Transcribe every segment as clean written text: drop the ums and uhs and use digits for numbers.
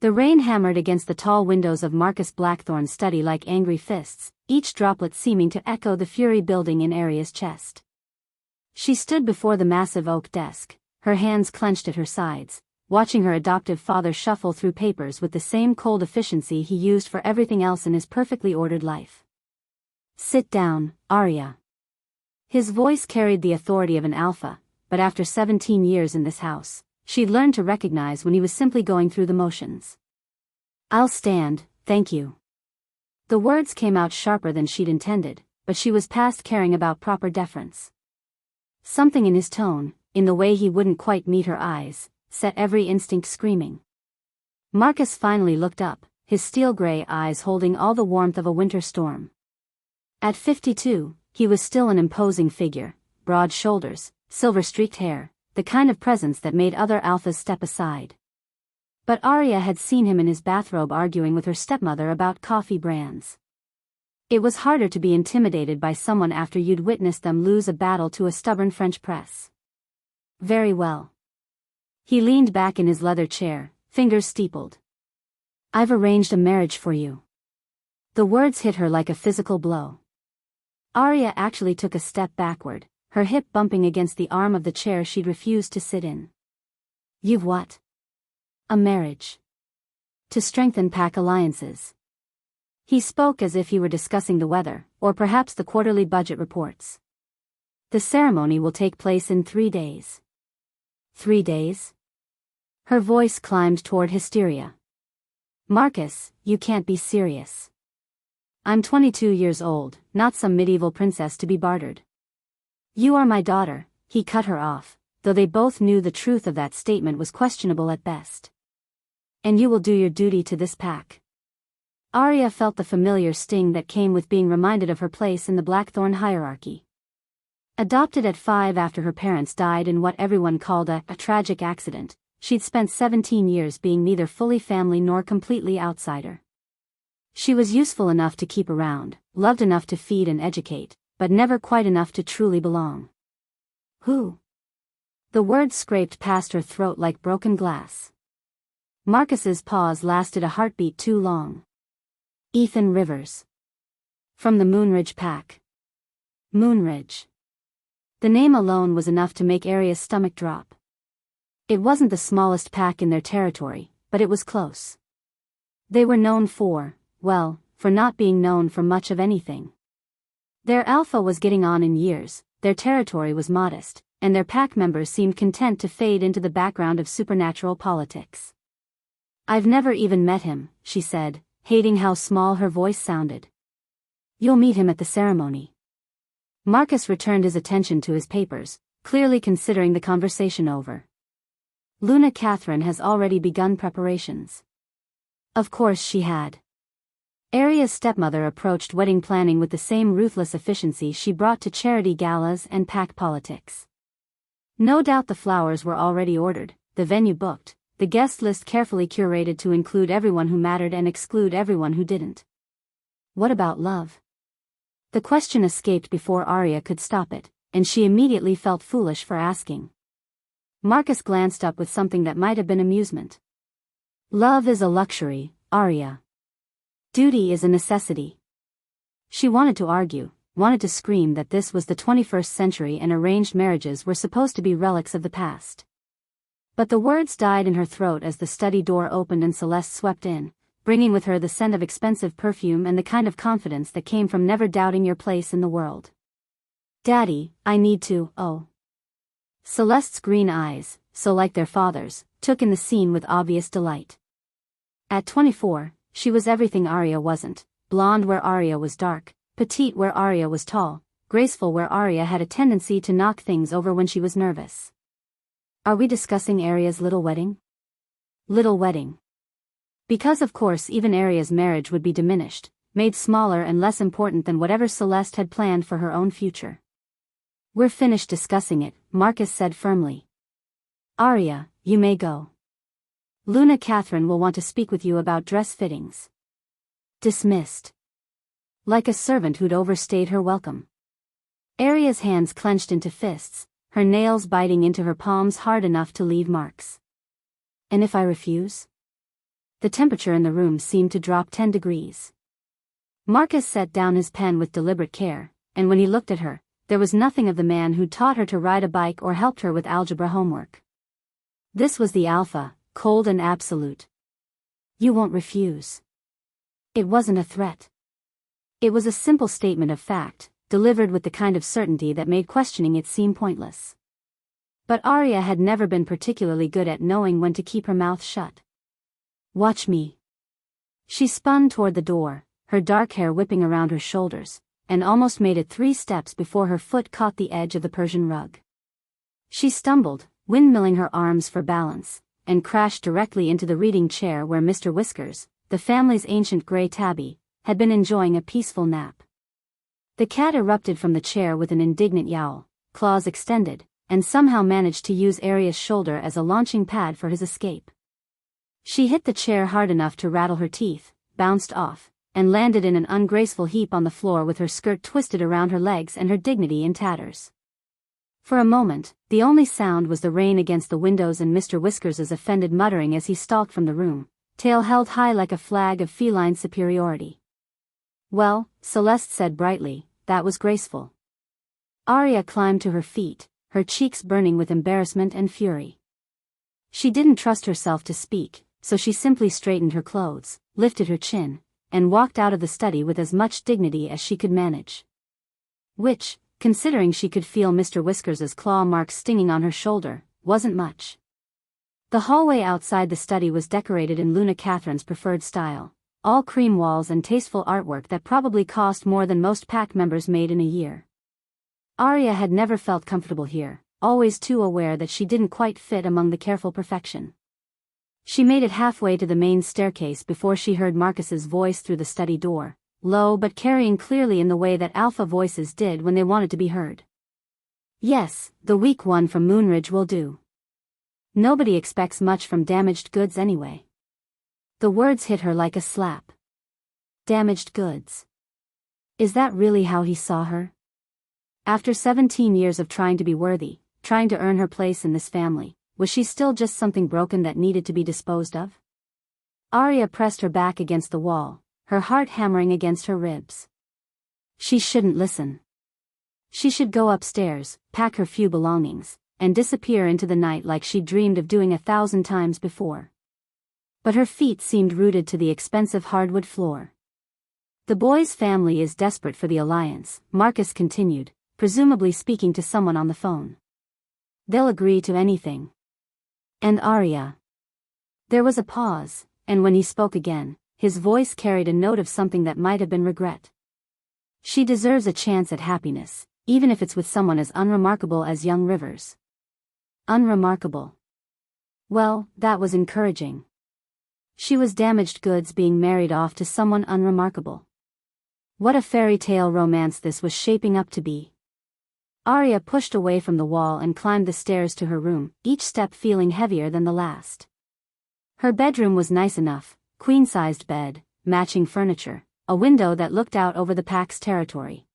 The rain hammered against the tall windows of Marcus Blackthorne's study like angry fists, each droplet seeming to echo the fury building in Aria's chest. She stood before the massive oak desk, her hands clenched at her sides, watching her adoptive father shuffle through papers with the same cold efficiency he used for everything else in his perfectly ordered life. "Sit down, Aria." His voice carried the authority of an alpha, but after 17 years in this house, she'd learned to recognize when he was simply going through the motions. "I'll stand, thank you." The words came out sharper than she'd intended, but she was past caring about proper deference. Something in his tone, in the way he wouldn't quite meet her eyes, set every instinct screaming. Marcus finally looked up, his steel-gray eyes holding all the warmth of a winter storm. At 52, he was still an imposing figure, broad shoulders, silver-streaked hair, the kind of presence that made other alphas step aside. But Aria had seen him in his bathrobe arguing with her stepmother about coffee brands. It was harder to be intimidated by someone after you'd witnessed them lose a battle to a stubborn French press. "Very well." He leaned back in his leather chair, fingers steepled. "I've arranged a marriage for you." The words hit her like a physical blow. Aria actually took a step backward, her hip bumping against the arm of the chair she'd refused to sit in. "You've what?" "A marriage. To strengthen pack alliances." He spoke as if he were discussing the weather, or perhaps the quarterly budget reports. "The ceremony will take place in 3 days." 3 days? Her voice climbed toward hysteria. "Marcus, you can't be serious. I'm 22 years old, not some medieval princess to be bartered." "You are my daughter," he cut her off, though they both knew the truth of that statement was questionable at best. "And you will do your duty to this pack." Aria felt the familiar sting that came with being reminded of her place in the Blackthorne hierarchy. Adopted at 5 after her parents died in what everyone called a tragic accident, she'd spent 17 years being neither fully family nor completely outsider. She was useful enough to keep around, loved enough to feed and educate, but never quite enough to truly belong. "Who?" The words scraped past her throat like broken glass. Marcus's pause lasted a heartbeat too long. "Ethan Rivers. From the Moonridge pack." Moonridge. The name alone was enough to make Aria's stomach drop. It wasn't the smallest pack in their territory, but it was close. They were known for not being known for much of anything. Their alpha was getting on in years, their territory was modest, and their pack members seemed content to fade into the background of supernatural politics. "I've never even met him," she said, hating how small her voice sounded. "You'll meet him at the ceremony." Marcus returned his attention to his papers, clearly considering the conversation over. "Luna Catherine has already begun preparations." Of course she had. Aria's stepmother approached wedding planning with the same ruthless efficiency she brought to charity galas and pack politics. No doubt the flowers were already ordered, the venue booked, the guest list carefully curated to include everyone who mattered and exclude everyone who didn't. What about love? The question escaped before Aria could stop it, and she immediately felt foolish for asking. Marcus glanced up with something that might have been amusement. "Love is a luxury, Aria. Duty is a necessity." She wanted to argue, wanted to scream that this was the 21st century and arranged marriages were supposed to be relics of the past. But the words died in her throat as the study door opened and Celeste swept in, bringing with her the scent of expensive perfume and the kind of confidence that came from never doubting your place in the world. "Daddy, I need to, oh." Celeste's green eyes, so like their father's, took in the scene with obvious delight. At 24, she was everything Aria wasn't, blonde where Aria was dark, petite where Aria was tall, graceful where Aria had a tendency to knock things over when she was nervous. "Are we discussing Aria's little wedding?" Little wedding. Because of course even Aria's marriage would be diminished, made smaller and less important than whatever Celeste had planned for her own future. "We're finished discussing it," Marcus said firmly. "Aria, you may go. Luna Catherine will want to speak with you about dress fittings." Dismissed. Like a servant who'd overstayed her welcome. Aria's hands clenched into fists, her nails biting into her palms hard enough to leave marks. "And if I refuse?" The temperature in the room seemed to drop 10 degrees. Marcus set down his pen with deliberate care, and when he looked at her, there was nothing of the man who'd taught her to ride a bike or helped her with algebra homework. This was the alpha, cold and absolute. You won't refuse. It wasn't a threat. It was a simple statement of fact, delivered with the kind of certainty that made questioning it seem pointless. But Aria had never been particularly good at knowing when to keep her mouth shut. Watch me. She spun toward the door, her dark hair whipping around her shoulders, and almost made it 3 steps before her foot caught the edge of the Persian rug. She stumbled, windmilling her arms for balance, and crashed directly into the reading chair where Mr. Whiskers, the family's ancient gray tabby, had been enjoying a peaceful nap. The cat erupted from the chair with an indignant yowl, claws extended, and somehow managed to use Aria's shoulder as a launching pad for his escape. She hit the chair hard enough to rattle her teeth, bounced off, and landed in an ungraceful heap on the floor with her skirt twisted around her legs and her dignity in tatters. For a moment, the only sound was the rain against the windows and Mr. Whiskers's offended muttering as he stalked from the room, tail held high like a flag of feline superiority. Well, Celeste said brightly, that was graceful. Aria climbed to her feet, her cheeks burning with embarrassment and fury. She didn't trust herself to speak, so she simply straightened her clothes, lifted her chin, and walked out of the study with as much dignity as she could manage. Which, considering she could feel Mr. Whiskers's claw marks stinging on her shoulder, wasn't much. The hallway outside the study was decorated in Luna Catherine's preferred style, all cream walls and tasteful artwork that probably cost more than most pack members made in a year. Aria had never felt comfortable here, always too aware that she didn't quite fit among the careful perfection. She made it halfway to the main staircase before she heard Marcus's voice through the study door, low but carrying clearly in the way that alpha voices did when they wanted to be heard. Yes, the weak one from Moonridge will do. Nobody expects much from damaged goods anyway. The words hit her like a slap. Damaged goods. Is that really how he saw her? After 17 years of trying to be worthy, trying to earn her place in this family, was she still just something broken that needed to be disposed of? Aria pressed her back against the wall, her heart hammering against her ribs. She shouldn't listen. She should go upstairs, pack her few belongings, and disappear into the night like she'd dreamed of doing 1,000 times before. But her feet seemed rooted to the expensive hardwood floor. The boy's family is desperate for the alliance, Marcus continued, presumably speaking to someone on the phone. They'll agree to anything. And Aria. There was a pause, and when he spoke again, his voice carried a note of something that might have been regret. She deserves a chance at happiness, even if it's with someone as unremarkable as young Rivers. Unremarkable. Well, that was encouraging. She was damaged goods being married off to someone unremarkable. What a fairy tale romance this was shaping up to be. Aria pushed away from the wall and climbed the stairs to her room, each step feeling heavier than the last. Her bedroom was nice enough, queen-sized bed, matching furniture, a window that looked out over the pack's territory.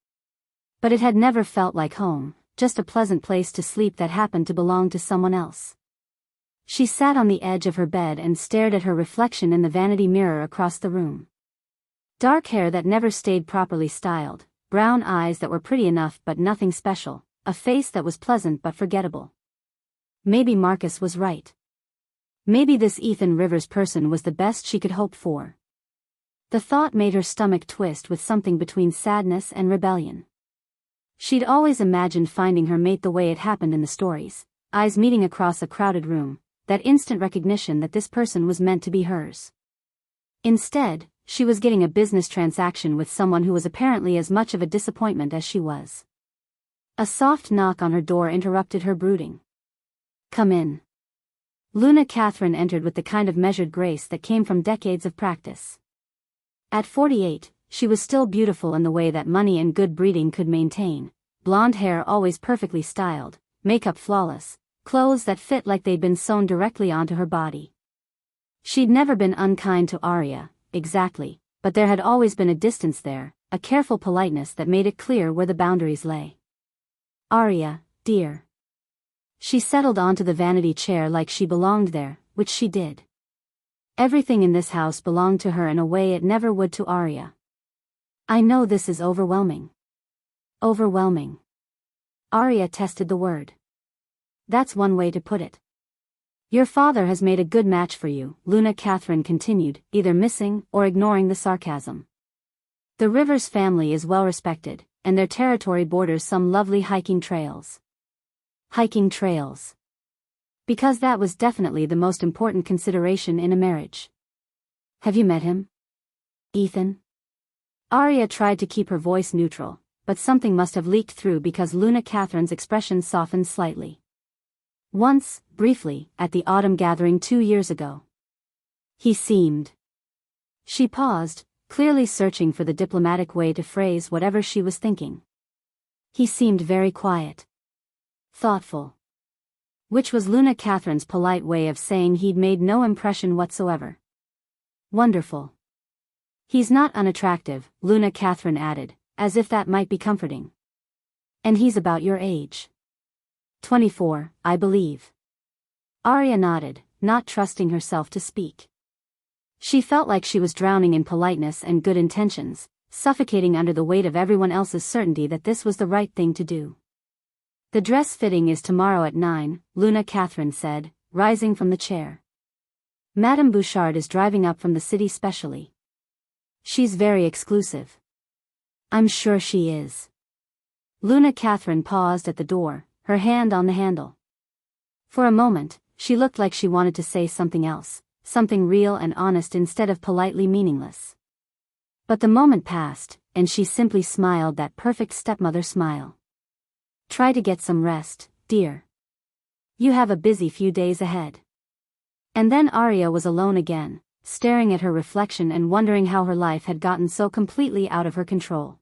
But it had never felt like home, just a pleasant place to sleep that happened to belong to someone else. She sat on the edge of her bed and stared at her reflection in the vanity mirror across the room. Dark hair that never stayed properly styled, brown eyes that were pretty enough but nothing special, a face that was pleasant but forgettable. Maybe Marcus was right. Maybe this Ethan Rivers person was the best she could hope for. The thought made her stomach twist with something between sadness and rebellion. She'd always imagined finding her mate the way it happened in the stories, eyes meeting across a crowded room, that instant recognition that this person was meant to be hers. Instead, she was getting a business transaction with someone who was apparently as much of a disappointment as she was. A soft knock on her door interrupted her brooding. Come in. Luna Catherine entered with the kind of measured grace that came from decades of practice. At 48, she was still beautiful in the way that money and good breeding could maintain, blonde hair always perfectly styled, makeup flawless, clothes that fit like they'd been sewn directly onto her body. She'd never been unkind to Aria, exactly, but there had always been a distance there, a careful politeness that made it clear where the boundaries lay. Aria, dear. She settled onto the vanity chair like she belonged there, which she did. Everything in this house belonged to her in a way it never would to Aria. I know this is overwhelming. Overwhelming. Aria tested the word. That's one way to put it. Your father has made a good match for you, Luna Catherine continued, either missing or ignoring the sarcasm. The Rivers family is well respected, and their territory borders some lovely hiking trails. Hiking trails. Because that was definitely the most important consideration in a marriage. Have you met him? Ethan? Aria tried to keep her voice neutral, but something must have leaked through because Luna Catherine's expression softened slightly. Once, briefly, at the autumn gathering 2 years ago. He seemed. She paused, clearly searching for the diplomatic way to phrase whatever she was thinking. He seemed very quiet. Thoughtful. Which was Luna Catherine's polite way of saying he'd made no impression whatsoever. Wonderful. He's not unattractive, Luna Catherine added, as if that might be comforting. And he's about your age. 24, I believe. Aria nodded, not trusting herself to speak. She felt like she was drowning in politeness and good intentions, suffocating under the weight of everyone else's certainty that this was the right thing to do. The dress fitting is tomorrow at 9, Luna Catherine said, rising from the chair. Madame Bouchard is driving up from the city specially. She's very exclusive. I'm sure she is. Luna Catherine paused at the door, her hand on the handle. For a moment, she looked like she wanted to say something else, something real and honest instead of politely meaningless. But the moment passed, and she simply smiled that perfect stepmother smile. Try to get some rest, dear. You have a busy few days ahead. And then Aria was alone again, staring at her reflection and wondering how her life had gotten so completely out of her control.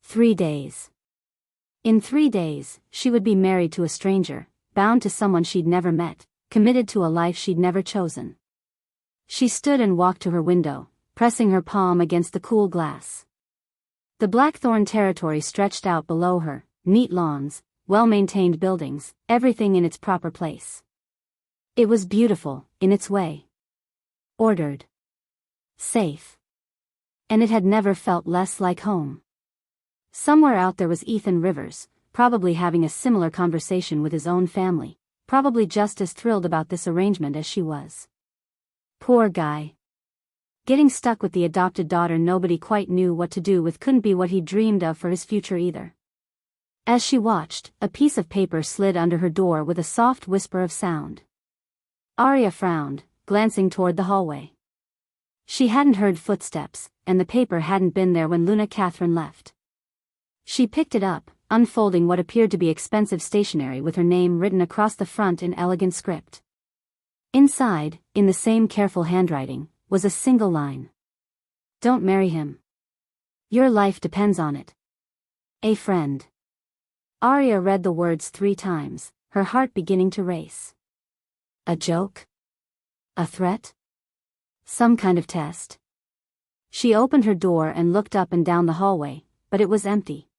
3 days. In 3 days, she would be married to a stranger, bound to someone she'd never met, committed to a life she'd never chosen. She stood and walked to her window, pressing her palm against the cool glass. The Blackthorne territory stretched out below her, neat lawns, well-maintained buildings, everything in its proper place. It was beautiful, in its way. Ordered. Safe. And it had never felt less like home. Somewhere out there was Ethan Rivers, probably having a similar conversation with his own family, probably just as thrilled about this arrangement as she was. Poor guy. Getting stuck with the adopted daughter nobody quite knew what to do with couldn't be what he dreamed of for his future either. As she watched, a piece of paper slid under her door with a soft whisper of sound. Aria frowned, glancing toward the hallway. She hadn't heard footsteps, and the paper hadn't been there when Luna Catherine left. She picked it up, unfolding what appeared to be expensive stationery with her name written across the front in elegant script. Inside, in the same careful handwriting, was a single line. Don't marry him. Your life depends on it. A friend. Aria read the words 3 times, her heart beginning to race. A joke? A threat? Some kind of test? She opened her door and looked up and down the hallway, but it was empty.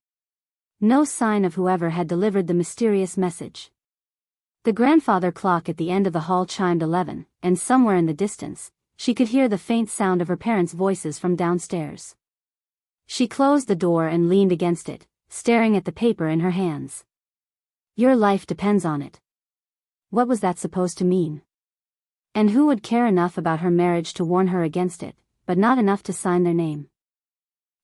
No sign of whoever had delivered the mysterious message. The grandfather clock at the end of the hall chimed 11, and somewhere in the distance, she could hear the faint sound of her parents' voices from downstairs. She closed the door and leaned against it, staring at the paper in her hands. Your life depends on it. What was that supposed to mean? And who would care enough about her marriage to warn her against it, but not enough to sign their name?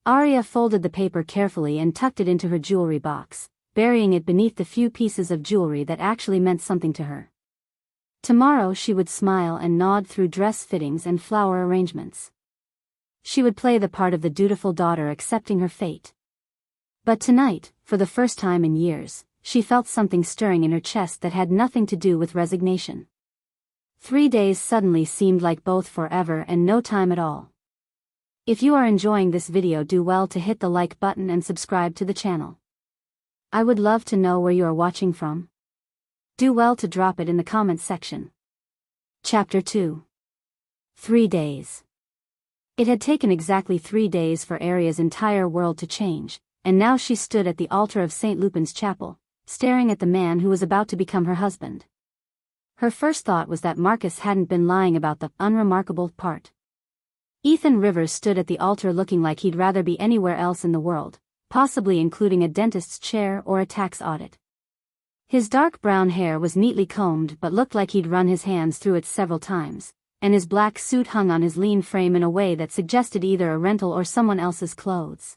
Aria folded the paper carefully and tucked it into her jewelry box, burying it beneath the few pieces of jewelry that actually meant something to her. Tomorrow she would smile and nod through dress fittings and flower arrangements. She would play the part of the dutiful daughter accepting her fate. But tonight, for the first time in years, she felt something stirring in her chest that had nothing to do with resignation. 3 days suddenly seemed like both forever and no time at all. If you are enjoying this video, do well to hit the like button and subscribe to the channel. I would love to know where you are watching from. Do well to drop it in the comments section. Chapter 2. 3 days. It had taken exactly 3 days for Aria's entire world to change, and now she stood at the altar of St. Lupin's chapel, staring at the man who was about to become her husband. Her first thought was that Marcus hadn't been lying about the unremarkable part. Ethan Rivers stood at the altar looking like he'd rather be anywhere else in the world, possibly including a dentist's chair or a tax audit. His dark brown hair was neatly combed but looked like he'd run his hands through it several times, and his black suit hung on his lean frame in a way that suggested either a rental or someone else's clothes.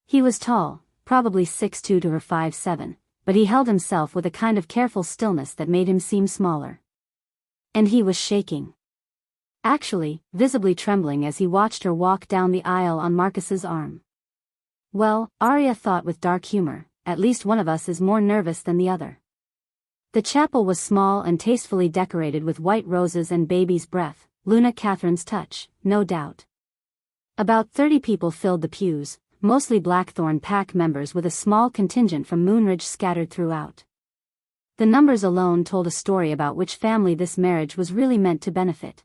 He was tall, probably 6'2" to her 5'7", but he held himself with a kind of careful stillness that made him seem smaller. And he was shaking. Actually, visibly trembling as he watched her walk down the aisle on Marcus's arm. Well, Aria thought with dark humor, at least one of us is more nervous than the other. The chapel was small and tastefully decorated with white roses and baby's breath, Luna Catherine's touch, no doubt. About 30 people filled the pews, mostly Blackthorne Pack members with a small contingent from Moonridge scattered throughout. The numbers alone told a story about which family this marriage was really meant to benefit.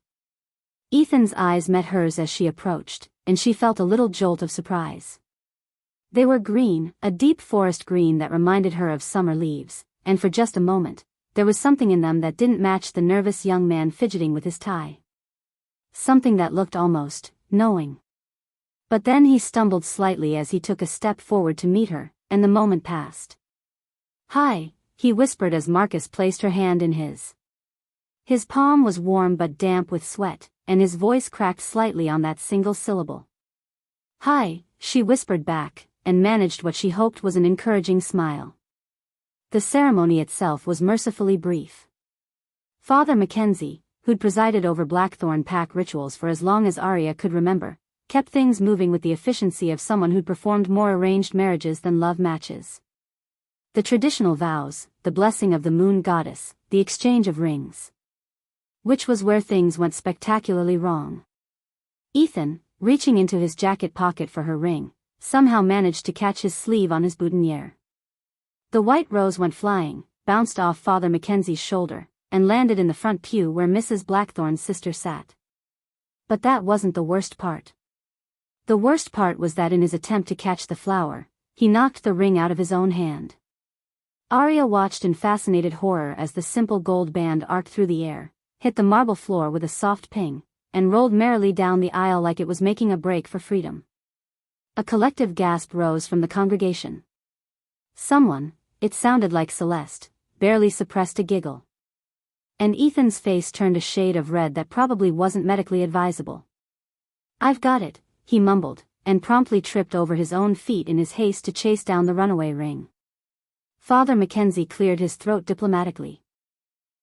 Ethan's eyes met hers as she approached, and she felt a little jolt of surprise. They were green, a deep forest green that reminded her of summer leaves, and for just a moment, there was something in them that didn't match the nervous young man fidgeting with his tie. Something that looked almost knowing. But then he stumbled slightly as he took a step forward to meet her, and the moment passed. "Hi," he whispered as Marcus placed her hand in his. His palm was warm but damp with sweat, and his voice cracked slightly on that single syllable. "Hi," she whispered back, and managed what she hoped was an encouraging smile. The ceremony itself was mercifully brief. Father Mackenzie, who'd presided over Blackthorne Pack rituals for as long as Aria could remember, kept things moving with the efficiency of someone who'd performed more arranged marriages than love matches. The traditional vows, the blessing of the moon goddess, the exchange of rings. Which was where things went spectacularly wrong. Ethan, reaching into his jacket pocket for her ring, somehow managed to catch his sleeve on his boutonniere. The white rose went flying, bounced off Father Mackenzie's shoulder, and landed in the front pew where Mrs. Blackthorne's sister sat. But that wasn't the worst part. The worst part was that in his attempt to catch the flower, he knocked the ring out of his own hand. Aria watched in fascinated horror as the simple gold band arced through the air, hit the marble floor with a soft ping, and rolled merrily down the aisle like it was making a break for freedom. A collective gasp rose from the congregation. Someone, it sounded like Celeste, barely suppressed a giggle. And Ethan's face turned a shade of red that probably wasn't medically advisable. "I've got it," he mumbled, and promptly tripped over his own feet in his haste to chase down the runaway ring. Father Mackenzie cleared his throat diplomatically.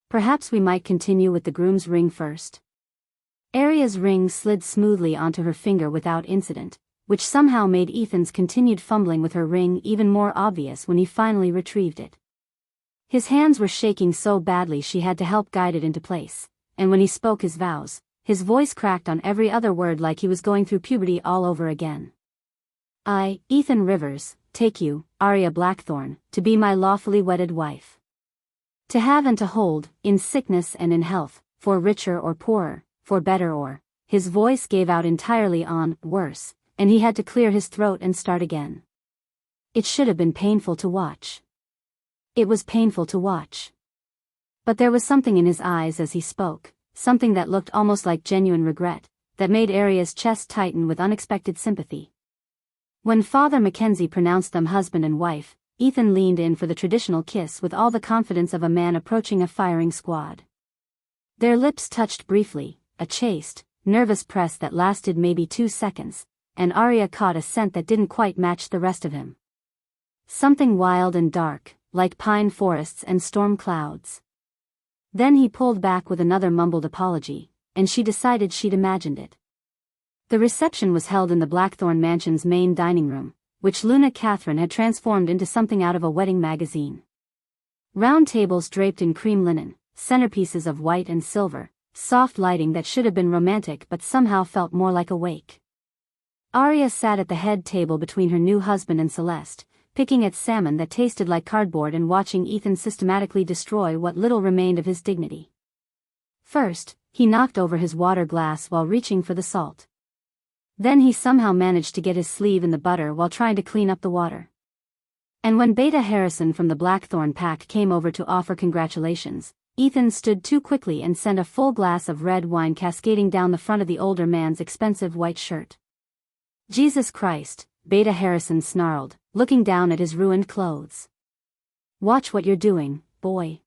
"Perhaps we might continue with the groom's ring first." Aria's ring slid smoothly onto her finger without incident, which somehow made Ethan's continued fumbling with her ring even more obvious when he finally retrieved it. His hands were shaking so badly she had to help guide it into place, and when he spoke his vows, his voice cracked on every other word like he was going through puberty all over again. "I, Ethan Rivers, take you, Aria Blackthorne, to be my lawfully wedded wife. To have and to hold, in sickness and in health, for richer or poorer, for better or..." His voice gave out entirely on worse, and he had to clear his throat and start again. It should have been painful to watch. It was painful to watch. But there was something in his eyes as he spoke, something that looked almost like genuine regret, that made Aria's chest tighten with unexpected sympathy. When Father Mackenzie pronounced them husband and wife, Ethan leaned in for the traditional kiss with all the confidence of a man approaching a firing squad. Their lips touched briefly, a chaste, nervous press that lasted maybe 2 seconds, and Aria caught a scent that didn't quite match the rest of him. Something wild and dark, like pine forests and storm clouds. Then he pulled back with another mumbled apology, and she decided she'd imagined it. The reception was held in the Blackthorne Mansion's main dining room, which Luna Catherine had transformed into something out of a wedding magazine. Round tables draped in cream linen, centerpieces of white and silver, soft lighting that should have been romantic but somehow felt more like a wake. Aria sat at the head table between her new husband and Celeste, picking at salmon that tasted like cardboard and watching Ethan systematically destroy what little remained of his dignity. First, he knocked over his water glass while reaching for the salt. Then he somehow managed to get his sleeve in the butter while trying to clean up the water. And when Beta Harrison from the Blackthorne Pack came over to offer congratulations, Ethan stood too quickly and sent a full glass of red wine cascading down the front of the older man's expensive white shirt. Jesus Christ, Beta Harrison snarled, looking down at his ruined clothes. Watch what you're doing, boy.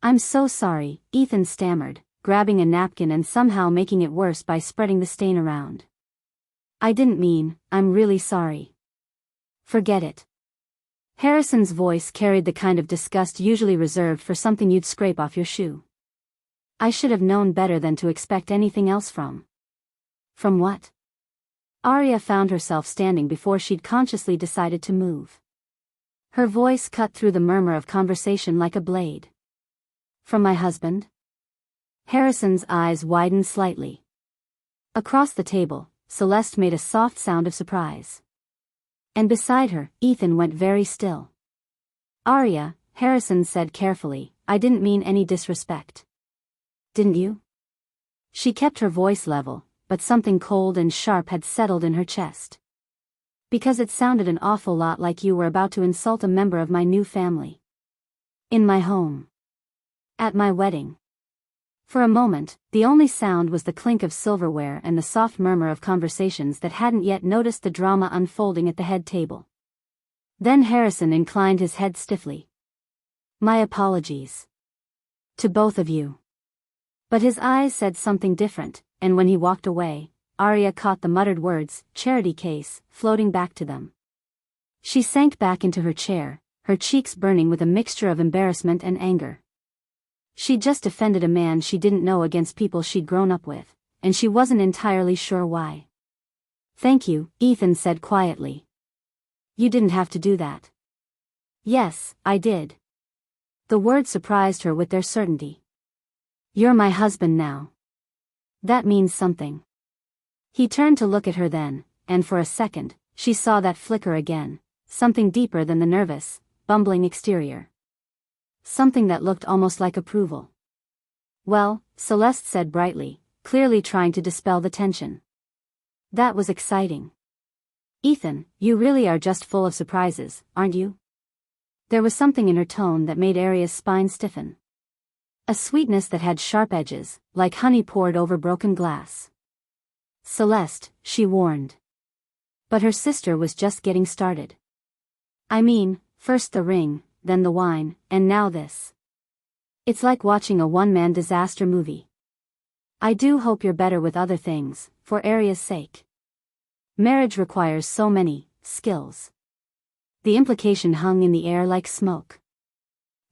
I'm so sorry, Ethan stammered, grabbing a napkin and somehow making it worse by spreading the stain around. I didn't mean, I'm really sorry. Forget it. Harrison's voice carried the kind of disgust usually reserved for something you'd scrape off your shoe. I should have known better than to expect anything else from. From what? Aria found herself standing before she'd consciously decided to move. Her voice cut through the murmur of conversation like a blade. From my husband? Harrison's eyes widened slightly. Across the table, Celeste made a soft sound of surprise. And beside her, Ethan went very still. Aria, Harrison said carefully, I didn't mean any disrespect. Didn't you? She kept her voice level, but something cold and sharp had settled in her chest. Because it sounded an awful lot like you were about to insult a member of my new family. In my home. At my wedding. For a moment, the only sound was the clink of silverware and the soft murmur of conversations that hadn't yet noticed the drama unfolding at the head table. Then Harrison inclined his head stiffly. My apologies. To both of you. But his eyes said something different, and when he walked away, Aria caught the muttered words, charity case, floating back to them. She sank back into her chair, her cheeks burning with a mixture of embarrassment and anger. She'd just defended a man she didn't know against people she'd grown up with, and she wasn't entirely sure why. Thank you, Ethan said quietly. You didn't have to do that. Yes, I did. The words surprised her with their certainty. You're my husband now. That means something. He turned to look at her then, and for a second, she saw that flicker again, something deeper than the nervous, bumbling exterior. Something that looked almost like approval. Well, Celeste said brightly, clearly trying to dispel the tension. That was exciting. Ethan, you really are just full of surprises, aren't you? There was something in her tone that made Aria's spine stiffen. A sweetness that had sharp edges, like honey poured over broken glass. Celeste, she warned. But her sister was just getting started. I mean, first the ring, then the wine, and now this. It's like watching a one-man disaster movie. I do hope you're better with other things, for Aria's sake. Marriage requires so many skills. The implication hung in the air like smoke.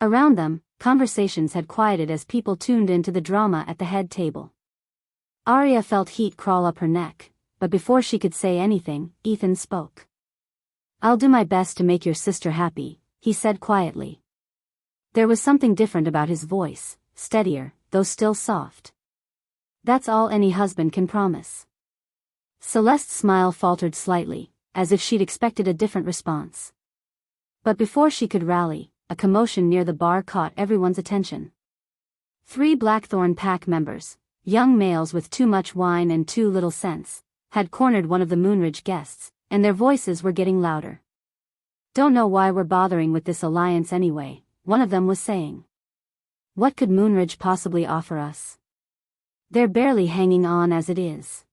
Around them, conversations had quieted as people tuned into the drama at the head table. Aria felt heat crawl up her neck, but before she could say anything, Ethan spoke. I'll do my best to make your sister happy, he said quietly. There was something different about his voice, steadier, though still soft. That's all any husband can promise. Celeste's smile faltered slightly, as if she'd expected a different response. But before she could rally, a commotion near the bar caught everyone's attention. 3 Blackthorne pack members, young males with too much wine and too little sense, had cornered one of the Moonridge guests, and their voices were getting louder. Don't know why we're bothering with this alliance anyway, one of them was saying. What could Moonridge possibly offer us? They're barely hanging on as it is.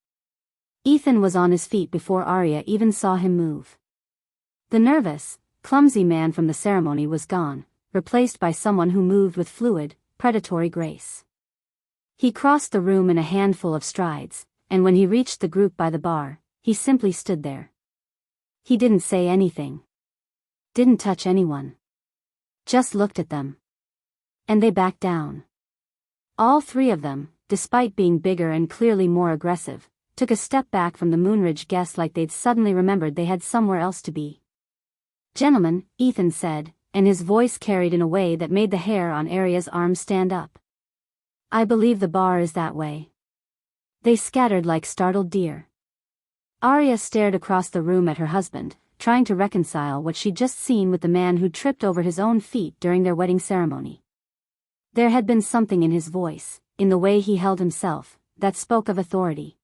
Ethan was on his feet before Aria even saw him move. The nervous, clumsy man from the ceremony was gone, replaced by someone who moved with fluid, predatory grace. He crossed the room in a handful of strides, and when he reached the group by the bar, he simply stood there. He didn't say anything. Didn't touch anyone. Just looked at them. And they backed down. All 3 of them, despite being bigger and clearly more aggressive, took a step back from the Moonridge guests like they'd suddenly remembered they had somewhere else to be. Gentlemen, Ethan said, and his voice carried in a way that made the hair on Aria's arm stand up. I believe the bar is that way. They scattered like startled deer. Aria stared across the room at her husband, trying to reconcile what she'd just seen with the man who tripped over his own feet during their wedding ceremony. There had been something in his voice, in the way he held himself, that spoke of authority.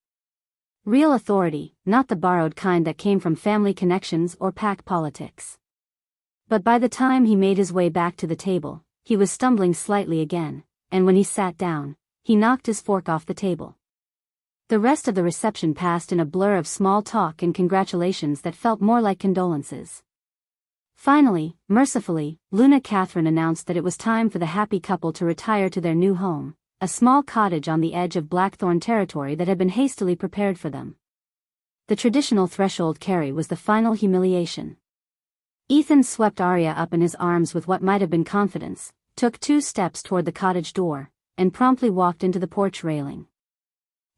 Real authority, not the borrowed kind that came from family connections or pack politics. But by the time he made his way back to the table, he was stumbling slightly again, and when he sat down, he knocked his fork off the table. The rest of the reception passed in a blur of small talk and congratulations that felt more like condolences. Finally, mercifully, Luna Catherine announced that it was time for the happy couple to retire to their new home, a small cottage on the edge of Blackthorne territory that had been hastily prepared for them. The traditional threshold carry was the final humiliation. Ethan swept Aria up in his arms with what might have been confidence, took 2 steps toward the cottage door, and promptly walked into the porch railing.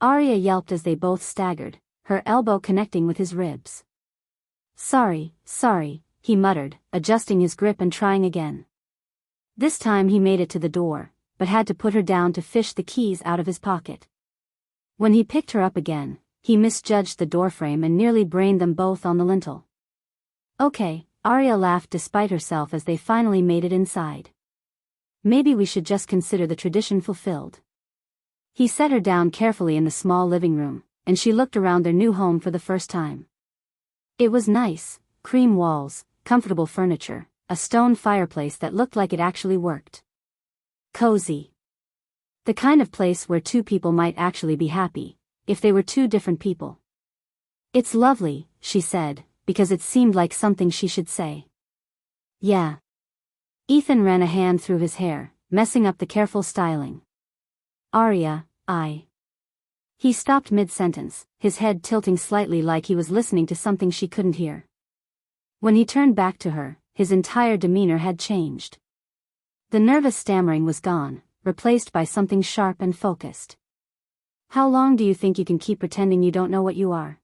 Aria yelped as they both staggered, her elbow connecting with his ribs. Sorry, he muttered, adjusting his grip and trying again. This time he made it to the door, but had to put her down to fish the keys out of his pocket. When he picked her up again, he misjudged the doorframe and nearly brained them both on the lintel. Okay, Aria laughed despite herself as they finally made it inside. Maybe we should just consider the tradition fulfilled. He set her down carefully in the small living room, and she looked around their new home for the first time. It was nice, cream walls, comfortable furniture, a stone fireplace that looked like it actually worked. Cozy. The kind of place where 2 people might actually be happy, if they were 2 different people. It's lovely, she said, because it seemed like something she should say. Yeah. Ethan ran a hand through his hair, messing up the careful styling. Aria, He stopped mid-sentence, his head tilting slightly like he was listening to something she couldn't hear. When he turned back to her, his entire demeanor had changed. The nervous stammering was gone, replaced by something sharp and focused. How long do you think you can keep pretending you don't know what you are?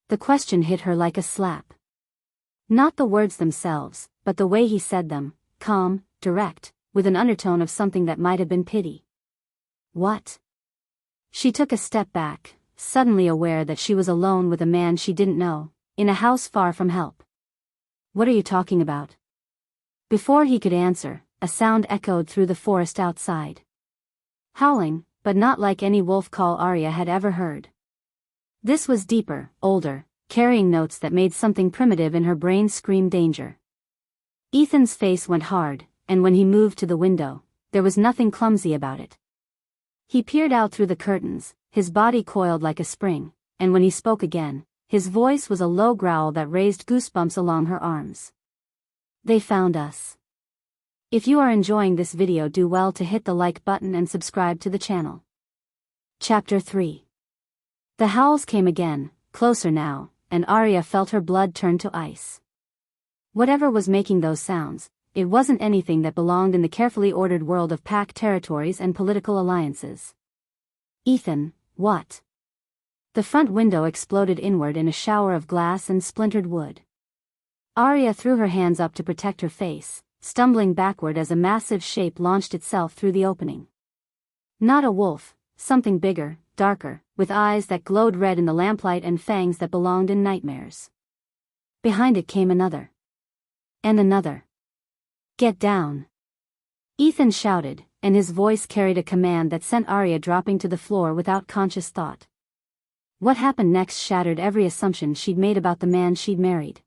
The question hit her like a slap. Not the words themselves, but the way he said them, calm, direct, with an undertone of something that might have been pity. What? She took a step back, suddenly aware that she was alone with a man she didn't know, in a house far from help. What are you talking about? Before he could answer, a sound echoed through the forest outside. Howling, but not like any wolf call Aria had ever heard. This was deeper, older, carrying notes that made something primitive in her brain scream danger. Ethan's face went hard, and when he moved to the window, there was nothing clumsy about it. He peered out through the curtains, his body coiled like a spring, and when he spoke again, his voice was a low growl that raised goosebumps along her arms. They found us. If you are enjoying this video, do well to hit the like button and subscribe to the channel. Chapter 3. The howls came again, closer now, and Aria felt her blood turn to ice. Whatever was making those sounds, it wasn't anything that belonged in the carefully ordered world of pack territories and political alliances. Ethan, what? The front window exploded inward in a shower of glass and splintered wood. Aria threw her hands up to protect her face, stumbling backward as a massive shape launched itself through the opening. Not a wolf, something bigger, darker, with eyes that glowed red in the lamplight and fangs that belonged in nightmares. Behind it came another. And another. Get down! Ethan shouted, and his voice carried a command that sent Aria dropping to the floor without conscious thought. What happened next shattered every assumption she'd made about the man she'd married.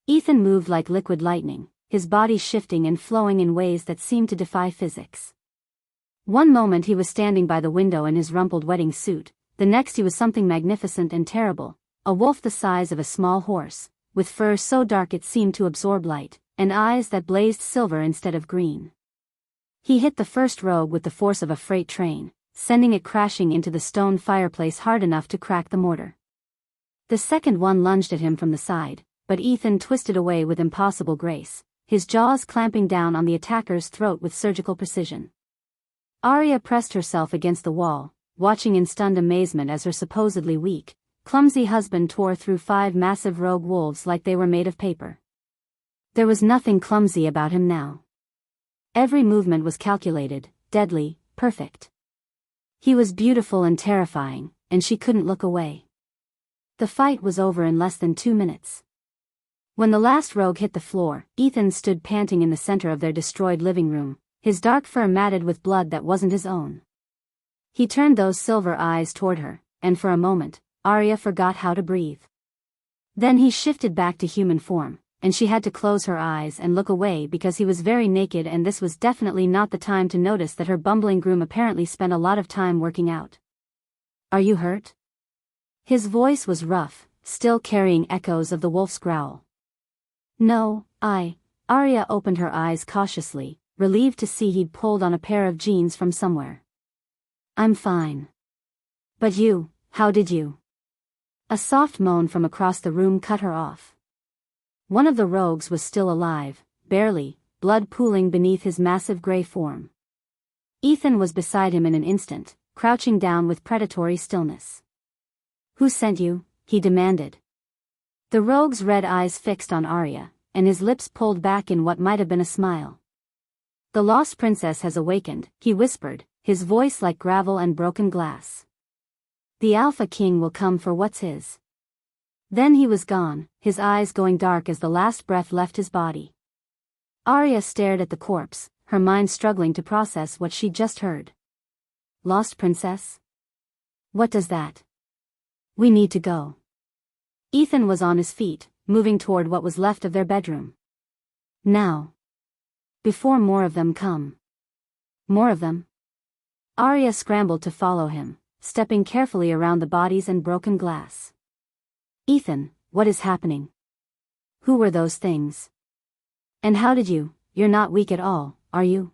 Ethan moved like liquid lightning, his body shifting and flowing in ways that seemed to defy physics. One moment he was standing by the window in his rumpled wedding suit, the next he was something magnificent and terrible, a wolf the size of a small horse, with fur so dark it seemed to absorb light, and eyes that blazed silver instead of green. He hit the first rogue with the force of a freight train, sending it crashing into the stone fireplace hard enough to crack the mortar. The second one lunged at him from the side, but Ethan twisted away with impossible grace, his jaws clamping down on the attacker's throat with surgical precision. Aria pressed herself against the wall, watching in stunned amazement as her supposedly weak, clumsy husband tore through 5 massive rogue wolves like they were made of paper. There was nothing clumsy about him now. Every movement was calculated, deadly, perfect. He was beautiful and terrifying, and she couldn't look away. The fight was over in less than 2 minutes. When the last rogue hit the floor, Ethan stood panting in the center of their destroyed living room, his dark fur matted with blood that wasn't his own. He turned those silver eyes toward her, and for a moment, Aria forgot how to breathe. Then he shifted back to human form, and she had to close her eyes and look away because he was very naked, and this was definitely not the time to notice that her bumbling groom apparently spent a lot of time working out. "Are you hurt?" His voice was rough, still carrying echoes of the wolf's growl. "No, Aria opened her eyes cautiously, relieved to see he'd pulled on a pair of jeans from somewhere. "I'm fine." "But you, how did you?" A soft moan from across the room cut her off. One of the rogues was still alive, barely, blood pooling beneath his massive gray form. Ethan was beside him in an instant, crouching down with predatory stillness. "Who sent you?" he demanded. The rogue's red eyes fixed on Aria, and his lips pulled back in what might have been a smile. "The lost princess has awakened," he whispered, his voice like gravel and broken glass. "The Alpha King will come for what's his." Then he was gone, his eyes going dark as the last breath left his body. Aria stared at the corpse, her mind struggling to process what she'd just heard. "Lost princess? What does that? We need to go." Ethan was on his feet, moving toward what was left of their bedroom. "Now. Before more of them come." "More of them?" Aria scrambled to follow him, stepping carefully around the bodies and broken glass. "Ethan, what is happening? Who were those things? And how did you're not weak at all, are you?"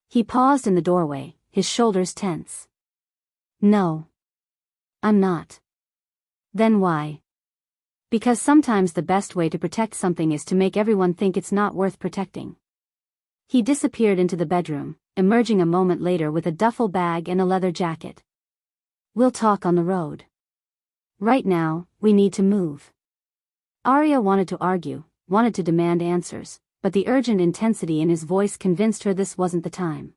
He paused in the doorway, his shoulders tense. "No. I'm not." "Then why?" "Because sometimes the best way to protect something is to make everyone think it's not worth protecting." He disappeared into the bedroom, emerging a moment later with a duffel bag and a leather jacket. "We'll talk on the road. Right now, we need to move." Aria wanted to argue, wanted to demand answers, but the urgent intensity in his voice convinced her this wasn't the time.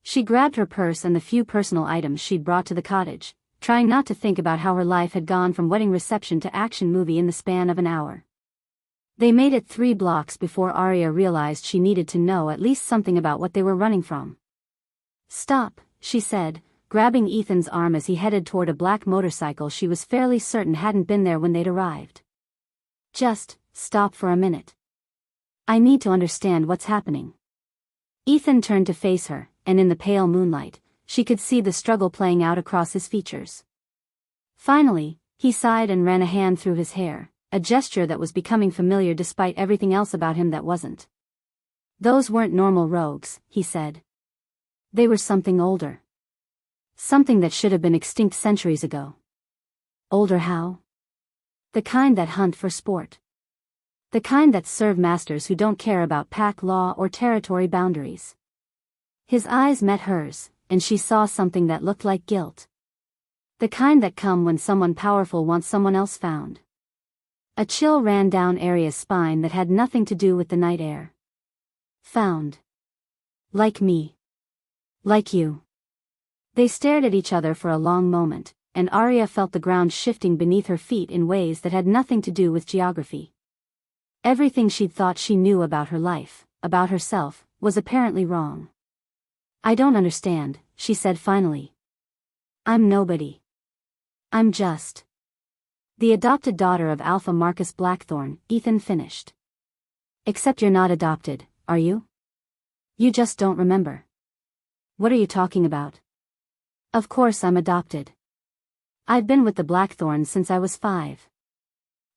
She grabbed her purse and the few personal items she'd brought to the cottage, trying not to think about how her life had gone from wedding reception to action movie in the span of an hour. They made it 3 blocks before Aria realized she needed to know at least something about what they were running from. "Stop," she said, grabbing Ethan's arm as he headed toward a black motorcycle she was fairly certain hadn't been there when they'd arrived. "Just stop for a minute. I need to understand what's happening." Ethan turned to face her, and in the pale moonlight, she could see the struggle playing out across his features. Finally, he sighed and ran a hand through his hair, a gesture that was becoming familiar despite everything else about him that wasn't. "Those weren't normal rogues," he said. "They were something older. Something that should have been extinct centuries ago." "Older how?" "The kind that hunt for sport. The kind that serve masters who don't care about pack law or territory boundaries." His eyes met hers, and she saw something that looked like guilt. The kind that come when someone powerful wants someone else found. A chill ran down Aria's spine that had nothing to do with the night air. "Found. Like me. Like you." They stared at each other for a long moment, and Aria felt the ground shifting beneath her feet in ways that had nothing to do with geography. Everything she'd thought she knew about her life, about herself, was apparently wrong. "I don't understand," she said finally. "I'm nobody. I'm just the adopted daughter of Alpha Marcus Blackthorne," Ethan finished. "Except you're not adopted, are you? You just don't remember." "What are you talking about?" "Of course I'm adopted. I've been with the Blackthorns since I was 5.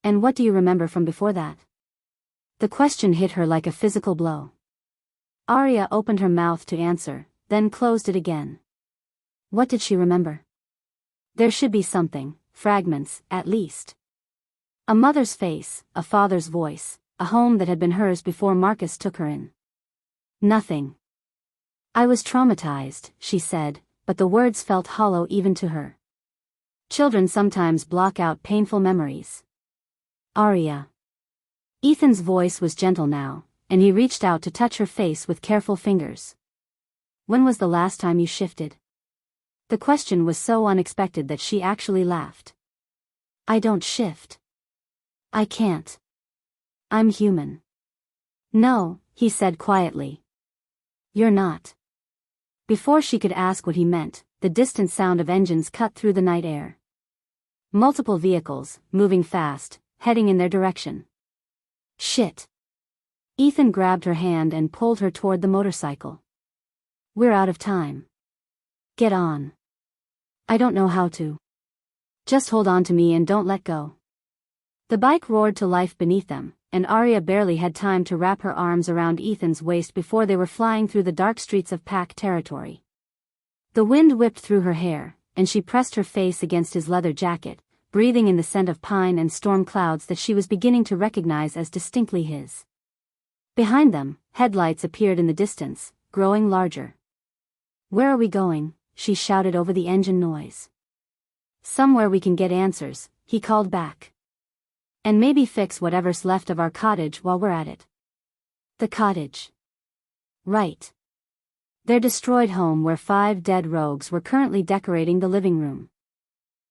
And what do you remember from before that?" The question hit her like a physical blow. Aria opened her mouth to answer, then closed it again. What did she remember? There should be something, fragments, at least. A mother's face, a father's voice, a home that had been hers before Marcus took her in. Nothing. "I was traumatized," she said, but the words felt hollow even to her. Children sometimes block out painful memories. "Aria." Ethan's voice was gentle now, and he reached out to touch her face with careful fingers. "When was the last time you shifted?" The question was so unexpected that she actually laughed. "I don't shift. I can't. I'm human." "No," he said quietly. "You're not." Before she could ask what he meant, the distant sound of engines cut through the night air. Multiple vehicles, moving fast, heading in their direction. Shit. Ethan grabbed her hand and pulled her toward the motorcycle. We're out of time. Get on. I don't know how to. Just hold on to me and don't let go. The bike roared to life beneath them, and Aria barely had time to wrap her arms around Ethan's waist before they were flying through the dark streets of Pack territory. The wind whipped through her hair, and she pressed her face against his leather jacket, breathing in the scent of pine and storm clouds that she was beginning to recognize as distinctly his. Behind them, headlights appeared in the distance, growing larger. Where are we going? She shouted over the engine noise. Somewhere we can get answers, he called back. And maybe fix whatever's left of our cottage while we're at it. The cottage. Right. Their destroyed home where 5 dead rogues were currently decorating the living room.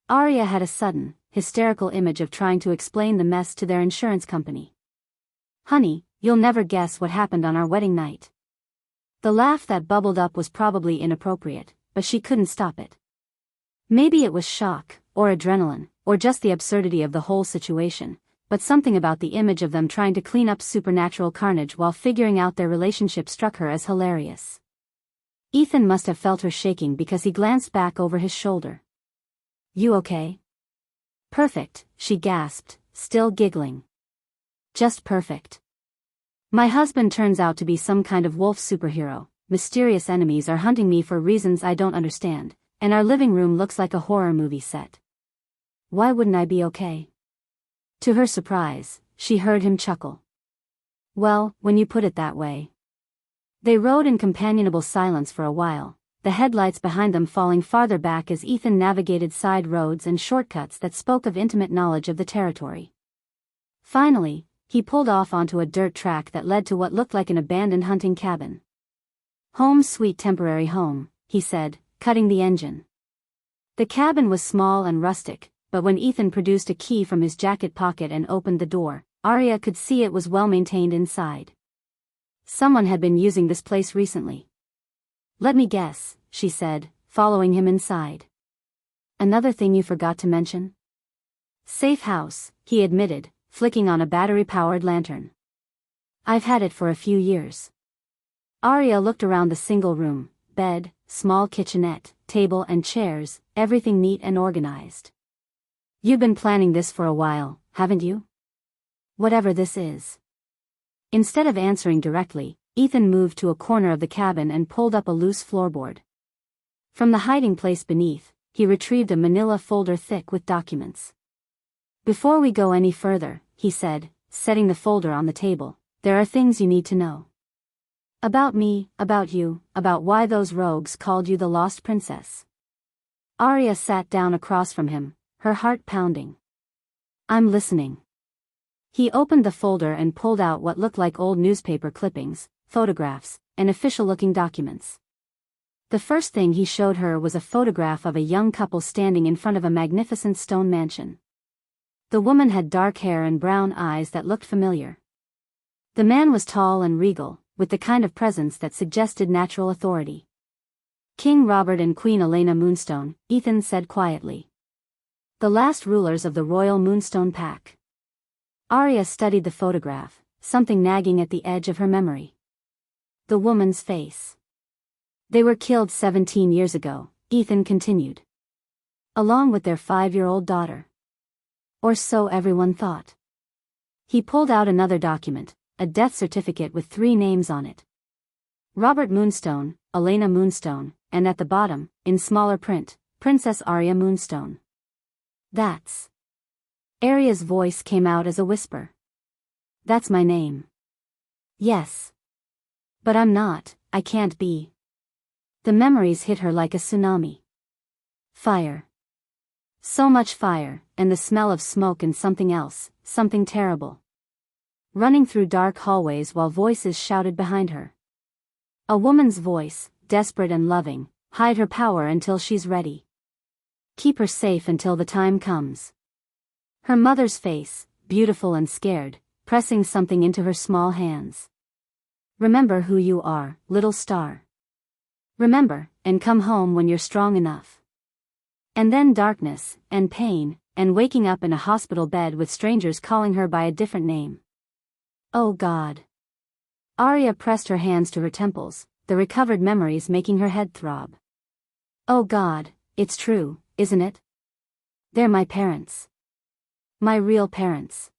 Aria had a sudden, hysterical image of trying to explain the mess to their insurance company. Honey, you'll never guess what happened on our wedding night. The laugh that bubbled up was probably inappropriate, but she couldn't stop it. Maybe it was shock, or adrenaline, or just the absurdity of the whole situation, but something about the image of them trying to clean up supernatural carnage while figuring out their relationship struck her as hilarious. Ethan must have felt her shaking because he glanced back over his shoulder. You okay? Perfect, she gasped, still giggling. Just perfect. My husband turns out to be some kind of wolf superhero, mysterious enemies are hunting me for reasons I don't understand, and our living room looks like a horror movie set. Why wouldn't I be okay? To her surprise, she heard him chuckle. Well, when you put it that way. They rode in companionable silence for a while, the headlights behind them falling farther back as Ethan navigated side roads and shortcuts that spoke of intimate knowledge of the territory. Finally, he pulled off onto a dirt track that led to what looked like an abandoned hunting cabin. Home sweet temporary home, he said, cutting the engine. The cabin was small and rustic, but when Ethan produced a key from his jacket pocket and opened the door, Aria could see it was well maintained inside. Someone had been using this place recently. Let me guess, she said, following him inside. Another thing you forgot to mention? Safe house, he admitted, flicking on a battery-powered lantern. I've had it for a few years. Aria looked around the single room, bed, small kitchenette, table and chairs, everything neat and organized. You've been planning this for a while, haven't you? Whatever this is. Instead of answering directly, Ethan moved to a corner of the cabin and pulled up a loose floorboard. From the hiding place beneath, he retrieved a manila folder thick with documents. Before we go any further, he said, setting the folder on the table, there are things you need to know. About me, about you, about why those rogues called you the Lost Princess. Aria sat down across from him, her heart pounding. I'm listening. He opened the folder and pulled out what looked like old newspaper clippings, photographs, and official-looking documents. The first thing he showed her was a photograph of a young couple standing in front of a magnificent stone mansion. The woman had dark hair and brown eyes that looked familiar. The man was tall and regal, with the kind of presence that suggested natural authority. King Robert and Queen Elena Moonstone, Ethan said quietly. The last rulers of the royal Moonstone pack. Aria studied the photograph, something nagging at the edge of her memory. The woman's face. They were killed 17 years ago, Ethan continued. Along with their 5-year-old daughter. Or so everyone thought. He pulled out another document, a death certificate with 3 names on it. Robert Moonstone, Elena Moonstone, and at the bottom, in smaller print, Princess Aria Moonstone. That's. Aria's voice came out as a whisper. That's my name. Yes. But I'm not, I can't be. The memories hit her like a tsunami. Fire. So much fire, and the smell of smoke and something else, something terrible. Running through dark hallways while voices shouted behind her. A woman's voice, desperate and loving, hide her power until she's ready. Keep her safe until the time comes. Her mother's face, beautiful and scared, pressing something into her small hands. Remember who you are, little star. Remember, and come home when you're strong enough. And then darkness, and pain, and waking up in a hospital bed with strangers calling her by a different name. Oh God. Aria pressed her hands to her temples, the recovered memories making her head throb. Oh God, it's true, isn't it? They're my parents. My real parents.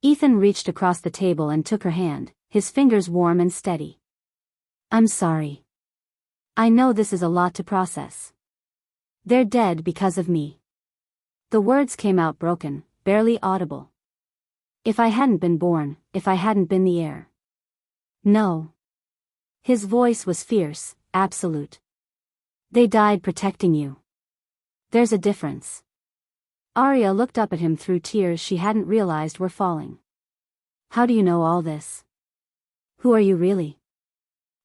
Ethan reached across the table and took her hand, his fingers warm and steady. I'm sorry. I know this is a lot to process. They're dead because of me. The words came out broken, barely audible. If I hadn't been born, if I hadn't been the heir. No. His voice was fierce, absolute. They died protecting you. There's a difference. Aria looked up at him through tears she hadn't realized were falling. How do you know all this? Who are you really?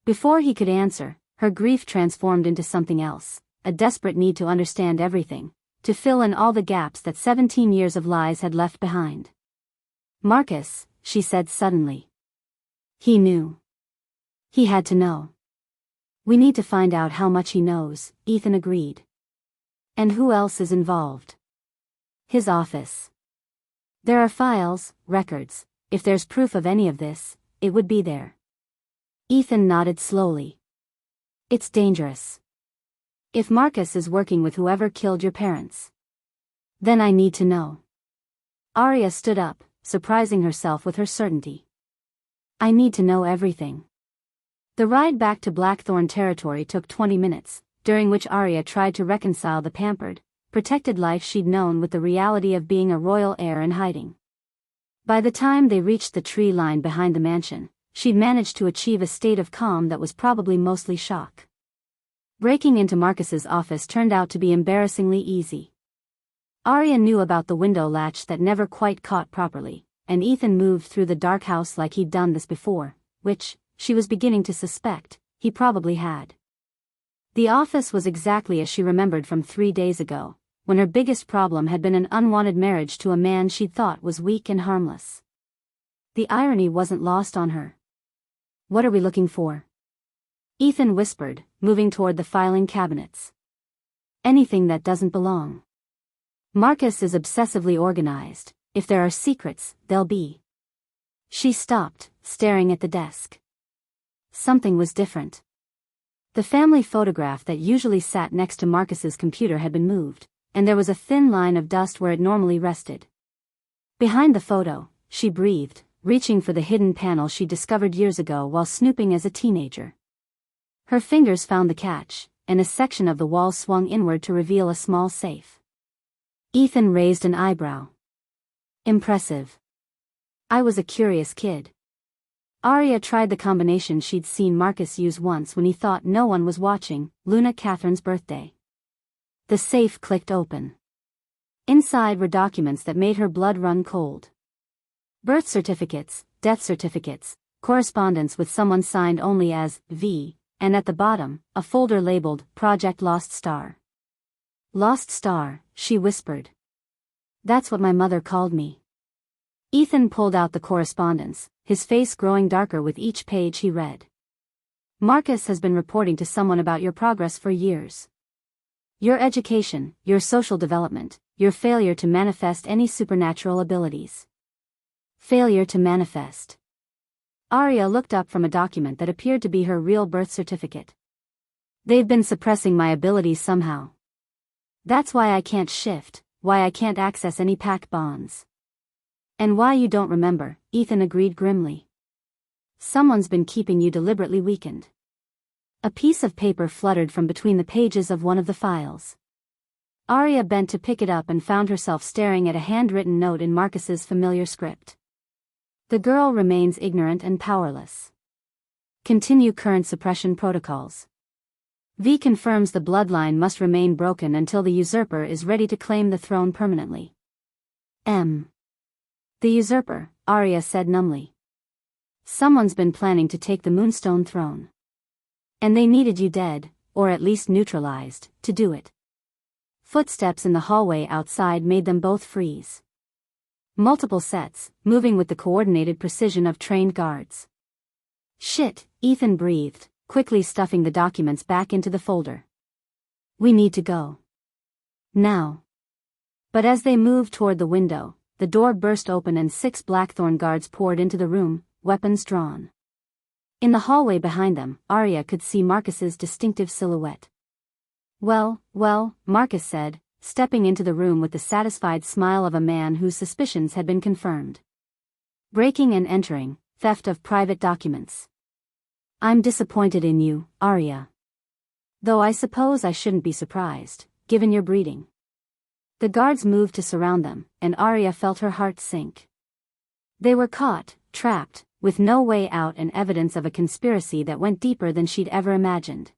Before he could answer, her grief transformed into something else, a desperate need to understand everything, to fill in all the gaps that 17 years of lies had left behind. Marcus, she said suddenly. He knew. He had to know. We need to find out how much he knows, Ethan agreed. And who else is involved? His office. There are files, records. If there's proof of any of this, it would be there. Ethan nodded slowly. It's dangerous. If Marcus is working with whoever killed your parents, then I need to know. Aria stood up, surprising herself with her certainty. I need to know everything. The ride back to Blackthorne territory took 20 minutes, during which Aria tried to reconcile the pampered, protected life she'd known with the reality of being a royal heir in hiding. By the time they reached the tree line behind the mansion, she'd managed to achieve a state of calm that was probably mostly shock. Breaking into Marcus's office turned out to be embarrassingly easy. Aria knew about the window latch that never quite caught properly, and Ethan moved through the dark house like he'd done this before, which, she was beginning to suspect, he probably had. The office was exactly as she remembered from 3 days ago, when her biggest problem had been an unwanted marriage to a man she'd thought was weak and harmless. The irony wasn't lost on her. What are we looking for? Ethan whispered, moving toward the filing cabinets. Anything that doesn't belong. Marcus is obsessively organized. If there are secrets, they'll be. She stopped, staring at the desk. Something was different. The family photograph that usually sat next to Marcus's computer had been moved, and there was a thin line of dust where it normally rested. Behind the photo, she breathed, reaching for the hidden panel she discovered years ago while snooping as a teenager. Her fingers found the catch, and a section of the wall swung inward to reveal a small safe. Ethan raised an eyebrow. Impressive. I was a curious kid. Aria tried the combination she'd seen Marcus use once when he thought no one was watching, Luna Catherine's birthday. The safe clicked open. Inside were documents that made her blood run cold. Birth certificates, death certificates, correspondence with someone signed only as V, and at the bottom, a folder labeled Project Lost Star. Lost Star, she whispered. That's what my mother called me. Ethan pulled out the correspondence, his face growing darker with each page he read. Marcus has been reporting to someone about your progress for years. Your education, your social development, your failure to manifest any supernatural abilities. Failure to manifest. Aria looked up from a document that appeared to be her real birth certificate. They've been suppressing my abilities somehow. That's why I can't shift, why I can't access any pact bonds. And why you don't remember, Ethan agreed grimly. Someone's been keeping you deliberately weakened. A piece of paper fluttered from between the pages of one of the files. Aria bent to pick it up and found herself staring at a handwritten note in Marcus's familiar script. The girl remains ignorant and powerless. Continue current suppression protocols. V confirms the bloodline must remain broken until the usurper is ready to claim the throne permanently. M. The usurper, Aria said numbly. Someone's been planning to take the Moonstone throne. And they needed you dead, or at least neutralized, to do it. Footsteps in the hallway outside made them both freeze. Multiple sets, moving with the coordinated precision of trained guards. Shit, Ethan breathed, quickly stuffing the documents back into the folder. We need to go. Now. But as they moved toward the window, the door burst open and 6 Blackthorne guards poured into the room, weapons drawn. In the hallway behind them, Aria could see Marcus's distinctive silhouette. Well, Marcus said, stepping into the room with the satisfied smile of a man whose suspicions had been confirmed. Breaking and entering, theft of private documents. I'm disappointed in you, Aria. Though I suppose I shouldn't be surprised, given your breeding. The guards moved to surround them, and Aria felt her heart sink. They were caught, trapped, with no way out and evidence of a conspiracy that went deeper than she'd ever imagined.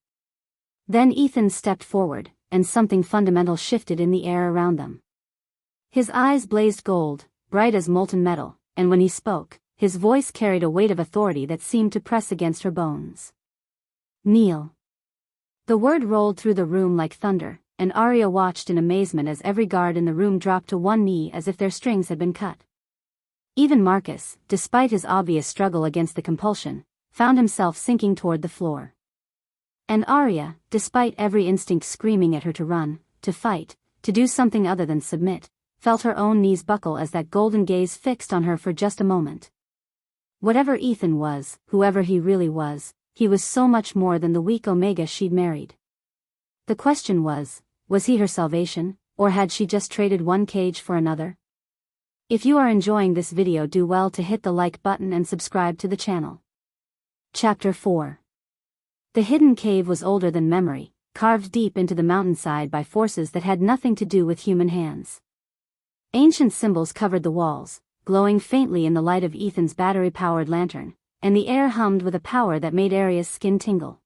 Then Ethan stepped forward, and something fundamental shifted in the air around them. His eyes blazed gold, bright as molten metal, and when he spoke, his voice carried a weight of authority that seemed to press against her bones. Kneel. The word rolled through the room like thunder, and Aria watched in amazement as every guard in the room dropped to one knee as if their strings had been cut. Even Marcus, despite his obvious struggle against the compulsion, found himself sinking toward the floor. And Aria, despite every instinct screaming at her to run, to fight, to do something other than submit, felt her own knees buckle as that golden gaze fixed on her for just a moment. Whatever Ethan was, whoever he really was, he was so much more than the weak Omega she'd married. The question was he her salvation, or had she just traded one cage for another? If you are enjoying this video, do well to hit the like button and subscribe to the channel. Chapter 4. The hidden cave was older than memory, carved deep into the mountainside by forces that had nothing to do with human hands. Ancient symbols covered the walls, glowing faintly in the light of Ethan's battery-powered lantern, and the air hummed with a power that made Aria's skin tingle.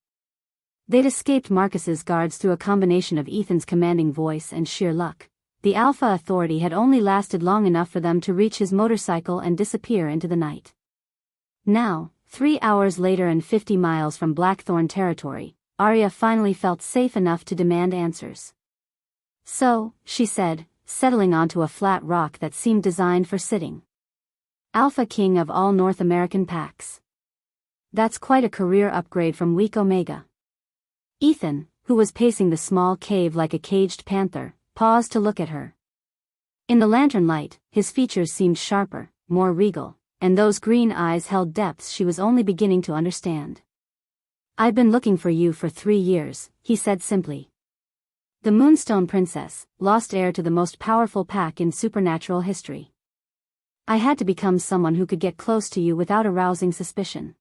They'd escaped Marcus's guards through a combination of Ethan's commanding voice and sheer luck. The Alpha Authority had only lasted long enough for them to reach his motorcycle and disappear into the night. Now, 3 hours later and 50 miles from Blackthorne territory, Aria finally felt safe enough to demand answers. So, she said, settling onto a flat rock that seemed designed for sitting. Alpha King of all North American packs. That's quite a career upgrade from weak Omega. Ethan, who was pacing the small cave like a caged panther, paused to look at her. In the lantern light, his features seemed sharper, more regal, and those green eyes held depths she was only beginning to understand. I've been looking for you for 3 years, he said simply. The Moonstone Princess, lost heir to the most powerful pack in supernatural history. I had to become someone who could get close to you without arousing suspicion.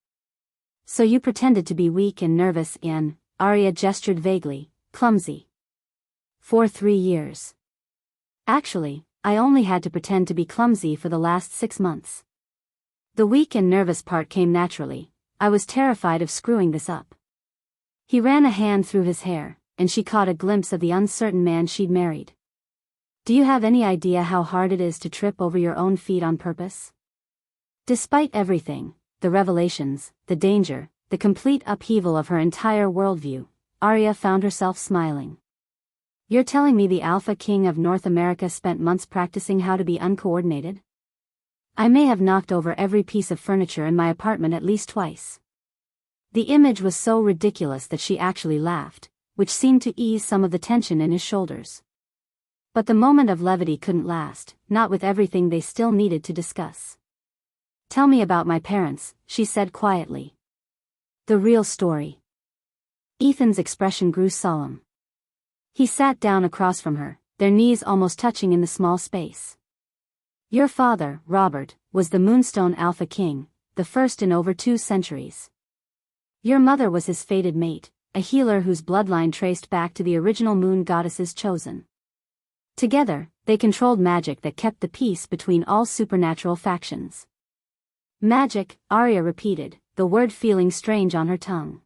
So you pretended to be weak and nervous in, Aria gestured vaguely, clumsy. For 3 years. Actually, I only had to pretend to be clumsy for the last 6 months. The weak and nervous part came naturally. I was terrified of screwing this up. He ran a hand through his hair, and she caught a glimpse of the uncertain man she'd married. Do you have any idea how hard it is to trip over your own feet on purpose? Despite everything, the revelations, the danger, the complete upheaval of her entire worldview, Aria found herself smiling. You're telling me the Alpha King of North America spent months practicing how to be uncoordinated? I may have knocked over every piece of furniture in my apartment at least twice. The image was so ridiculous that she actually laughed, which seemed to ease some of the tension in his shoulders. But the moment of levity couldn't last, not with everything they still needed to discuss. Tell me about my parents, she said quietly. The real story. Ethan's expression grew solemn. He sat down across from her, their knees almost touching in the small space. Your father, Robert, was the Moonstone Alpha King, the first in over 2 centuries. Your mother was his fated mate, a healer whose bloodline traced back to the original moon goddesses chosen. Together, they controlled magic that kept the peace between all supernatural factions. Magic, Aria repeated, the word feeling strange on her tongue.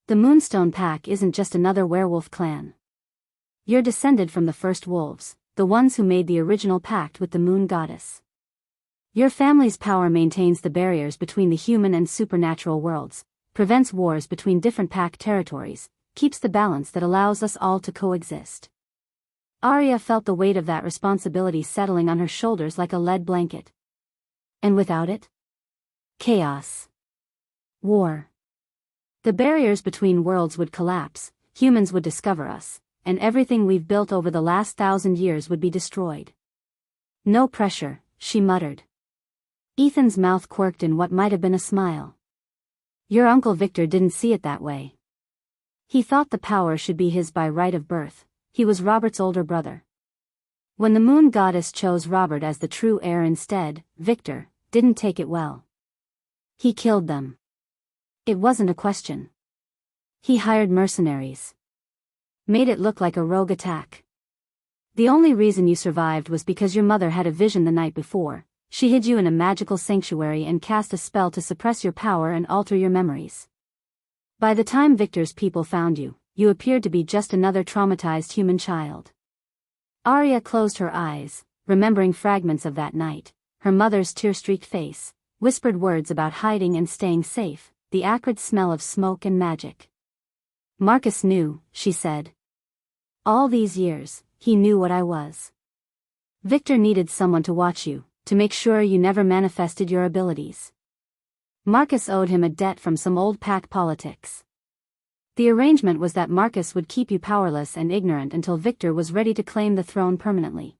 The Moonstone Pack isn't just another werewolf clan. You're descended from the first wolves, the ones who made the original pact with the moon goddess. Your family's power maintains the barriers between the human and supernatural worlds, prevents wars between different pack territories, keeps the balance that allows us all to coexist. Aria felt the weight of that responsibility settling on her shoulders like a lead blanket. And without it? Chaos. War. The barriers between worlds would collapse, humans would discover us, and everything we've built over the last 1,000 years would be destroyed. No pressure, she muttered. Ethan's mouth quirked in what might have been a smile. Your Uncle Victor didn't see it that way. He thought the power should be his by right of birth. He was Robert's older brother. When the moon goddess chose Robert as the true heir instead, Victor didn't take it well. He killed them. It wasn't a question. He hired mercenaries. Made it look like a rogue attack. The only reason you survived was because your mother had a vision the night before. She hid you in a magical sanctuary and cast a spell to suppress your power and alter your memories. By the time Victor's people found you, you appeared to be just another traumatized human child. Aria closed her eyes, remembering fragments of that night, her mother's tear-streaked face, whispered words about hiding and staying safe, the acrid smell of smoke and magic. Marcus knew, she said. All these years, he knew what I was. Victor needed someone to watch you, to make sure you never manifested your abilities. Marcus owed him a debt from some old pack politics. The arrangement was that Marcus would keep you powerless and ignorant until Victor was ready to claim the throne permanently.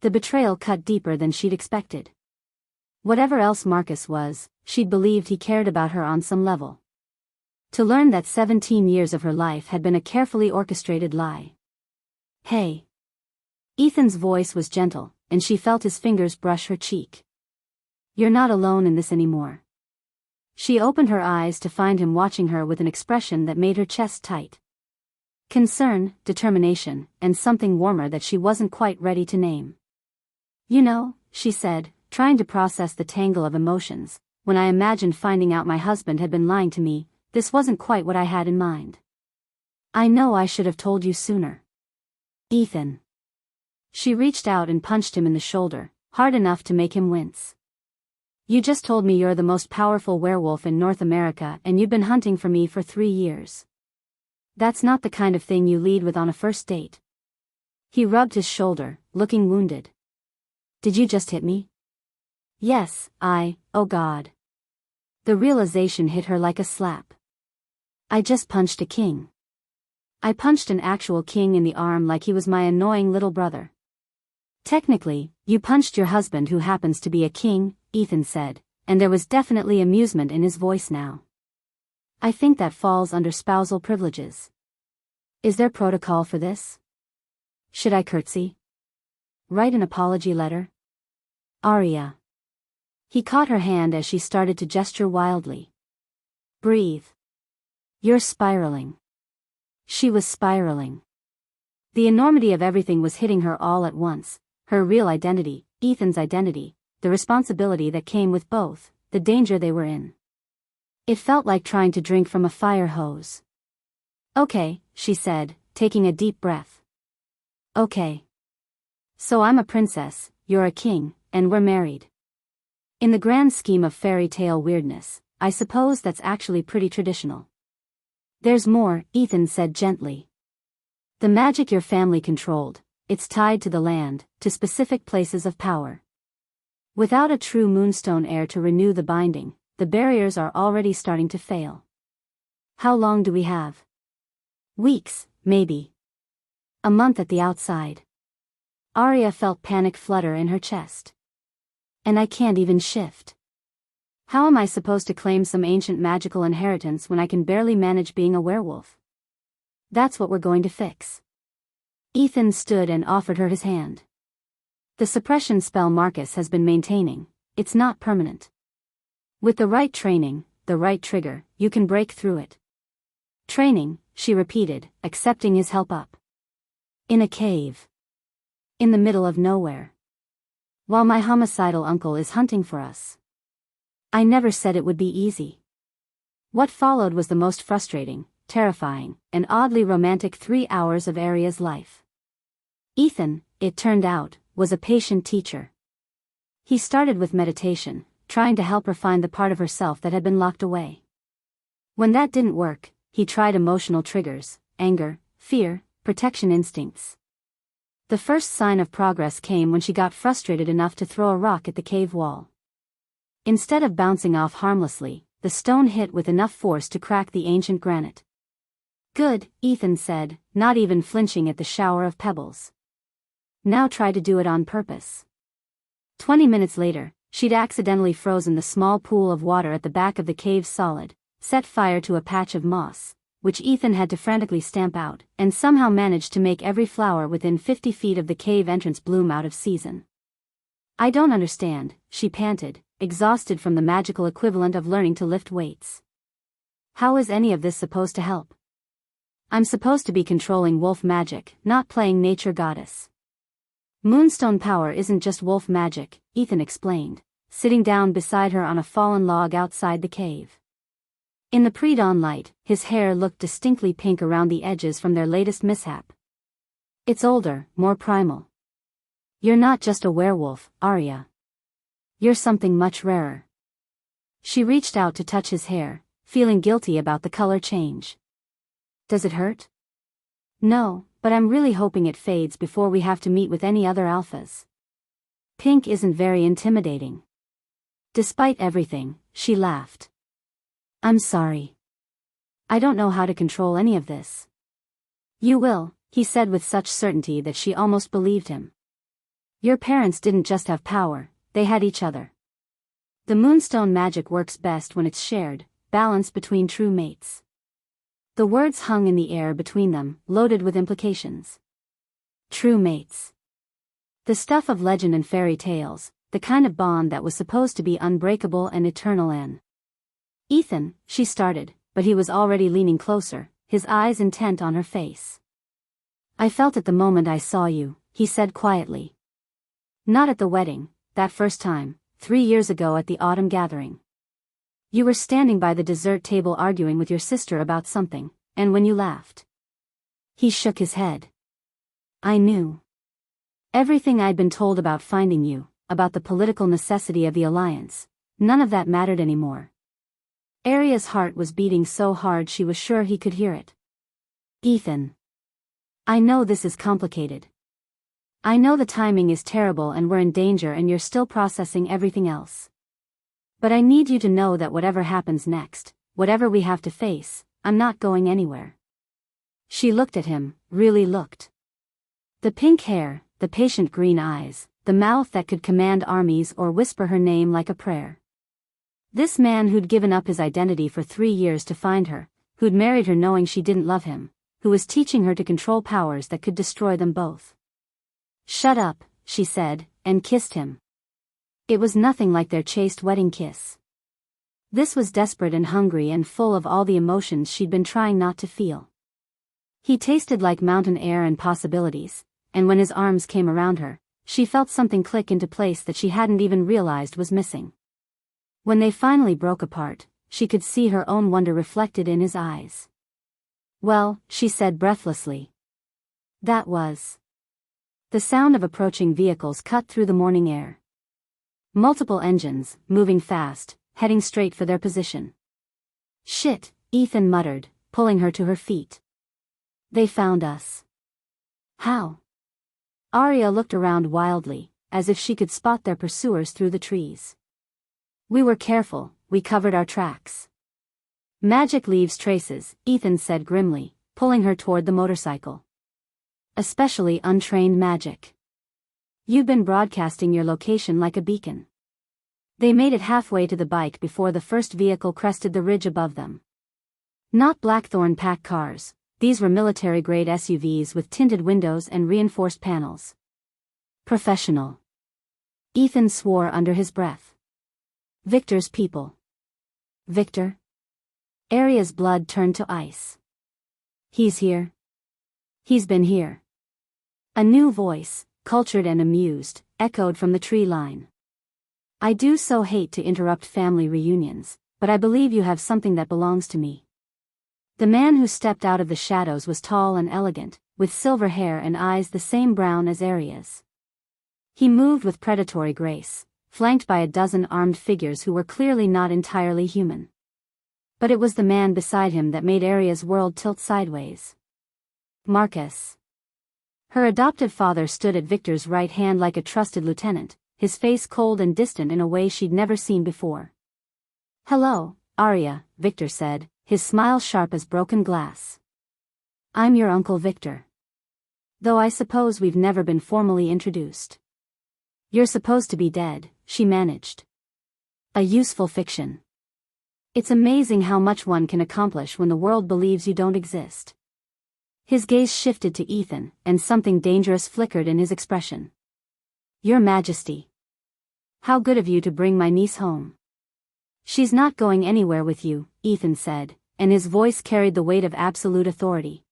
The betrayal cut deeper than she'd expected. Whatever else Marcus was, she'd believed he cared about her on some level. To learn that 17 years of her life had been a carefully orchestrated lie. Hey. Ethan's voice was gentle, and she felt his fingers brush her cheek. You're not alone in this anymore. She opened her eyes to find him watching her with an expression that made her chest tight. Concern, determination, and something warmer that she wasn't quite ready to name. You know, she said, trying to process the tangle of emotions, when I imagined finding out my husband had been lying to me, this wasn't quite what I had in mind. I know I should have told you sooner. Ethan. She reached out and punched him in the shoulder, hard enough to make him wince. You just told me you're the most powerful werewolf in North America and you've been hunting for me for 3 years. That's not the kind of thing you lead with on a first date. He rubbed his shoulder, looking wounded. Did you just hit me? Yes, oh God. The realization hit her like a slap. I just punched a king. I punched an actual king in the arm like he was my annoying little brother. Technically, you punched your husband who happens to be a king, Ethan said, and there was definitely amusement in his voice now. I think that falls under spousal privileges. Is there protocol for this? Should I curtsy? Write an apology letter? Aria. He caught her hand as she started to gesture wildly. Breathe. You're spiraling. She was spiraling. The enormity of everything was hitting her all at once, her real identity, Ethan's identity, the responsibility that came with both, the danger they were in. It felt like trying to drink from a fire hose. Okay, she said, taking a deep breath. Okay. So I'm a princess, you're a king, and we're married. In the grand scheme of fairy tale weirdness, I suppose that's actually pretty traditional. There's more, Ethan said gently. The magic your family controlled, it's tied to the land, to specific places of power. Without a true Moonstone heir to renew the binding, the barriers are already starting to fail. How long do we have? Weeks, maybe. A month at the outside. Aria felt panic flutter in her chest. And I can't even shift. How am I supposed to claim some ancient magical inheritance when I can barely manage being a werewolf? That's what we're going to fix. Ethan stood and offered her his hand. The suppression spell Marcus has been maintaining, it's not permanent. With the right training, the right trigger, you can break through it. Training, she repeated, accepting his help up. In a cave. In the middle of nowhere. While my homicidal uncle is hunting for us. I never said it would be easy. What followed was the most frustrating, terrifying, and oddly romantic 3 hours of Aria's life. Ethan, it turned out, was a patient teacher. He started with meditation, trying to help her find the part of herself that had been locked away. When that didn't work, he tried emotional triggers, anger, fear, protection instincts. The first sign of progress came when she got frustrated enough to throw a rock at the cave wall. Instead of bouncing off harmlessly, the stone hit with enough force to crack the ancient granite. Good, Ethan said, not even flinching at the shower of pebbles. Now try to do it on purpose. 20 minutes later, she'd accidentally frozen the small pool of water at the back of the cave's solid, set fire to a patch of moss, which Ethan had to frantically stamp out, and somehow managed to make every flower within 50 feet of the cave entrance bloom out of season. I don't understand, she panted, exhausted from the magical equivalent of learning to lift weights. How is any of this supposed to help? I'm supposed to be controlling wolf magic, not playing nature goddess. Moonstone power isn't just wolf magic, Ethan explained, sitting down beside her on a fallen log outside the cave. In the pre-dawn light, his hair looked distinctly pink around the edges from their latest mishap. It's older, more primal. You're not just a werewolf, Aria. You're something much rarer. She reached out to touch his hair, feeling guilty about the color change. Does it hurt? No, but I'm really hoping it fades before we have to meet with any other alphas. Pink isn't very intimidating. Despite everything, she laughed. I'm sorry. I don't know how to control any of this. You will, he said with such certainty that she almost believed him. Your parents didn't just have power, they had each other. The Moonstone magic works best when it's shared, balanced between true mates. The words hung in the air between them, loaded with implications. True mates. The stuff of legend and fairy tales, the kind of bond that was supposed to be unbreakable and eternal. Ethan, she started, but he was already leaning closer, his eyes intent on her face. I felt it the moment I saw you, he said quietly. Not at the wedding, that first time, 3 years ago at the autumn gathering. You were standing by the dessert table arguing with your sister about something, and when you laughed. He shook his head. I knew. Everything I'd been told about finding you, about the political necessity of the alliance, none of that mattered anymore. Aria's heart was beating so hard she was sure he could hear it. Ethan. I know this is complicated. I know the timing is terrible and we're in danger and you're still processing everything else. But I need you to know that whatever happens next, whatever we have to face, I'm not going anywhere. She looked at him, really looked. The pink hair, the patient green eyes, the mouth that could command armies or whisper her name like a prayer. This man who'd given up his identity for 3 years to find her, who'd married her knowing she didn't love him, who was teaching her to control powers that could destroy them both. Shut up, she said, and kissed him. It was nothing like their chaste wedding kiss. This was desperate and hungry and full of all the emotions she'd been trying not to feel. He tasted like mountain air and possibilities, and when his arms came around her, she felt something click into place that she hadn't even realized was missing. When they finally broke apart, she could see her own wonder reflected in his eyes. Well, she said breathlessly. That was. The sound of approaching vehicles cut through the morning air. Multiple engines, moving fast, heading straight for their position. Shit, Ethan muttered, pulling her to her feet. They found us. How? Aria looked around wildly, as if she could spot their pursuers through the trees. We were careful, we covered our tracks. Magic leaves traces, Ethan said grimly, pulling her toward the motorcycle. Especially untrained magic. You've been broadcasting your location like a beacon. They made it halfway to the bike before the first vehicle crested the ridge above them. Not Blackthorne pack cars, these were military-grade SUVs with tinted windows and reinforced panels. Professional. Ethan swore under his breath. Victor's people. Victor? Aria's blood turned to ice. He's here. He's been here. A new voice, cultured and amused, echoed from the tree line. I do so hate to interrupt family reunions, but I believe you have something that belongs to me. The man who stepped out of the shadows was tall and elegant, with silver hair and eyes the same brown as Aria's. He moved with predatory grace, flanked by a dozen armed figures who were clearly not entirely human. But it was the man beside him that made Aria's world tilt sideways. Marcus. Her adoptive father stood at Victor's right hand like a trusted lieutenant, his face cold and distant in a way she'd never seen before. Hello, Aria, Victor said, his smile sharp as broken glass. I'm your Uncle Victor. Though I suppose we've never been formally introduced. You're supposed to be dead, she managed. A useful fiction. It's amazing how much one can accomplish when the world believes you don't exist. His gaze shifted to Ethan, and something dangerous flickered in his expression. Your Majesty. How good of you to bring my niece home. She's not going anywhere with you, Ethan said, and his voice carried the weight of absolute authority.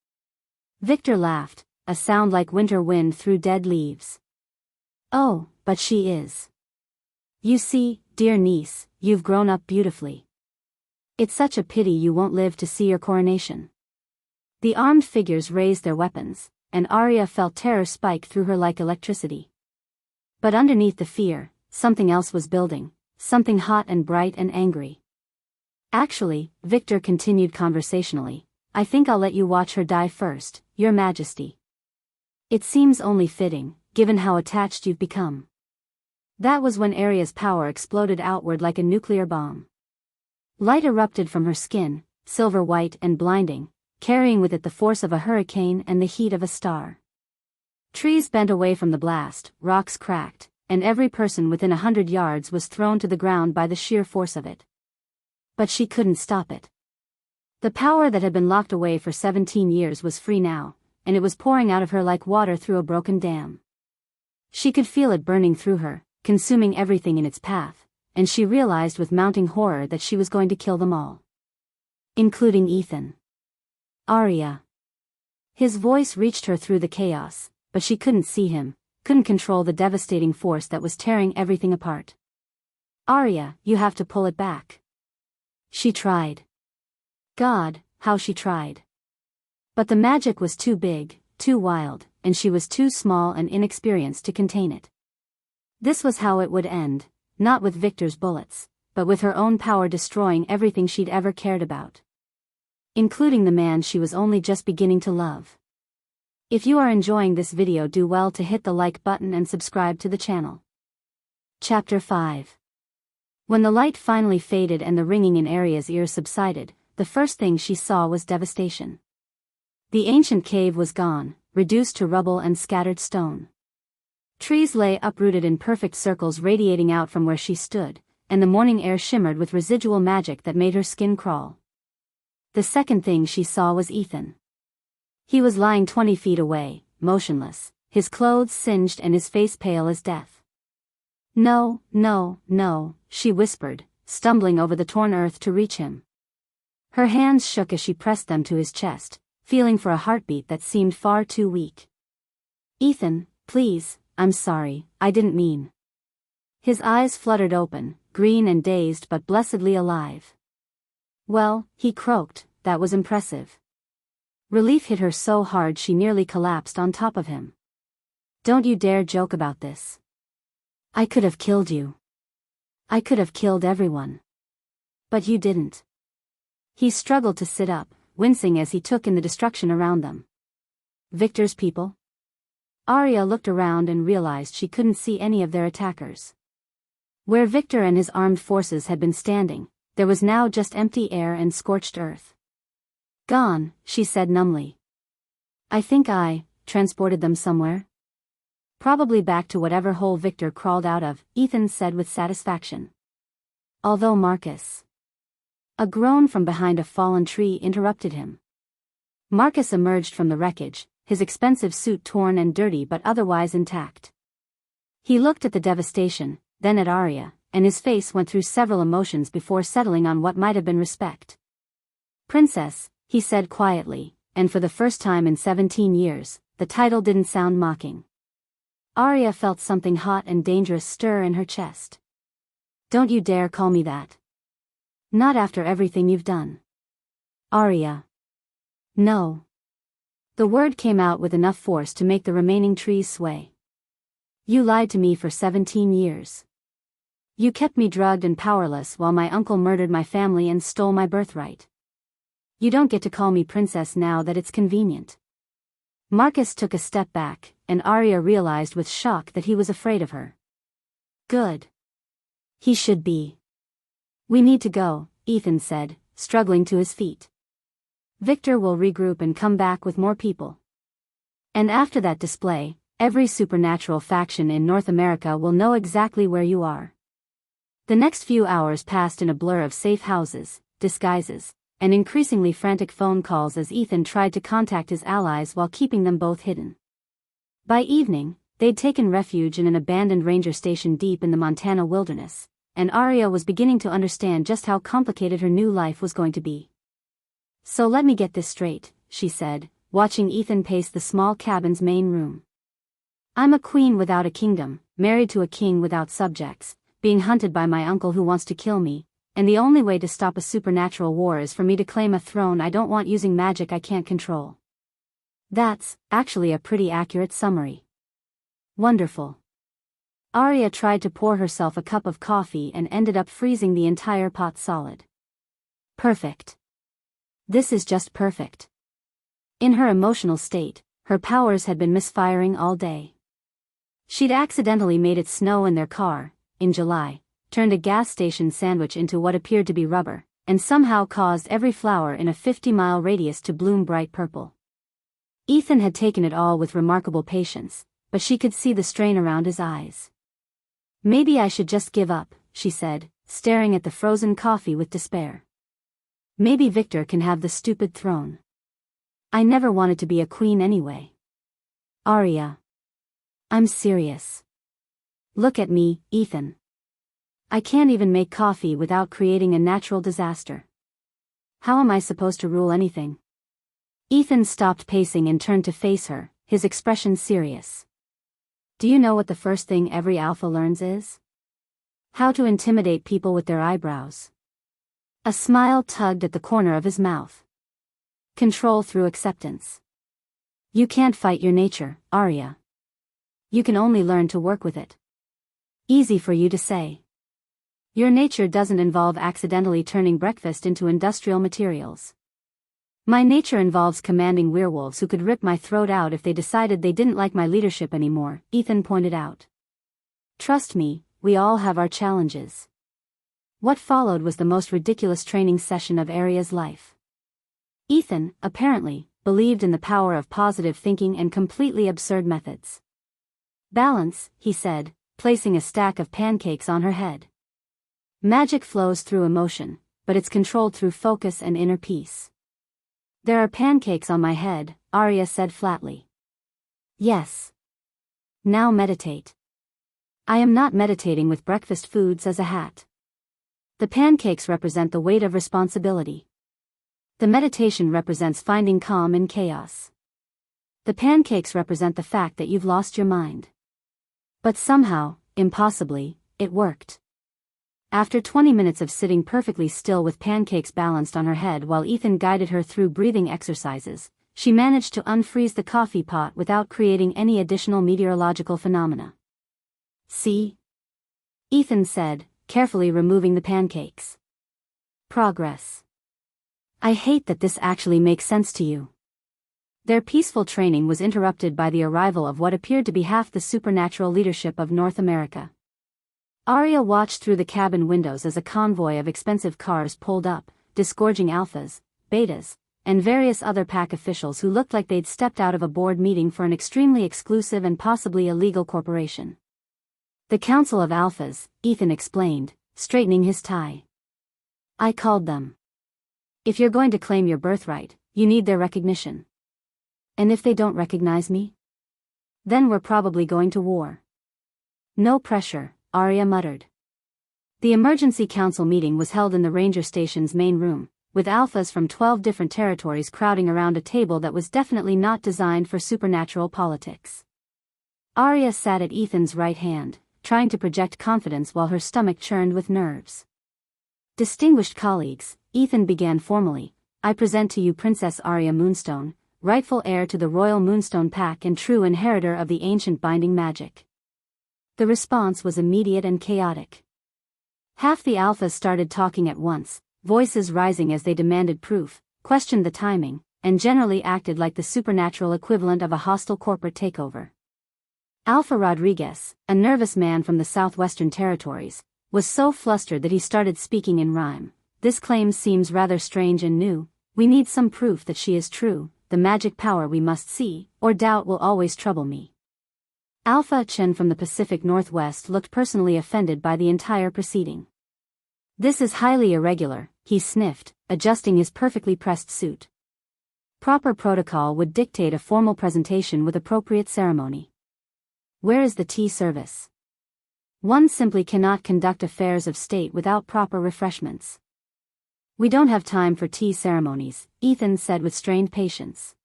Victor laughed, a sound like winter wind through dead leaves. Oh, but she is. You see, dear niece, you've grown up beautifully. It's such a pity you won't live to see your coronation. The armed figures raised their weapons, and Aria felt terror spike through her like electricity. But underneath the fear, something else was building, something hot and bright and angry. Actually, Victor continued conversationally, I think I'll let you watch her die first, Your Majesty. It seems only fitting, given how attached you've become. That was when Aria's power exploded outward like a nuclear bomb. Light erupted from her skin, silver white and blinding, carrying with it the force of a hurricane and the heat of a star. Trees bent away from the blast, rocks cracked, and every person within 100 yards was thrown to the ground by the sheer force of it. But she couldn't stop it. The power that had been locked away for 17 years was free now, and it was pouring out of her like water through a broken dam. She could feel it burning through her, consuming everything in its path, and she realized with mounting horror that she was going to kill them all. Including Ethan. Aria. His voice reached her through the chaos, but she couldn't see him, couldn't control the devastating force that was tearing everything apart. Aria, you have to pull it back. She tried. God, how she tried. But the magic was too big, too wild, and she was too small and inexperienced to contain it. This was how it would end, not with Victor's bullets, but with her own power destroying everything she'd ever cared about. Including the man she was only just beginning to love. If you are enjoying this video, do well to hit the like button and subscribe to the channel. Chapter 5. When the light finally faded and the ringing in Aria's ears subsided, the first thing she saw was devastation. The ancient cave was gone, reduced to rubble and scattered stone. Trees lay uprooted in perfect circles radiating out from where she stood, and the morning air shimmered with residual magic that made her skin crawl. The second thing she saw was Ethan. He was lying 20 feet away, motionless, his clothes singed and his face pale as death. No, no, no, she whispered, stumbling over the torn earth to reach him. Her hands shook as she pressed them to his chest, feeling for a heartbeat that seemed far too weak. Ethan, please, I'm sorry, I didn't mean. His eyes fluttered open, green and dazed but blessedly alive. Well, he croaked, that was impressive. Relief hit her so hard she nearly collapsed on top of him. Don't you dare joke about this. I could have killed you. I could have killed everyone. But you didn't. He struggled to sit up, wincing as he took in the destruction around them. Victor's people? Aria looked around and realized she couldn't see any of their attackers. Where Victor and his armed forces had been standing, there was now just empty air and scorched earth. Gone, she said numbly. I think I transported them somewhere. Probably back to whatever hole Victor crawled out of, Ethan said with satisfaction. Although Marcus. A groan from behind a fallen tree interrupted him. Marcus emerged from the wreckage, his expensive suit torn and dirty but otherwise intact. He looked at the devastation, then at Aria, and his face went through several emotions before settling on what might have been respect. Princess, he said quietly, and for the first time in 17 years, the title didn't sound mocking. Aria felt something hot and dangerous stir in her chest. Don't you dare call me that. Not after everything you've done. Aria. No. The word came out with enough force to make the remaining trees sway. You lied to me for 17 years. You kept me drugged and powerless while my uncle murdered my family and stole my birthright. You don't get to call me princess now that it's convenient. Marcus took a step back, and Aria realized with shock that he was afraid of her. Good. He should be. We need to go, Ethan said, struggling to his feet. Victor will regroup and come back with more people. And after that display, Every supernatural faction in North America will know exactly where you are. The next few hours passed in a blur of safe houses, disguises, and increasingly frantic phone calls as Ethan tried to contact his allies while keeping them both hidden. By evening, they'd taken refuge in an abandoned ranger station deep in the Montana wilderness, and Aria was beginning to understand just how complicated her new life was going to be. "So let me get this straight," she said, watching Ethan pace the small cabin's main room. "I'm a queen without a kingdom, married to a king without subjects, being hunted by my uncle who wants to kill me, and the only way to stop a supernatural war is for me to claim a throne I don't want using magic I can't control." That's actually a pretty accurate summary. Wonderful. Aria tried to pour herself a cup of coffee and ended up freezing the entire pot solid. Perfect. This is just perfect. In her emotional state, her powers had been misfiring all day. She'd accidentally made it snow in their car, in July, turned a gas station sandwich into what appeared to be rubber, and somehow caused every flower in a 50-mile radius to bloom bright purple. Ethan had taken it all with remarkable patience, but she could see the strain around his eyes. "Maybe I should just give up," she said, staring at the frozen coffee with despair. "Maybe Victor can have the stupid throne. I never wanted to be a queen anyway." "Aria. I'm serious. Look at me, Ethan. I can't even make coffee without creating a natural disaster. How am I supposed to rule anything?" Ethan stopped pacing and turned to face her, his expression serious. "Do you know what the first thing every alpha learns is? How to intimidate people with their eyebrows." A smile tugged at the corner of his mouth. "Control through acceptance. You can't fight your nature, Aria. You can only learn to work with it." Easy for you to say. Your nature doesn't involve accidentally turning breakfast into industrial materials. My nature involves commanding werewolves who could rip my throat out if they decided they didn't like my leadership anymore, Ethan pointed out. "Trust me, we all have our challenges." What followed was the most ridiculous training session of Aria's life. Ethan, apparently, believed in the power of positive thinking and completely absurd methods. "Balance," he said, placing a stack of pancakes on her head. "Magic flows through emotion, but it's controlled through focus and inner peace." "There are pancakes on my head," Aria said flatly. "Yes. Now meditate." "I am not meditating with breakfast foods as a hat. The pancakes represent the weight of responsibility. The meditation represents finding calm in chaos. The pancakes represent the fact that you've lost your mind." But somehow, impossibly, it worked. After 20 minutes of sitting perfectly still with pancakes balanced on her head while Ethan guided her through breathing exercises, she managed to unfreeze the coffee pot without creating any additional meteorological phenomena. "See?" Ethan said, carefully removing the pancakes. "Progress. I hate that this actually makes sense to you." Their peaceful training was interrupted by the arrival of what appeared to be half the supernatural leadership of North America. Aria watched through the cabin windows as a convoy of expensive cars pulled up, disgorging alphas, betas, and various other pack officials who looked like they'd stepped out of a board meeting for an extremely exclusive and possibly illegal corporation. "The Council of Alphas," Ethan explained, straightening his tie. "I called them. If you're going to claim your birthright, you need their recognition. And if they don't recognize me? Then we're probably going to war." "No pressure," Aria muttered. The emergency council meeting was held in the ranger station's main room, with alphas from 12 different territories crowding around a table that was definitely not designed for supernatural politics. Aria sat at Ethan's right hand, trying to project confidence while her stomach churned with nerves. "Distinguished colleagues," Ethan began formally, "I present to you Princess Aria Moonstone, rightful heir to the royal Moonstone pack and true inheritor of the ancient binding magic." The response was immediate and chaotic. Half the alphas started talking at once, voices rising as they demanded proof, questioned the timing, and generally acted like the supernatural equivalent of a hostile corporate takeover. Alpha Rodriguez, a nervous man from the southwestern territories, was so flustered that he started speaking in rhyme. "This claim seems rather strange and new. We need some proof that she is true. The magic power we must see, or doubt will always trouble me." Alpha Chen from the Pacific Northwest looked personally offended by the entire proceeding. This is highly irregular, he sniffed, adjusting his perfectly pressed suit. Proper protocol would dictate a formal presentation with appropriate ceremony. Where is the tea service? One simply cannot conduct affairs of state without proper refreshments. We don't have time for tea ceremonies, Ethan said with strained patience.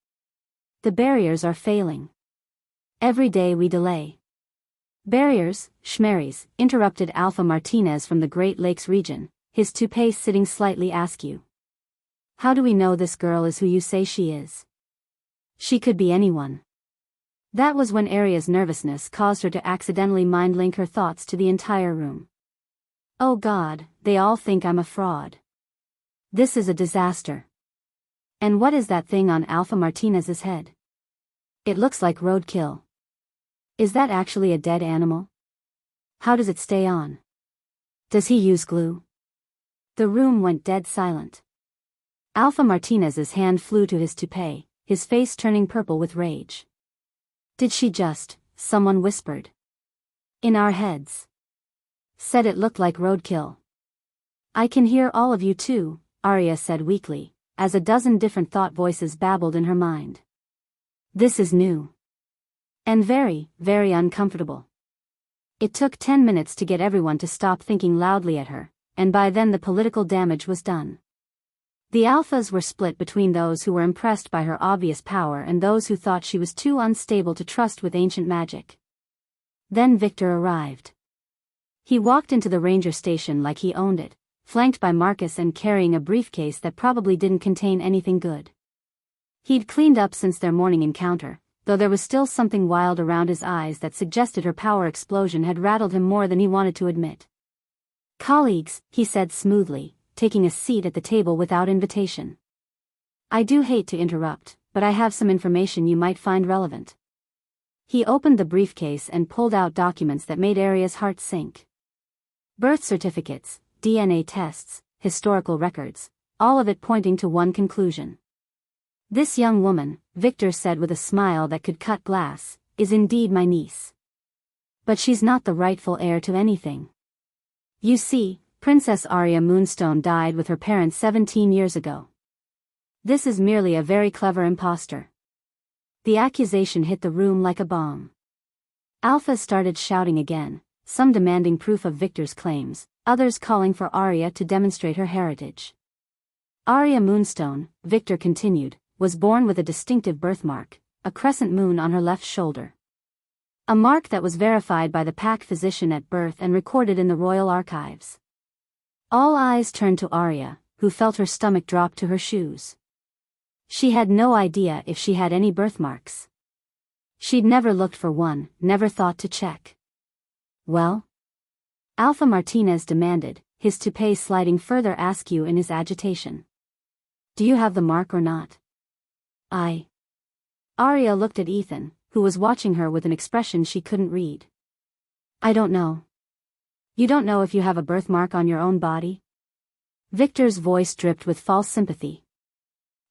The barriers are failing. Every day we delay. Barriers, schmerries, interrupted Alpha Martinez from the Great Lakes region, his toupee sitting slightly askew. How do we know this girl is who you say she is? She could be anyone. That was when Aria's nervousness caused her to accidentally mind-link her thoughts to the entire room. Oh God, they all think I'm a fraud. This is a disaster. And what is that thing on Alpha Martinez's head? It looks like roadkill. Is that actually a dead animal? How does it stay on? Does he use glue? The room went dead silent. Alpha Martinez's hand flew to his toupee, his face turning purple with rage. Did she just, someone whispered. In our heads. Said it looked like roadkill. I can hear all of you too, Aria said weakly, as a dozen different thought voices babbled in her mind. This is new. And very, very uncomfortable. It took 10 minutes to get everyone to stop thinking loudly at her, and by then the political damage was done. The alphas were split between those who were impressed by her obvious power and those who thought she was too unstable to trust with ancient magic. Then Victor arrived. He walked into the ranger station like he owned it, flanked by Marcus and carrying a briefcase that probably didn't contain anything good. He'd cleaned up since their morning encounter, though there was still something wild around his eyes that suggested her power explosion had rattled him more than he wanted to admit. Colleagues, he said smoothly, taking a seat at the table without invitation. I do hate to interrupt, but I have some information you might find relevant. He opened the briefcase and pulled out documents that made Aria's heart sink. Birth certificates, DNA tests, historical records, all of it pointing to one conclusion. This young woman, Victor said with a smile that could cut glass, is indeed my niece. But she's not the rightful heir to anything. You see, Princess Aria Moonstone died with her parents 17 years ago. This is merely a very clever imposter. The accusation hit the room like a bomb. Alpha started shouting again, some demanding proof of Victor's claims, others calling for Aria to demonstrate her heritage. Aria Moonstone, Victor continued, was born with a distinctive birthmark, a crescent moon on her left shoulder. A mark that was verified by the pack physician at birth and recorded in the royal archives. All eyes turned to Aria, who felt her stomach drop to her shoes. She had no idea if she had any birthmarks. She'd never looked for one, never thought to check. Well? Alpha Martinez demanded, his toupee sliding further askew in his agitation. Do you have the mark or not? Aria looked at Ethan, who was watching her with an expression she couldn't read. I don't know. You don't know if you have a birthmark on your own body? Victor's voice dripped with false sympathy.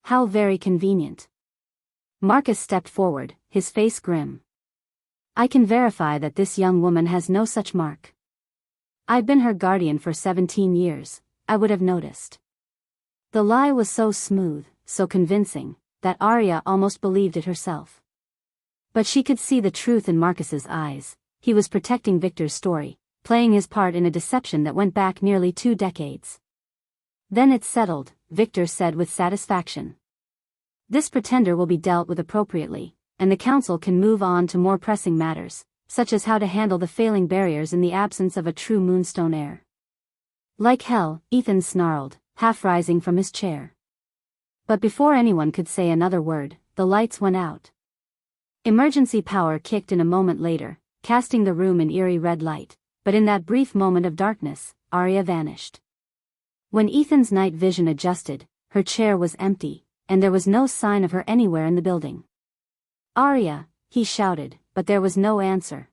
How very convenient. Marcus stepped forward, his face grim. I can verify that this young woman has no such mark. I've been her guardian for 17 years, I would have noticed. The lie was so smooth, so convincing, that Aria almost believed it herself. But she could see the truth in Marcus's eyes. He was protecting Victor's story, playing his part in a deception that went back nearly 2 decades. Then it's settled, Victor said with satisfaction. This pretender will be dealt with appropriately, and the council can move on to more pressing matters, such as how to handle the failing barriers in the absence of a true Moonstone heir. Like hell, Ethan snarled, half rising from his chair. But before anyone could say another word, the lights went out. Emergency power kicked in a moment later, casting the room in eerie red light, but in that brief moment of darkness, Aria vanished. When Ethan's night vision adjusted, her chair was empty, and there was no sign of her anywhere in the building. Aria, he shouted, but there was no answer.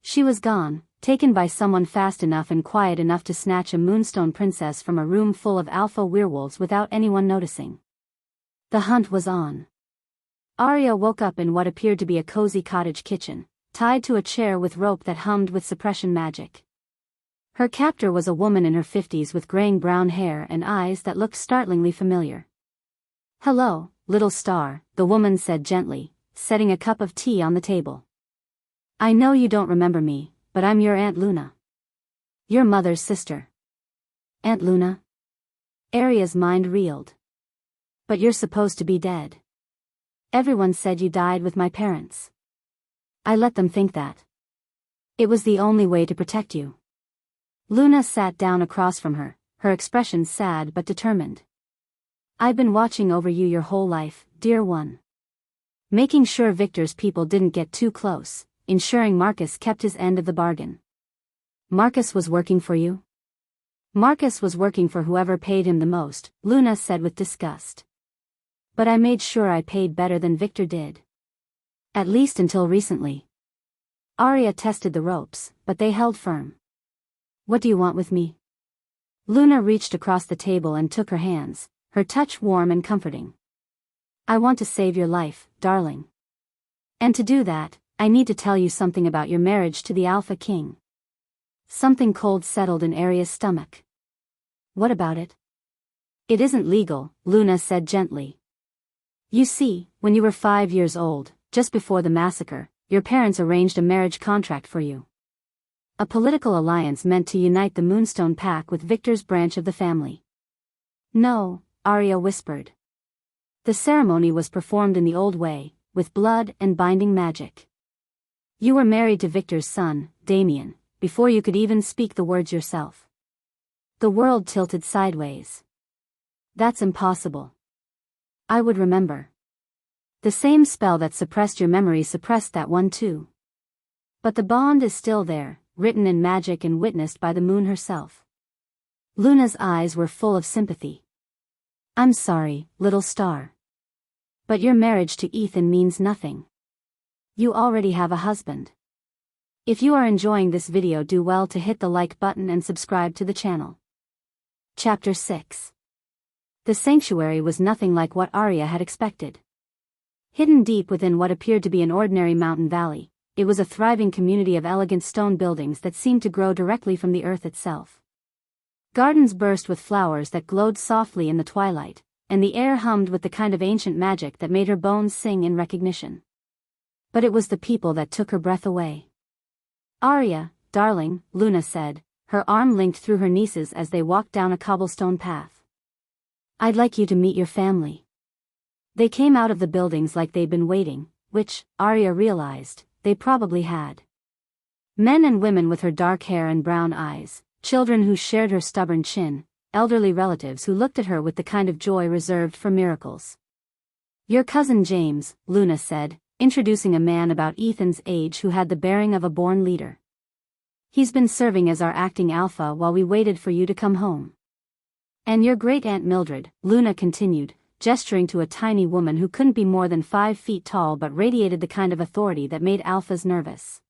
She was gone, taken by someone fast enough and quiet enough to snatch a Moonstone Princess from a room full of alpha werewolves without anyone noticing. The hunt was on. Aria woke up in what appeared to be a cozy cottage kitchen, tied to a chair with rope that hummed with suppression magic. Her captor was a woman in her 50s with graying brown hair and eyes that looked startlingly familiar. "Hello, little star," the woman said gently, setting a cup of tea on the table. "I know you don't remember me, but I'm your Aunt Luna. Your mother's sister." "Aunt Luna?" Aria's mind reeled. "But you're supposed to be dead. Everyone said you died with my parents. I let them think that. It was the only way to protect you." Luna sat down across from her, her expression sad but determined. "I've been watching over you your whole life, dear one. Making sure Victor's people didn't get too close, ensuring Marcus kept his end of the bargain." "Marcus was working for you?" "Marcus was working for whoever paid him the most," Luna said with disgust. "But I made sure I paid better than Victor did. At least until recently." Aria tested the ropes, but they held firm. "What do you want with me?" Luna reached across the table and took her hands, her touch warm and comforting. "I want to save your life, darling. And to do that, I need to tell you something about your marriage to the Alpha King." Something cold settled in Aria's stomach. "What about it?" "It isn't legal," Luna said gently. "You see, when you were 5 years old, just before the massacre, your parents arranged a marriage contract for you. A political alliance meant to unite the Moonstone Pack with Victor's branch of the family." "No," Aria whispered. "The ceremony was performed in the old way, with blood and binding magic. You were married to Victor's son, Damien, before you could even speak the words yourself." The world tilted sideways. "That's impossible. I would remember. The same spell that suppressed your memory suppressed that one too. But the bond is still there, written in magic and witnessed by the moon herself." Luna's eyes were full of sympathy. "I'm sorry, little star. But your marriage to Ethan means nothing. You already have a husband." If you are enjoying this video, do well to hit the like button and subscribe to the channel. Chapter 6. The sanctuary was nothing like what Aria had expected. Hidden deep within what appeared to be an ordinary mountain valley, it was a thriving community of elegant stone buildings that seemed to grow directly from the earth itself. Gardens burst with flowers that glowed softly in the twilight, and the air hummed with the kind of ancient magic that made her bones sing in recognition. But it was the people that took her breath away. "Aria, darling," Luna said, her arm linked through her niece's as they walked down a cobblestone path. "I'd like you to meet your family." They came out of the buildings like they'd been waiting, which, Aria realized, they probably had. Men and women with her dark hair and brown eyes, children who shared her stubborn chin, elderly relatives who looked at her with the kind of joy reserved for miracles. "Your cousin James," Luna said, introducing a man about Ethan's age who had the bearing of a born leader. "He's been serving as our acting alpha while we waited for you to come home." "And your great-aunt Mildred," Luna continued, gesturing to a tiny woman who couldn't be more than 5 feet tall but radiated the kind of authority that made alphas nervous.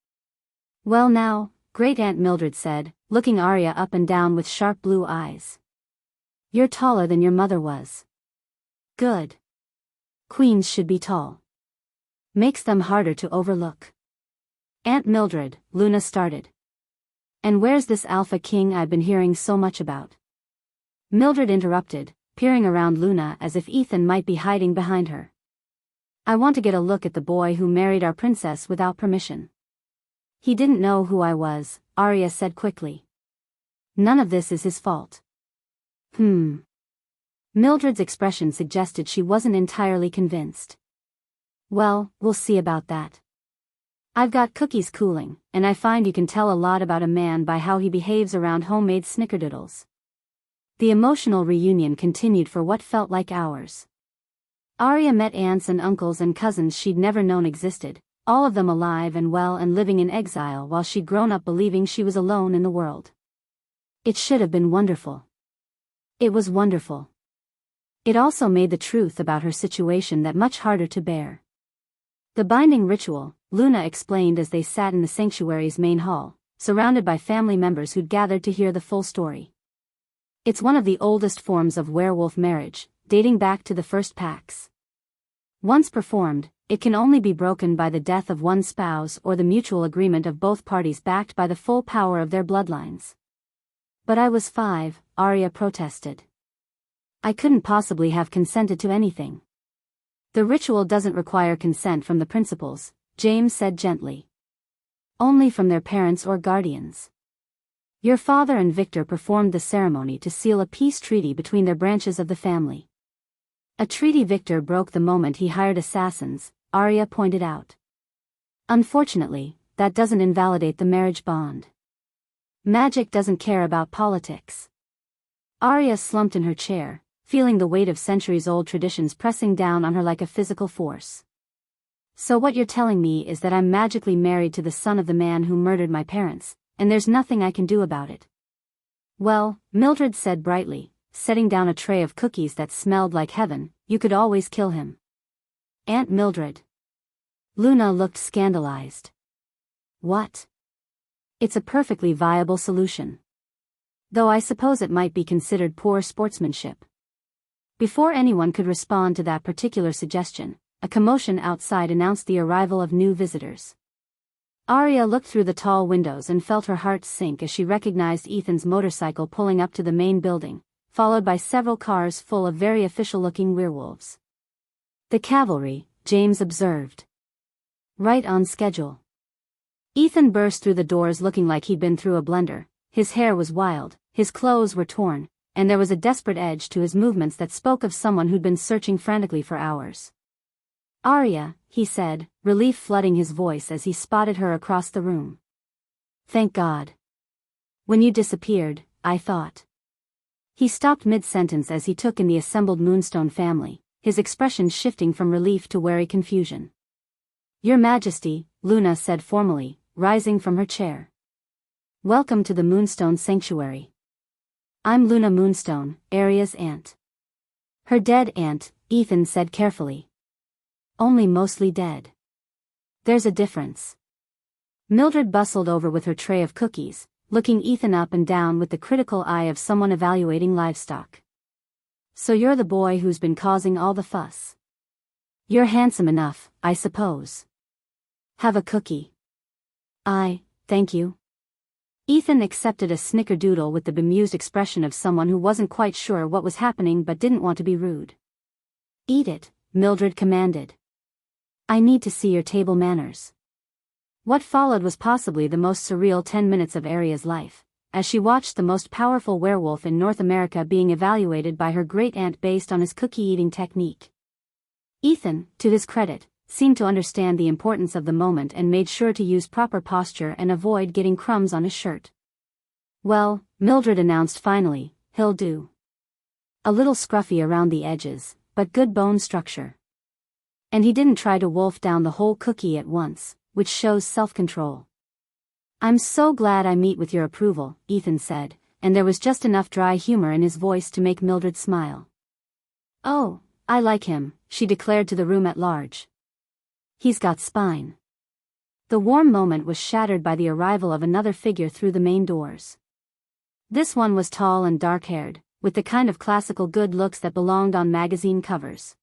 "Well now," Great-Aunt Mildred said, looking Aria up and down with sharp blue eyes. "You're taller than your mother was." "Good. Queens should be tall. Makes them harder to overlook." "Aunt Mildred," Luna started. "And where's this Alpha King I've been hearing so much about?" Mildred interrupted, peering around Luna as if Ethan might be hiding behind her. "I want to get a look at the boy who married our princess without permission." "He didn't know who I was," Aria said quickly. "None of this is his fault." Mildred's expression suggested she wasn't entirely convinced. "Well, we'll see about that. I've got cookies cooling, and I find you can tell a lot about a man by how he behaves around homemade snickerdoodles." The emotional reunion continued for what felt like hours. Aria met aunts and uncles and cousins she'd never known existed, all of them alive and well and living in exile while she'd grown up believing she was alone in the world. It should have been wonderful. It was wonderful. It also made the truth about her situation that much harder to bear. "The binding ritual," Luna explained as they sat in the sanctuary's main hall, surrounded by family members who'd gathered to hear the full story. "It's one of the oldest forms of werewolf marriage, dating back to the first packs. Once performed, it can only be broken by the death of one spouse or the mutual agreement of both parties backed by the full power of their bloodlines. But I was 5, Aria protested. I couldn't possibly have consented to anything. The ritual doesn't require consent from the principals, James said gently. Only from their parents or guardians. Your father and Victor performed the ceremony to seal a peace treaty between their branches of the family. A treaty Victor broke the moment he hired assassins, Aria pointed out. Unfortunately, that doesn't invalidate the marriage bond. Magic doesn't care about politics. Aria slumped in her chair, feeling the weight of centuries-old traditions pressing down on her like a physical force. So what you're telling me is that I'm magically married to the son of the man who murdered my parents, and there's nothing I can do about it. Well, Mildred said brightly, setting down a tray of cookies that smelled like heaven, you could always kill him. Aunt Mildred. Luna looked scandalized. What? It's a perfectly viable solution. Though I suppose it might be considered poor sportsmanship. Before anyone could respond to that particular suggestion, a commotion outside announced the arrival of new visitors. Aria looked through the tall windows and felt her heart sink as she recognized Ethan's motorcycle pulling up to the main building, followed by several cars full of very official-looking werewolves. The cavalry, James observed. Right on schedule. Ethan burst through the doors looking like he'd been through a blender. His hair was wild, his clothes were torn, and there was a desperate edge to his movements that spoke of someone who'd been searching frantically for hours. Aria, he said, relief flooding his voice as he spotted her across the room. Thank God. When you disappeared, I thought. He stopped mid-sentence as he took in the assembled Moonstone family, his expression shifting from relief to wary confusion. Your Majesty, Luna said formally, rising from her chair. Welcome to the Moonstone Sanctuary. I'm Luna Moonstone, Aria's aunt. Her dead aunt, Ethan said carefully. Only mostly dead. There's a difference. Mildred bustled over with her tray of cookies, looking Ethan up and down with the critical eye of someone evaluating livestock. So you're the boy who's been causing all the fuss. You're handsome enough, I suppose. Have a cookie. Thank you. Ethan accepted a snickerdoodle with the bemused expression of someone who wasn't quite sure what was happening but didn't want to be rude. Eat it, Mildred commanded. I need to see your table manners. What followed was possibly the most surreal 10 minutes of Aria's life, as she watched the most powerful werewolf in North America being evaluated by her great-aunt based on his cookie-eating technique. Ethan, to his credit, seemed to understand the importance of the moment and made sure to use proper posture and avoid getting crumbs on his shirt. Well, Mildred announced finally, he'll do. A little scruffy around the edges, but good bone structure. And he didn't try to wolf down the whole cookie at once, which shows self-control. I'm so glad I meet with your approval, Ethan said, and there was just enough dry humor in his voice to make Mildred smile. Oh, I like him, she declared to the room at large. He's got spine. The warm moment was shattered by the arrival of another figure through the main doors. This one was tall and dark-haired, with the kind of classical good looks that belonged on magazine covers.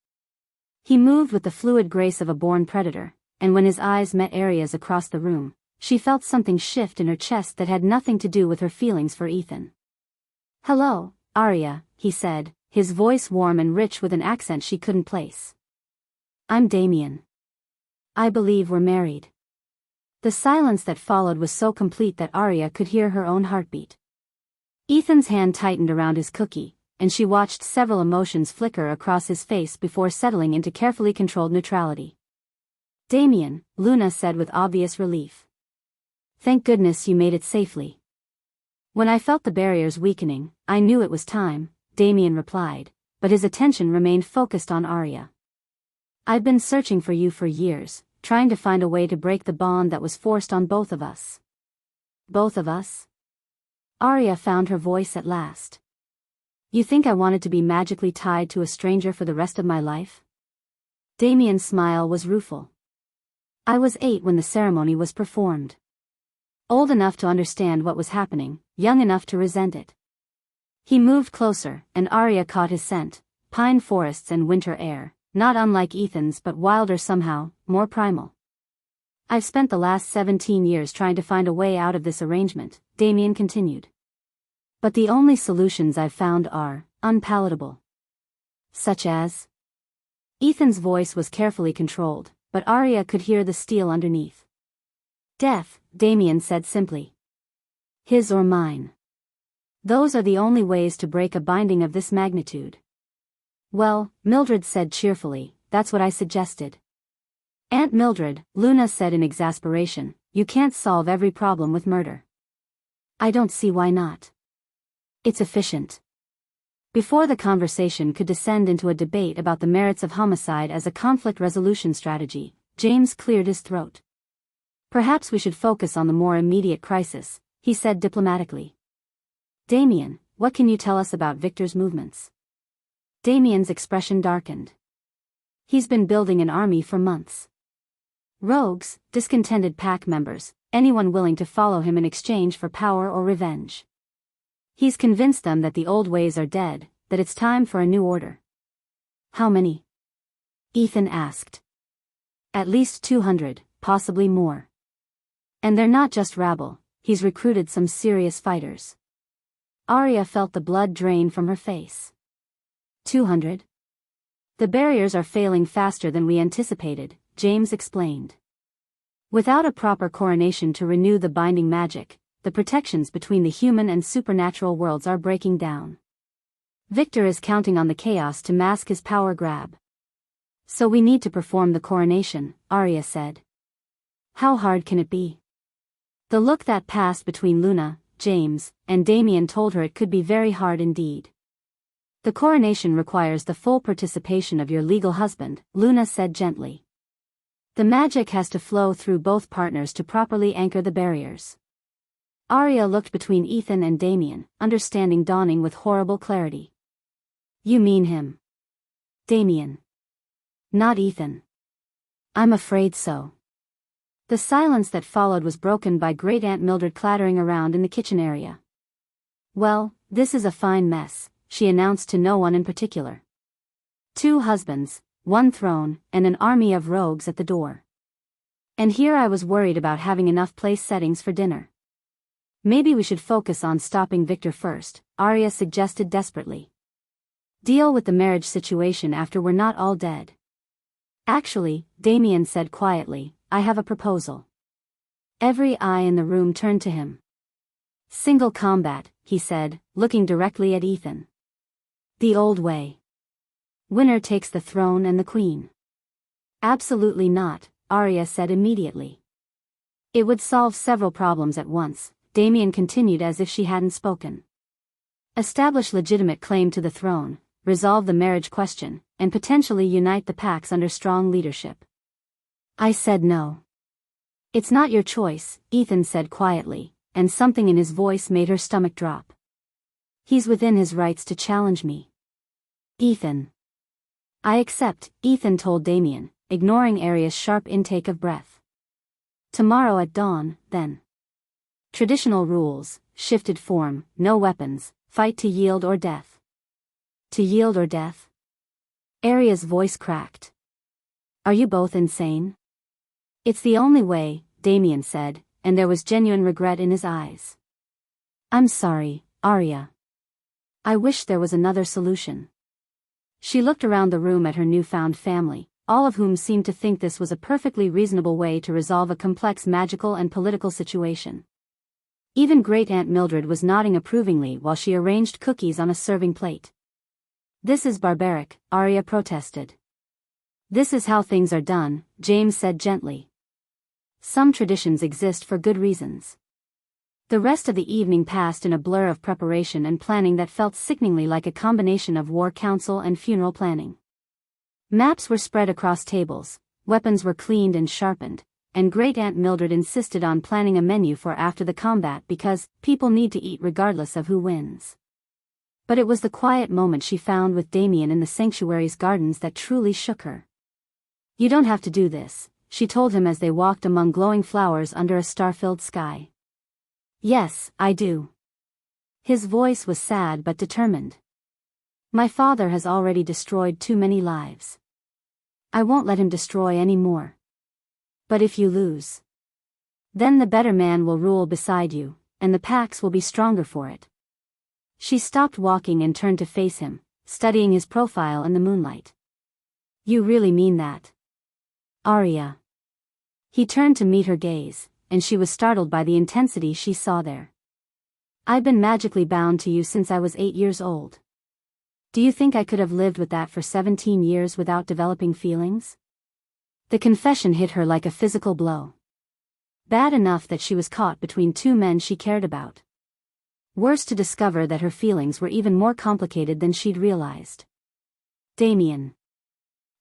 He moved with the fluid grace of a born predator, and when his eyes met Aria's across the room, she felt something shift in her chest that had nothing to do with her feelings for Ethan. Hello, Aria, he said, his voice warm and rich with an accent she couldn't place. I'm Damien. I believe we're married. The silence that followed was so complete that Aria could hear her own heartbeat. Ethan's hand tightened around his cookie, and she watched several emotions flicker across his face before settling into carefully controlled neutrality. Damien, Luna said with obvious relief. Thank goodness you made it safely. When I felt the barriers weakening, I knew it was time, Damien replied, but his attention remained focused on Aria. I've been searching for you for years, trying to find a way to break the bond that was forced on both of us. Both of us? Aria found her voice at last. You think I wanted to be magically tied to a stranger for the rest of my life? Damien's smile was rueful. I was 8 when the ceremony was performed. Old enough to understand what was happening, young enough to resent it. He moved closer, and Aria caught his scent, pine forests and winter air, not unlike Ethan's but wilder somehow, more primal. I've spent the last 17 years trying to find a way out of this arrangement, Damien continued. But the only solutions I've found are unpalatable. Such as? Ethan's voice was carefully controlled, but Aria could hear the steel underneath. Death, Damien said simply. His or mine. Those are the only ways to break a binding of this magnitude. Well, Mildred said cheerfully, that's what I suggested. Aunt Mildred, Luna said in exasperation, you can't solve every problem with murder. I don't see why not. It's efficient. Before the conversation could descend into a debate about the merits of homicide as a conflict resolution strategy, James cleared his throat. Perhaps we should focus on the more immediate crisis, he said diplomatically. Damien, what can you tell us about Victor's movements? Damien's expression darkened. He's been building an army for months. Rogues, discontented pack members, anyone willing to follow him in exchange for power or revenge. He's convinced them that the old ways are dead, that it's time for a new order. How many? Ethan asked. At least 200, possibly more. And they're not just rabble, he's recruited some serious fighters. Aria felt the blood drain from her face. 200? The barriers are failing faster than we anticipated, James explained. Without a proper coronation to renew the binding magic, the protections between the human and supernatural worlds are breaking down. Victor is counting on the chaos to mask his power grab. So we need to perform the coronation, Aria said. How hard can it be? The look that passed between Luna, James, and Damien told her it could be very hard indeed. The coronation requires the full participation of your legal husband, Luna said gently. The magic has to flow through both partners to properly anchor the barriers. Aria looked between Ethan and Damien, understanding dawning with horrible clarity. You mean him? Damien. Not Ethan. I'm afraid so. The silence that followed was broken by Great Aunt Mildred clattering around in the kitchen area. Well, this is a fine mess, she announced to no one in particular. 2 husbands, 1 throne, and an army of rogues at the door. And here I was worried about having enough place settings for dinner. Maybe we should focus on stopping Victor first, Aria suggested desperately. Deal with the marriage situation after we're not all dead. Actually, Damien said quietly, I have a proposal. Every eye in the room turned to him. Single combat, he said, looking directly at Ethan. The old way. Winner takes the throne and the queen. Absolutely not, Aria said immediately. It would solve several problems at once, Damien continued as if she hadn't spoken. Establish legitimate claim to the throne, resolve the marriage question, and potentially unite the packs under strong leadership. I said no. It's not your choice, Ethan said quietly, and something in his voice made her stomach drop. He's within his rights to challenge me. Ethan. I accept, Ethan told Damien, ignoring Aria's sharp intake of breath. Tomorrow at dawn, then. Traditional rules, shifted form, no weapons, fight to yield or death. To yield or death? Aria's voice cracked. Are you both insane? It's the only way, Damien said, and there was genuine regret in his eyes. I'm sorry, Aria. I wish there was another solution. She looked around the room at her newfound family, all of whom seemed to think this was a perfectly reasonable way to resolve a complex magical and political situation. Even Great Aunt Mildred was nodding approvingly while she arranged cookies on a serving plate. This is barbaric, Aria protested. This is how things are done, James said gently. Some traditions exist for good reasons. The rest of the evening passed in a blur of preparation and planning that felt sickeningly like a combination of war council and funeral planning. Maps were spread across tables, weapons were cleaned and sharpened, and Great Aunt Mildred insisted on planning a menu for after the combat because people need to eat regardless of who wins. But it was the quiet moment she found with Damien in the sanctuary's gardens that truly shook her. You don't have to do this, she told him as they walked among glowing flowers under a star-filled sky. Yes, I do. His voice was sad but determined. My father has already destroyed too many lives. I won't let him destroy any more. But if you lose, then the better man will rule beside you, and the Pax will be stronger for it. She stopped walking and turned to face him, studying his profile in the moonlight. You really mean that? Aria. He turned to meet her gaze, and she was startled by the intensity she saw there. I've been magically bound to you since I was 8 years old. Do you think I could have lived with that for 17 years without developing feelings? The confession hit her like a physical blow. Bad enough that she was caught between two men she cared about. Worse to discover that her feelings were even more complicated than she'd realized. Damien.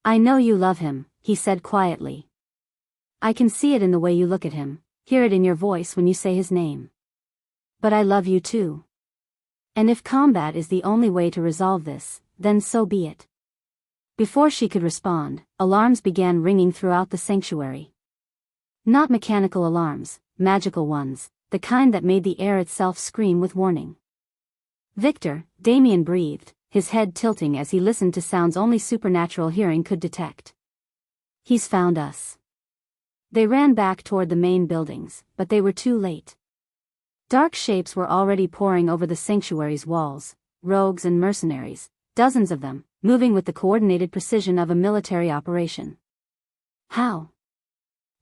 I know you love him, he said quietly. I can see it in the way you look at him, hear it in your voice when you say his name. But I love you too. And if combat is the only way to resolve this, then so be it. Before she could respond, alarms began ringing throughout the sanctuary. Not mechanical alarms, magical ones, the kind that made the air itself scream with warning. Victor, Damien breathed, his head tilting as he listened to sounds only supernatural hearing could detect. He's found us. They ran back toward the main buildings, but they were too late. Dark shapes were already pouring over the sanctuary's walls, rogues and mercenaries, dozens of them, moving with the coordinated precision of a military operation. How?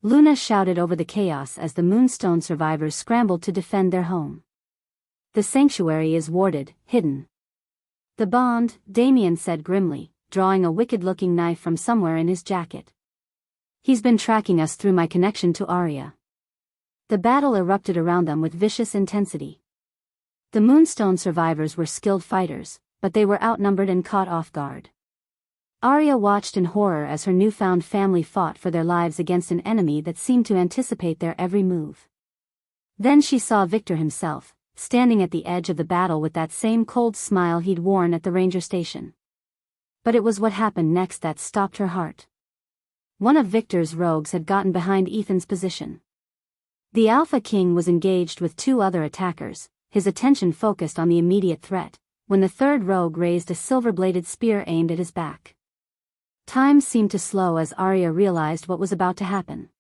Luna shouted over the chaos as the Moonstone survivors scrambled to defend their home. The sanctuary is warded, hidden. The Bond, Damien said grimly, drawing a wicked-looking knife from somewhere in his jacket. He's been tracking us through my connection to Aria. The battle erupted around them with vicious intensity. The Moonstone survivors were skilled fighters, but they were outnumbered and caught off guard. Aria watched in horror as her newfound family fought for their lives against an enemy that seemed to anticipate their every move. Then she saw Victor himself, standing at the edge of the battle with that same cold smile he'd worn at the ranger station. But it was what happened next that stopped her heart. One of Victor's rogues had gotten behind Ethan's position. The Alpha King was engaged with 2 other attackers, his attention focused on the immediate threat, when the third rogue raised a silver-bladed spear aimed at his back. Time seemed to slow as Aria realized what was about to happen.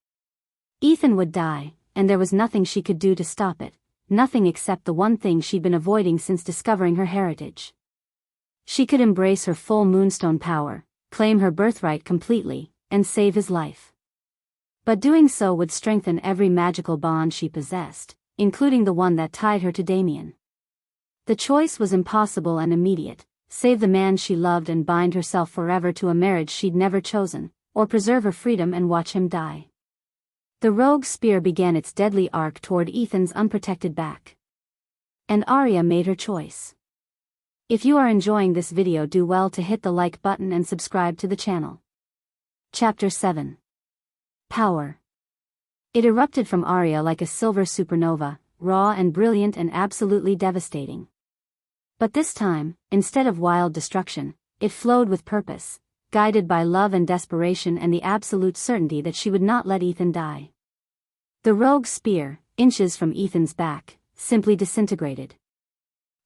Ethan would die, and there was nothing she could do to stop it, nothing except the one thing she'd been avoiding since discovering her heritage. She could embrace her full Moonstone power, claim her birthright completely, and save his life. But doing so would strengthen every magical bond she possessed, including the one that tied her to Damien. The choice was impossible and immediate: save the man she loved and bind herself forever to a marriage she'd never chosen, or preserve her freedom and watch him die. The rogue spear began its deadly arc toward Ethan's unprotected back. And Aria made her choice. If you are enjoying this video, do well to hit the like button and subscribe to the channel. Chapter 7. Power. It erupted from Aria like a silver supernova, raw and brilliant and absolutely devastating. But this time, instead of wild destruction, it flowed with purpose, guided by love and desperation and the absolute certainty that she would not let Ethan die. The rogue spear, inches from Ethan's back, simply disintegrated.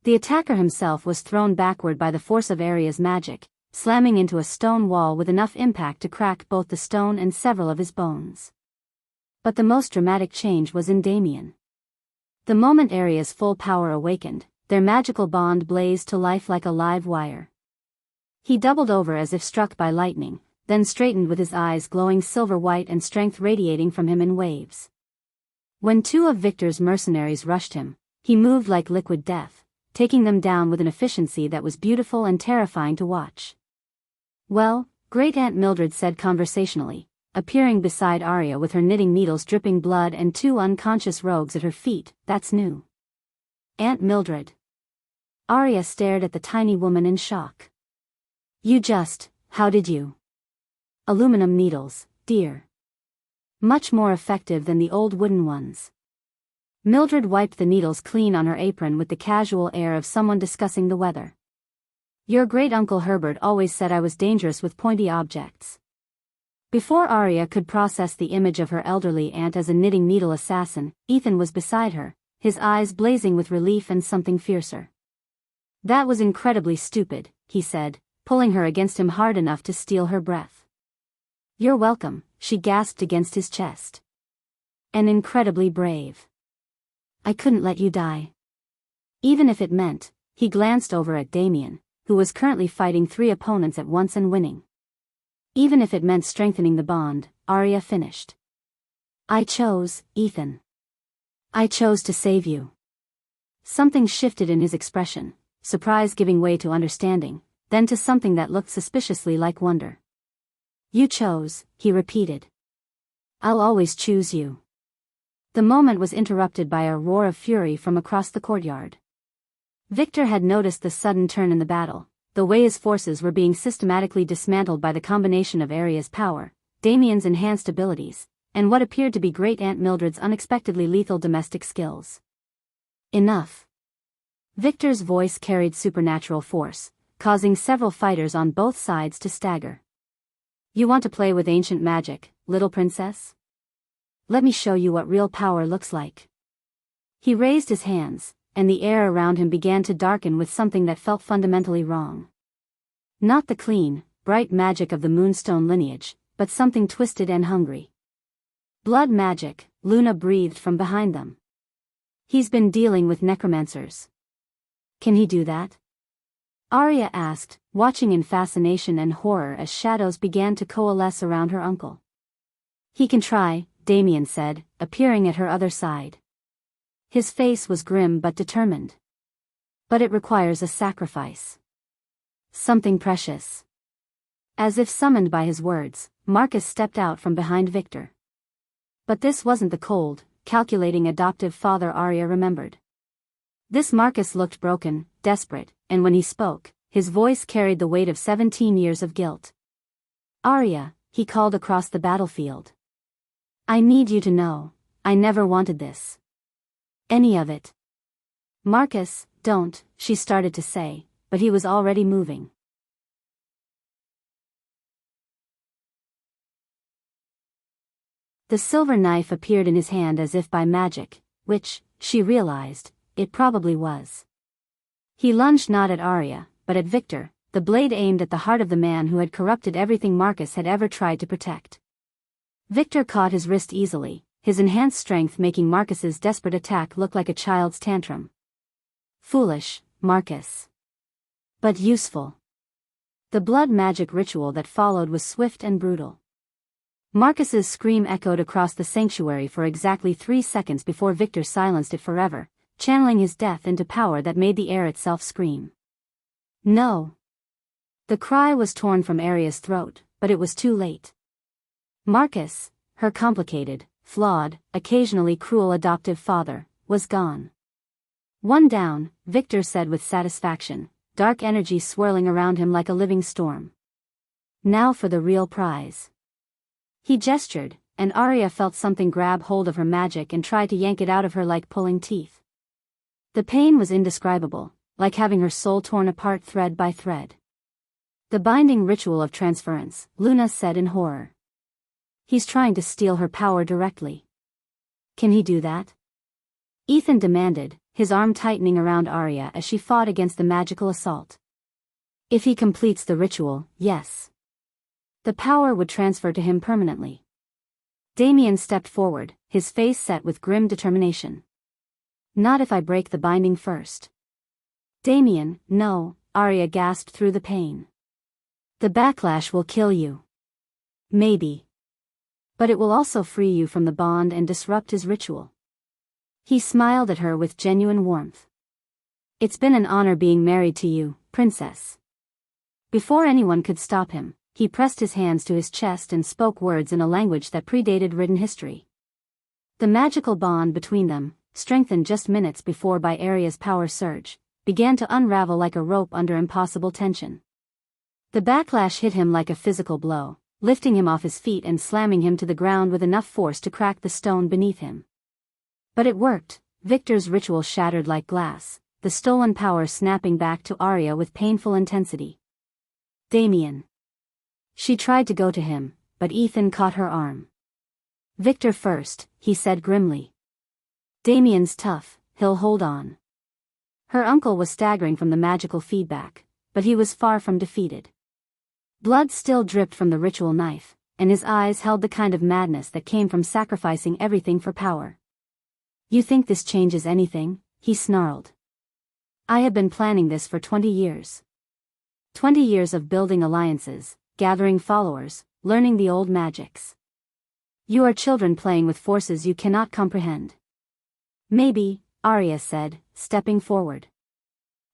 The attacker himself was thrown backward by the force of Aria's magic, slamming into a stone wall with enough impact to crack both the stone and several of his bones. But the most dramatic change was in Damien. The moment Aria's full power awakened, their magical bond blazed to life like a live wire. He doubled over as if struck by lightning, then straightened with his eyes glowing silver white and strength radiating from him in waves. When 2 of Victor's mercenaries rushed him, he moved like liquid death, taking them down with an efficiency that was beautiful and terrifying to watch. Well, Great Aunt Mildred said conversationally, appearing beside Aria with her knitting needles dripping blood and 2 unconscious rogues at her feet. That's new. Aunt Mildred. Aria stared at the tiny woman in shock. How did you? Aluminum needles, dear. Much more effective than the old wooden ones. Mildred wiped the needles clean on her apron with the casual air of someone discussing the weather. Your great-uncle Herbert always said I was dangerous with pointy objects. Before Aria could process the image of her elderly aunt as a knitting needle assassin, Ethan was beside her, his eyes blazing with relief and something fiercer. That was incredibly stupid, he said, pulling her against him hard enough to steal her breath. You're welcome, she gasped against his chest. And incredibly brave. I couldn't let you die. Even if it meant, he glanced over at Damien, who was currently fighting 3 opponents at once and winning. Even if it meant strengthening the bond, Aria finished. I chose, Ethan. I chose to save you. Something shifted in his expression, surprise giving way to understanding, then to something that looked suspiciously like wonder. You chose, he repeated. I'll always choose you. The moment was interrupted by a roar of fury from across the courtyard. Victor had noticed the sudden turn in the battle, the way his forces were being systematically dismantled by the combination of Aria's power, Damien's enhanced abilities, and what appeared to be Great Aunt Mildred's unexpectedly lethal domestic skills. Enough. Victor's voice carried supernatural force, causing several fighters on both sides to stagger. You want to play with ancient magic, little princess? Let me show you what real power looks like. He raised his hands, and the air around him began to darken with something that felt fundamentally wrong. Not the clean, bright magic of the Moonstone lineage, but something twisted and hungry. Blood magic, Luna breathed from behind them. He's been dealing with necromancers. Can he do that? Aria asked, watching in fascination and horror as shadows began to coalesce around her uncle. He can try, Damien said, appearing at her other side. His face was grim but determined. But it requires a sacrifice. Something precious. As if summoned by his words, Marcus stepped out from behind Victor. But this wasn't the cold, calculating adoptive father Aria remembered. This Marcus looked broken, desperate, and when he spoke, his voice carried the weight of 17 years of guilt. Aria, he called across the battlefield. I need you to know, I never wanted this. Any of it. Marcus, don't, she started to say, but he was already moving. The silver knife appeared in his hand as if by magic, which, she realized, it probably was. He lunged not at Aria, but at Victor, the blade aimed at the heart of the man who had corrupted everything Marcus had ever tried to protect. Victor caught his wrist easily, his enhanced strength making Marcus's desperate attack look like a child's tantrum. Foolish, Marcus. But useful. The blood magic ritual that followed was swift and brutal. Marcus's scream echoed across the sanctuary for exactly 3 seconds before Victor silenced it forever, channeling his death into power that made the air itself scream. No. The cry was torn from Aria's throat, but it was too late. Marcus, her complicated, flawed, occasionally cruel adoptive father, was gone. One down, Victor said with satisfaction, dark energy swirling around him like a living storm. Now for the real prize. He gestured, and Aria felt something grab hold of her magic and try to yank it out of her like pulling teeth. The pain was indescribable, like having her soul torn apart thread by thread. The binding ritual of transference, Luna said in horror. He's trying to steal her power directly. Can he do that? Ethan demanded, his arm tightening around Aria as she fought against the magical assault. If he completes the ritual, yes. The power would transfer to him permanently. Damien stepped forward, his face set with grim determination. Not if I break the binding first. Damien, no, Aria gasped through the pain. The backlash will kill you. Maybe. But it will also free you from the bond and disrupt his ritual. He smiled at her with genuine warmth. It's been an honor being married to you, princess. Before anyone could stop him, he pressed his hands to his chest and spoke words in a language that predated written history. The magical bond between them, strengthened just minutes before by Aria's power surge, began to unravel like a rope under impossible tension. The backlash hit him like a physical blow, lifting him off his feet and slamming him to the ground with enough force to crack the stone beneath him. But it worked. Victor's ritual shattered like glass, the stolen power snapping back to Aria with painful intensity. Damien. She tried to go to him, but Ethan caught her arm. Victor first, he said grimly. Damien's tough, he'll hold on. Her uncle was staggering from the magical feedback, but he was far from defeated. Blood still dripped from the ritual knife, and his eyes held the kind of madness that came from sacrificing everything for power. "You think this changes anything?" he snarled. "I have been planning this for 20 years. 20 years of building alliances, gathering followers, learning the old magics. You are children playing with forces you cannot comprehend." "Maybe," Aria said, stepping forward.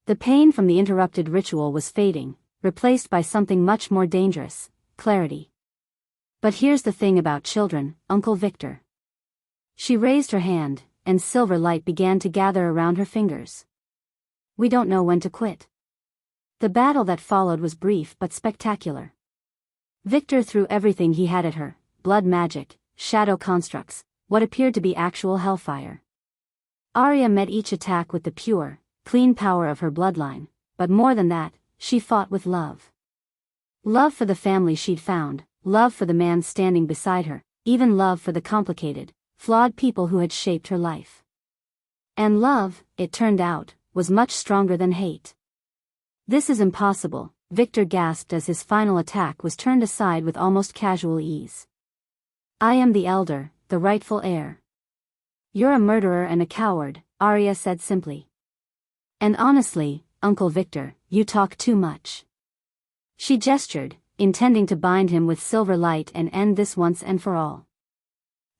The pain from the interrupted ritual was fading, replaced by something much more dangerous: clarity. "But here's the thing about children, Uncle Victor." She raised her hand, and silver light began to gather around her fingers. "We don't know when to quit." The battle that followed was brief but spectacular. Victor threw everything he had at her: blood magic, shadow constructs, what appeared to be actual hellfire. Aria met each attack with the pure, clean power of her bloodline, but more than that, she fought with love. Love for the family she'd found, love for the man standing beside her, even love for the complicated, flawed people who had shaped her life. And love, it turned out, was much stronger than hate. "This is impossible," Victor gasped as his final attack was turned aside with almost casual ease. "I am the elder, the rightful heir." "You're a murderer and a coward," Aria said simply. "And honestly, Uncle Victor, you talk too much." She gestured, intending to bind him with silver light and end this once and for all.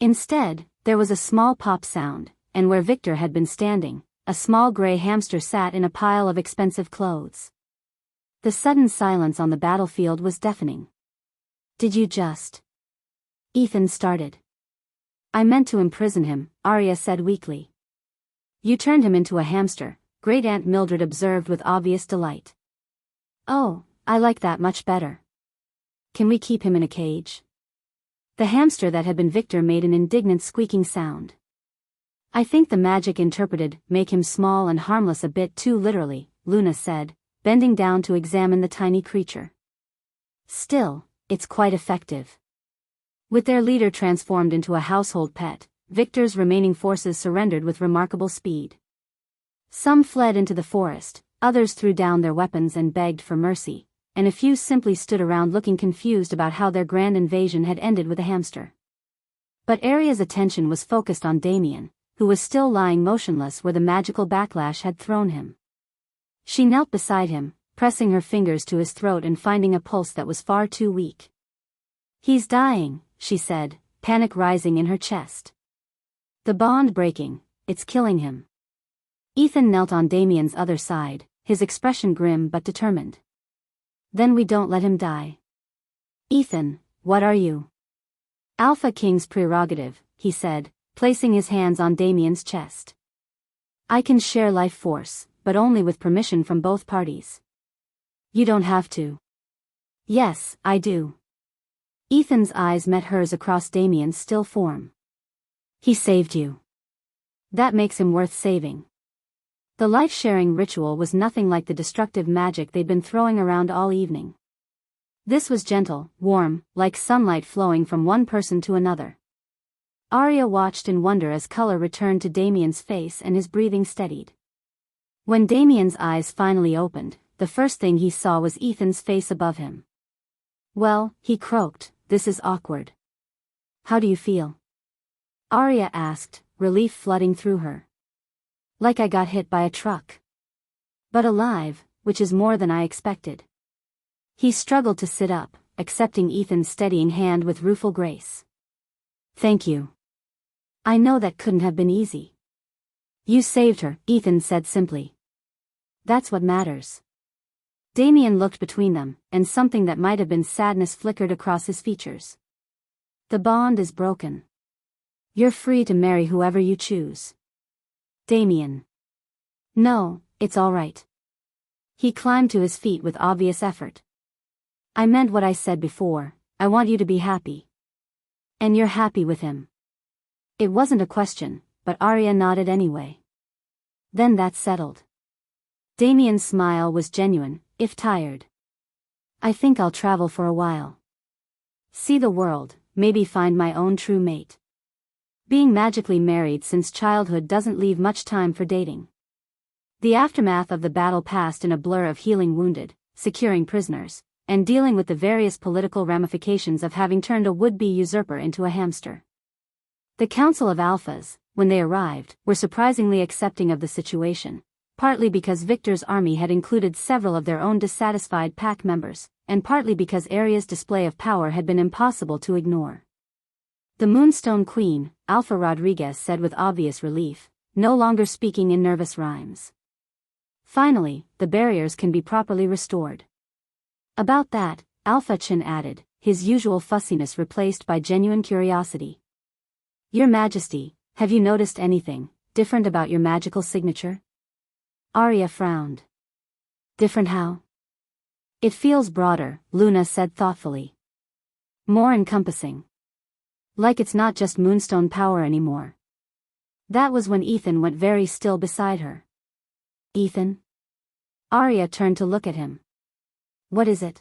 Instead, there was a small pop sound, and where Victor had been standing, a small gray hamster sat in a pile of expensive clothes. The sudden silence on the battlefield was deafening. "Did you just—" Ethan started. "I meant to imprison him," Aria said weakly. "You turned him into a hamster," Great Aunt Mildred observed with obvious delight. "Oh, I like that much better. Can we keep him in a cage?" The hamster that had been Victor made an indignant squeaking sound. "I think the magic interpreted make him small and harmless a bit too literally," Luna said, bending down to examine the tiny creature. "Still, it's quite effective." With their leader transformed into a household pet, Victor's remaining forces surrendered with remarkable speed. Some fled into the forest, others threw down their weapons and begged for mercy, and a few simply stood around looking confused about how their grand invasion had ended with a hamster. But Aria's attention was focused on Damien, who was still lying motionless where the magical backlash had thrown him. She knelt beside him, pressing her fingers to his throat and finding a pulse that was far too weak. "He's dying," she said, panic rising in her chest. "The bond breaking, it's killing him." Ethan knelt on Damien's other side, his expression grim but determined. "Then we don't let him die." "Ethan, what are you?" "Alpha King's prerogative," he said, placing his hands on Damien's chest. "I can share life force, but only with permission from both parties." "You don't have to." "Yes, I do." Ethan's eyes met hers across Damien's still form. "He saved you. That makes him worth saving." The life-sharing ritual was nothing like the destructive magic they'd been throwing around all evening. This was gentle, warm, like sunlight flowing from one person to another. Aria watched in wonder as color returned to Damien's face and his breathing steadied. When Damien's eyes finally opened, the first thing he saw was Ethan's face above him. "Well," he croaked, "this is awkward." "How do you feel?" Aria asked, relief flooding through her. "Like I got hit by a truck. But alive, which is more than I expected." He struggled to sit up, accepting Ethan's steadying hand with rueful grace. "Thank you. I know that couldn't have been easy." "You saved her," Ethan said simply. "That's what matters." Damien looked between them, and something that might have been sadness flickered across his features. "The bond is broken. You're free to marry whoever you choose." "Damien." "No, it's all right." He climbed to his feet with obvious effort. "I meant what I said before, I want you to be happy. And you're happy with him." It wasn't a question, but Aria nodded anyway. "Then that's settled." Damien's smile was genuine, if tired. "I think I'll travel for a while. See the world, maybe find my own true mate. Being magically married since childhood doesn't leave much time for dating." The aftermath of the battle passed in a blur of healing wounded, securing prisoners, and dealing with the various political ramifications of having turned a would-be usurper into a hamster. The Council of Alphas, when they arrived, were surprisingly accepting of the situation, partly because Victor's army had included several of their own dissatisfied pack members, and partly because Aria's display of power had been impossible to ignore. The Moonstone Queen, Alpha Rodriguez said with obvious relief, no longer speaking in nervous rhymes. Finally, the barriers can be properly restored. About that, Alpha Chen added, his usual fussiness replaced by genuine curiosity. Your Majesty, have you noticed anything different about your magical signature? Aria frowned. Different how? It feels broader, Luna said thoughtfully. More encompassing. Like it's not just Moonstone power anymore. That was when Ethan went very still beside her. Ethan? Aria turned to look at him. What is it?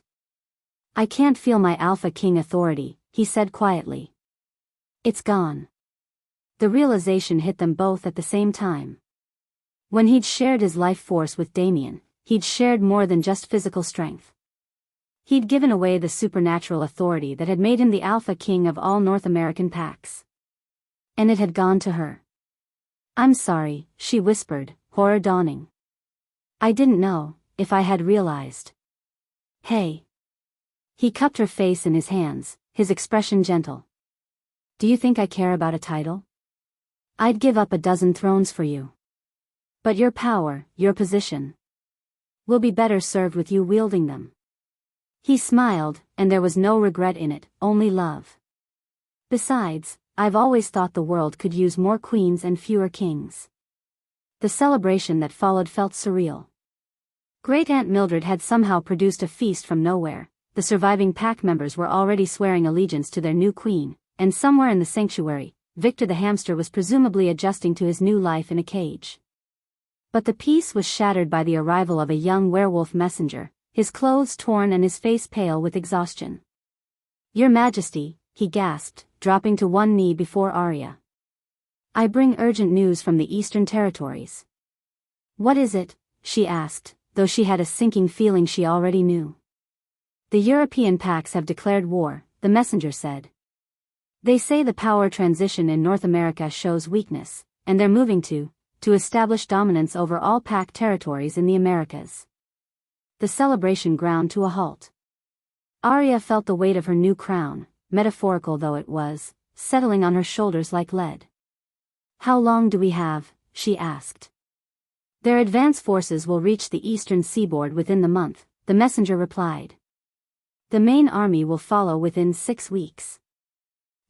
I can't feel my Alpha King authority, he said quietly. It's gone. The realization hit them both at the same time. When he'd shared his life force with Damien, he'd shared more than just physical strength. He'd given away the supernatural authority that had made him the Alpha King of all North American packs. And it had gone to her. I'm sorry, she whispered, horror dawning. I didn't know, if I had realized. Hey. He cupped her face in his hands, his expression gentle. Do you think I care about a title? I'd give up a dozen thrones for you. But your power, your position, will be better served with you wielding them. He smiled, and there was no regret in it, only love. Besides, I've always thought the world could use more queens and fewer kings. The celebration that followed felt surreal. Great Aunt Mildred had somehow produced a feast from nowhere. The surviving pack members were already swearing allegiance to their new queen, and somewhere in the sanctuary, Victor the hamster was presumably adjusting to his new life in a cage. But the peace was shattered by the arrival of a young werewolf messenger, his clothes torn and his face pale with exhaustion. Your Majesty, he gasped, dropping to one knee before Aria. I bring urgent news from the Eastern Territories. What is it? She asked, though she had a sinking feeling she already knew. The European packs have declared war, the messenger said. They say the power transition in North America shows weakness, and they're moving to establish dominance over all pack territories in the Americas. The celebration ground to a halt. Aria felt the weight of her new crown, metaphorical though it was, settling on her shoulders like lead. How long do we have? She asked. Their advance forces will reach the eastern seaboard within the month, the messenger replied. The main army will follow within 6 weeks.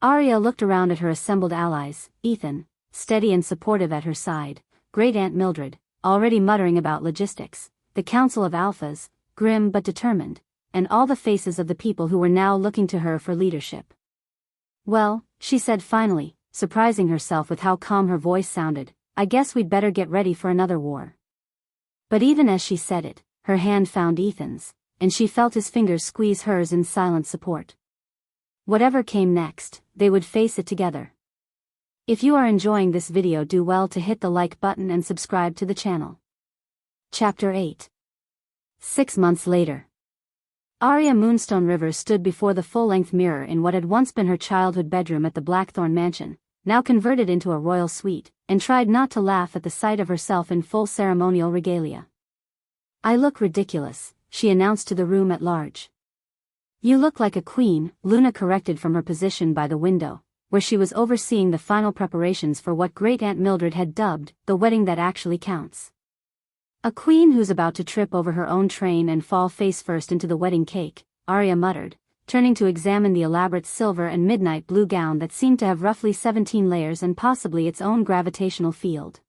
Aria looked around at her assembled allies, Ethan, steady and supportive at her side, Great Aunt Mildred, already muttering about logistics, the Council of Alphas, grim but determined, and all the faces of the people who were now looking to her for leadership. Well, she said finally, surprising herself with how calm her voice sounded, I guess we'd better get ready for another war. But even as she said it, her hand found Ethan's, and she felt his fingers squeeze hers in silent support. Whatever came next, they would face it together. If you are enjoying this video, do well to hit the like button and subscribe to the channel. Chapter 8. 6 months later. Aria Moonstone Rivers stood before the full-length mirror in what had once been her childhood bedroom at the Blackthorne mansion, now converted into a royal suite, and tried not to laugh at the sight of herself in full ceremonial regalia. I look ridiculous, she announced to the room at large. You look like a queen, Luna corrected from her position by the window, where she was overseeing the final preparations for what Great Aunt Mildred had dubbed the wedding that actually counts. A queen who's about to trip over her own train and fall face first into the wedding cake, Aria muttered, turning to examine the elaborate silver and midnight blue gown that seemed to have roughly 17 layers and possibly its own gravitational field.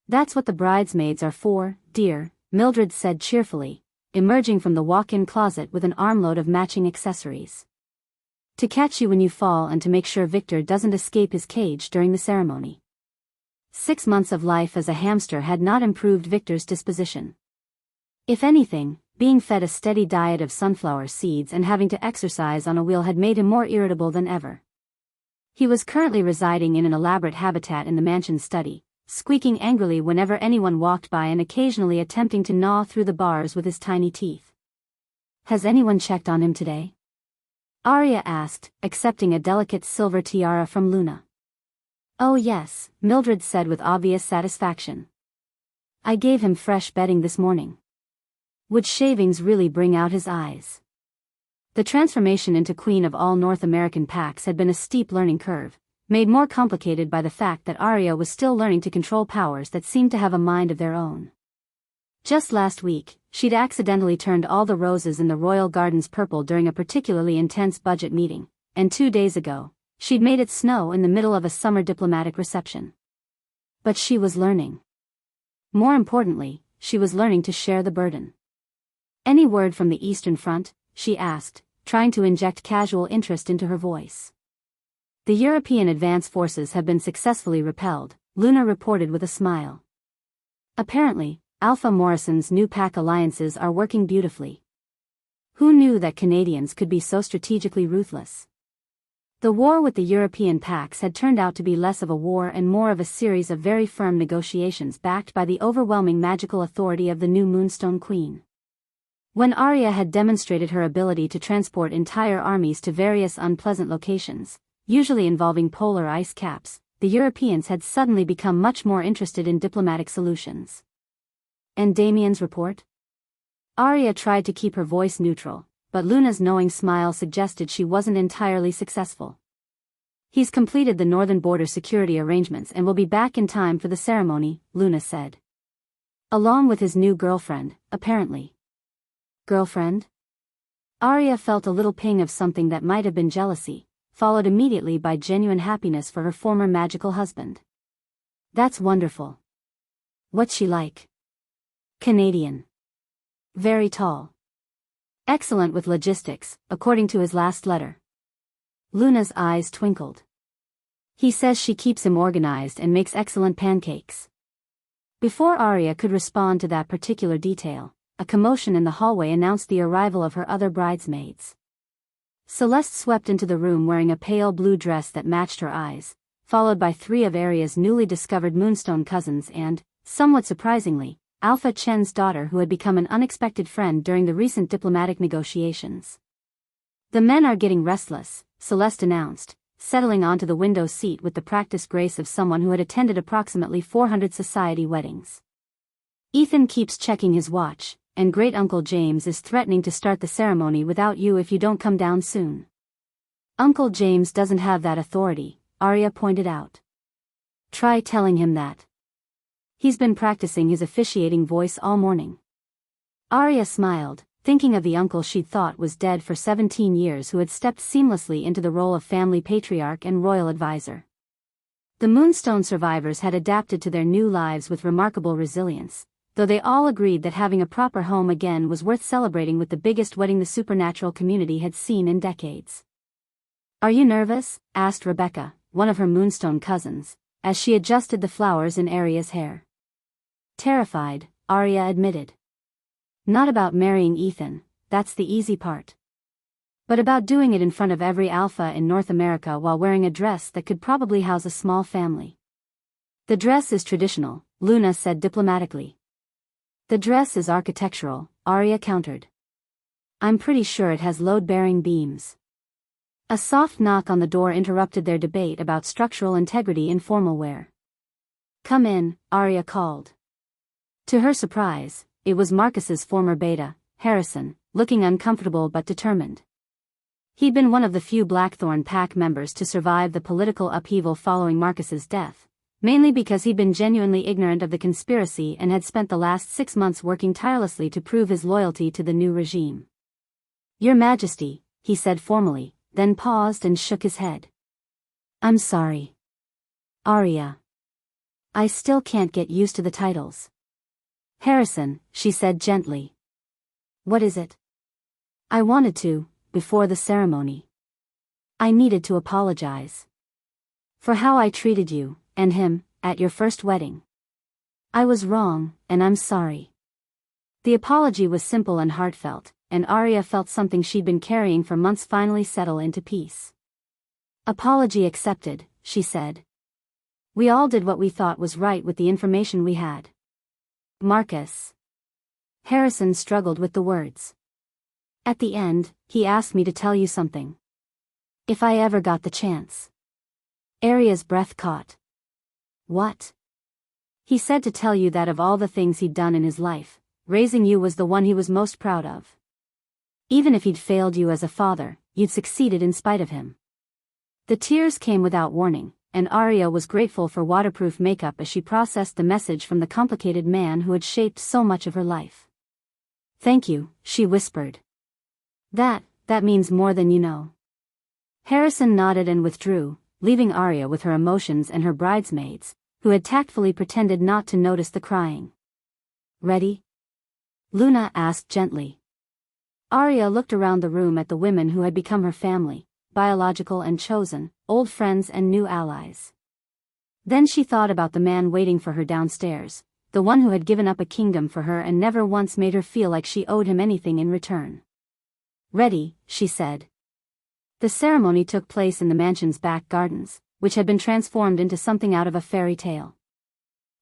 That's what the bridesmaids are for, dear, Mildred said cheerfully, emerging from the walk-in closet with an armload of matching accessories. To catch you when you fall and to make sure Victor doesn't escape his cage during the ceremony. 6 months of life as a hamster had not improved Victor's disposition. If anything, being fed a steady diet of sunflower seeds and having to exercise on a wheel had made him more irritable than ever. He was currently residing in an elaborate habitat in the mansion study, squeaking angrily whenever anyone walked by and occasionally attempting to gnaw through the bars with his tiny teeth. Has anyone checked on him today? Aria asked, accepting a delicate silver tiara from Luna. Oh yes, Mildred said with obvious satisfaction. I gave him fresh bedding this morning. Would shavings really bring out his eyes? The transformation into queen of all North American packs had been a steep learning curve, made more complicated by the fact that Aria was still learning to control powers that seemed to have a mind of their own. Just last week, she'd accidentally turned all the roses in the royal gardens purple during a particularly intense budget meeting, and 2 days ago, she'd made it snow in the middle of a summer diplomatic reception. But she was learning. More importantly, she was learning to share the burden. Any word from the Eastern Front? She asked, trying to inject casual interest into her voice. The European advance forces have been successfully repelled, Luna reported with a smile. Apparently, Alpha Morrison's new pack alliances are working beautifully. Who knew that Canadians could be so strategically ruthless? The war with the European packs had turned out to be less of a war and more of a series of very firm negotiations backed by the overwhelming magical authority of the new Moonstone Queen. When Aria had demonstrated her ability to transport entire armies to various unpleasant locations, usually involving polar ice caps, the Europeans had suddenly become much more interested in diplomatic solutions. And Damien's report? Aria tried to keep her voice neutral, but Luna's knowing smile suggested she wasn't entirely successful. He's completed the northern border security arrangements and will be back in time for the ceremony, Luna said. Along with his new girlfriend, apparently. Girlfriend? Aria felt a little ping of something that might have been jealousy, followed immediately by genuine happiness for her former magical husband. That's wonderful. What's she like? Canadian. Very tall. Excellent with logistics, according to his last letter. Luna's eyes twinkled. He says she keeps him organized and makes excellent pancakes. Before Aria could respond to that particular detail, a commotion in the hallway announced the arrival of her other bridesmaids. Celeste swept into the room wearing a pale blue dress that matched her eyes, followed by 3 of Aria's newly discovered Moonstone cousins and, somewhat surprisingly, Alpha Chen's daughter who had become an unexpected friend during the recent diplomatic negotiations. The men are getting restless, Celeste announced, settling onto the window seat with the practiced grace of someone who had attended approximately 400 society weddings. Ethan keeps checking his watch, and Great-Uncle James is threatening to start the ceremony without you if you don't come down soon. Uncle James doesn't have that authority, Aria pointed out. Try telling him that. He's been practicing his officiating voice all morning. Aria smiled, thinking of the uncle she'd thought was dead for 17 years who had stepped seamlessly into the role of family patriarch and royal advisor. The Moonstone survivors had adapted to their new lives with remarkable resilience, though they all agreed that having a proper home again was worth celebrating with the biggest wedding the supernatural community had seen in decades. Are you nervous? Asked Rebecca, one of her Moonstone cousins, as she adjusted the flowers in Aria's hair. Terrified, Aria admitted. Not about marrying Ethan, that's the easy part. But about doing it in front of every alpha in North America while wearing a dress that could probably house a small family. The dress is traditional, Luna said diplomatically. The dress is architectural, Aria countered. I'm pretty sure it has load-bearing beams. A soft knock on the door interrupted their debate about structural integrity in formal wear. Come in, Aria called. To her surprise, it was Marcus's former beta, Harrison, looking uncomfortable but determined. He'd been one of the few Blackthorne pack members to survive the political upheaval following Marcus's death, mainly because he'd been genuinely ignorant of the conspiracy and had spent the last 6 months working tirelessly to prove his loyalty to the new regime. Your Majesty, he said formally, then paused and shook his head. I'm sorry. Aria. I still can't get used to the titles. Harrison, she said gently. What is it? I wanted to, before the ceremony. I needed to apologize. For how I treated you, and him, at your first wedding. I was wrong, and I'm sorry. The apology was simple and heartfelt, and Aria felt something she'd been carrying for months finally settle into peace. Apology accepted, she said. We all did what we thought was right with the information we had. Marcus. Harrison struggled with the words. At the end, he asked me to tell you something. If I ever got the chance. Aria's breath caught. What? He said to tell you that of all the things he'd done in his life, raising you was the one he was most proud of. Even if he'd failed you as a father, you'd succeeded in spite of him. The tears came without warning, and Aria was grateful for waterproof makeup as she processed the message from the complicated man who had shaped so much of her life. Thank you, she whispered. That means more than you know. Harrison nodded and withdrew, leaving Aria with her emotions and her bridesmaids, who had tactfully pretended not to notice the crying. Ready? Luna asked gently. Aria looked around the room at the women who had become her family, biological and chosen, old friends and new allies. Then she thought about the man waiting for her downstairs, the one who had given up a kingdom for her and never once made her feel like she owed him anything in return. Ready, she said. The ceremony took place in the mansion's back gardens, which had been transformed into something out of a fairy tale.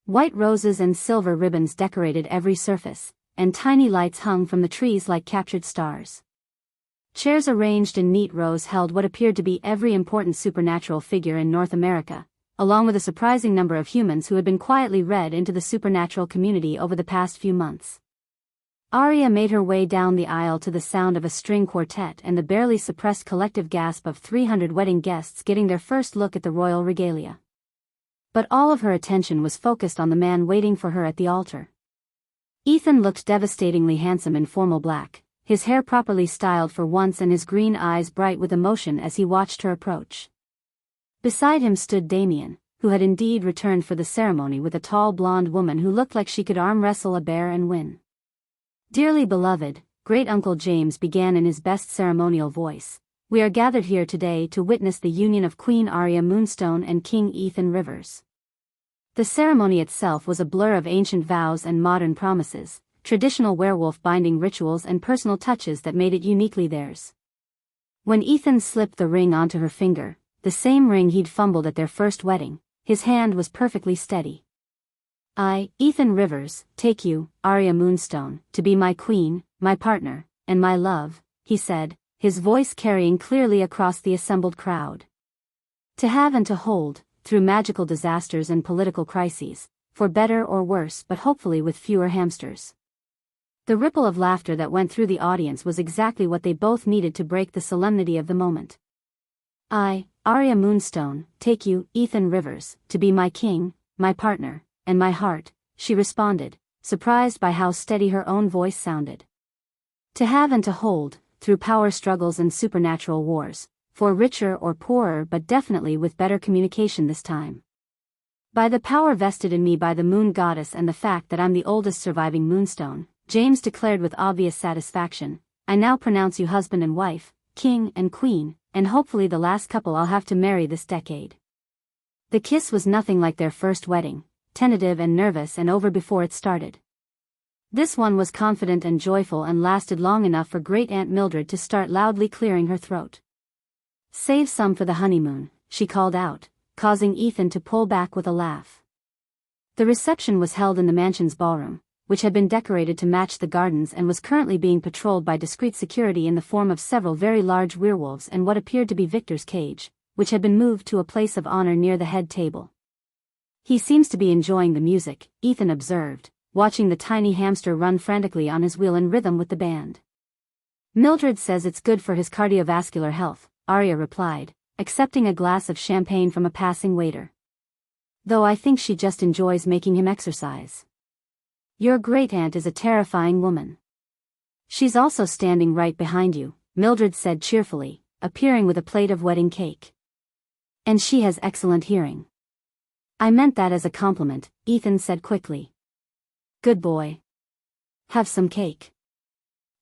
White roses and silver ribbons decorated every surface, and tiny lights hung from the trees like captured stars. Chairs arranged in neat rows held what appeared to be every important supernatural figure in North America, along with a surprising number of humans who had been quietly read into the supernatural community over the past few months. Aria made her way down the aisle to the sound of a string quartet and the barely suppressed collective gasp of 300 wedding guests getting their first look at the royal regalia. But all of her attention was focused on the man waiting for her at the altar. Ethan looked devastatingly handsome in formal black, his hair properly styled for once and his green eyes bright with emotion as he watched her approach. Beside him stood Damien, who had indeed returned for the ceremony with a tall blonde woman who looked like she could arm wrestle a bear and win. Dearly beloved, Great-Uncle James began in his best ceremonial voice, we are gathered here today to witness the union of Queen Aria Moonstone and King Ethan Rivers. The ceremony itself was a blur of ancient vows and modern promises, traditional werewolf binding rituals and personal touches that made it uniquely theirs. When Ethan slipped the ring onto her finger, the same ring he'd fumbled at their first wedding, his hand was perfectly steady. I, Ethan Rivers, take you, Aria Moonstone, to be my queen, my partner, and my love, he said, his voice carrying clearly across the assembled crowd. To have and to hold, through magical disasters and political crises, for better or worse but hopefully with fewer hamsters. The ripple of laughter that went through the audience was exactly what they both needed to break the solemnity of the moment. I, Aria Moonstone, take you, Ethan Rivers, to be my king, my partner, and my heart, she responded, surprised by how steady her own voice sounded. To have and to hold, through power struggles and supernatural wars, for richer or poorer but definitely with better communication this time. By the power vested in me by the moon goddess and the fact that I'm the oldest surviving moonstone, James declared with obvious satisfaction, I now pronounce you husband and wife, king and queen, and hopefully the last couple I'll have to marry this decade. The kiss was nothing like their first wedding, tentative and nervous and over before it started. This one was confident and joyful and lasted long enough for Great Aunt Mildred to start loudly clearing her throat. Save some for the honeymoon, she called out, causing Ethan to pull back with a laugh. The reception was held in the mansion's ballroom, which had been decorated to match the gardens and was currently being patrolled by discreet security in the form of several very large werewolves and what appeared to be Victor's cage, which had been moved to a place of honor near the head table. He seems to be enjoying the music, Ethan observed, watching the tiny hamster run frantically on his wheel in rhythm with the band. Mildred says it's good for his cardiovascular health, Aria replied, accepting a glass of champagne from a passing waiter. Though I think she just enjoys making him exercise. Your great-aunt is a terrifying woman. She's also standing right behind you, Mildred said cheerfully, appearing with a plate of wedding cake. And she has excellent hearing. I meant that as a compliment, Ethan said quickly. Good boy. Have some cake.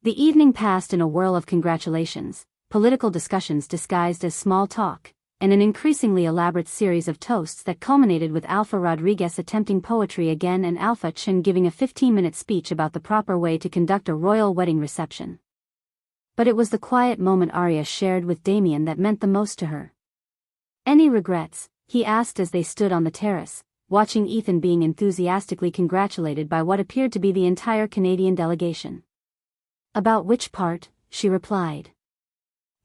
The evening passed in a whirl of congratulations, political discussions disguised as small talk, and an increasingly elaborate series of toasts that culminated with Alpha Rodriguez attempting poetry again and Alpha Chin giving a 15-minute speech about the proper way to conduct a royal wedding reception. But it was the quiet moment Aria shared with Damien that meant the most to her. Any regrets? He asked as they stood on the terrace, watching Ethan being enthusiastically congratulated by what appeared to be the entire Canadian delegation. About which part? she replied.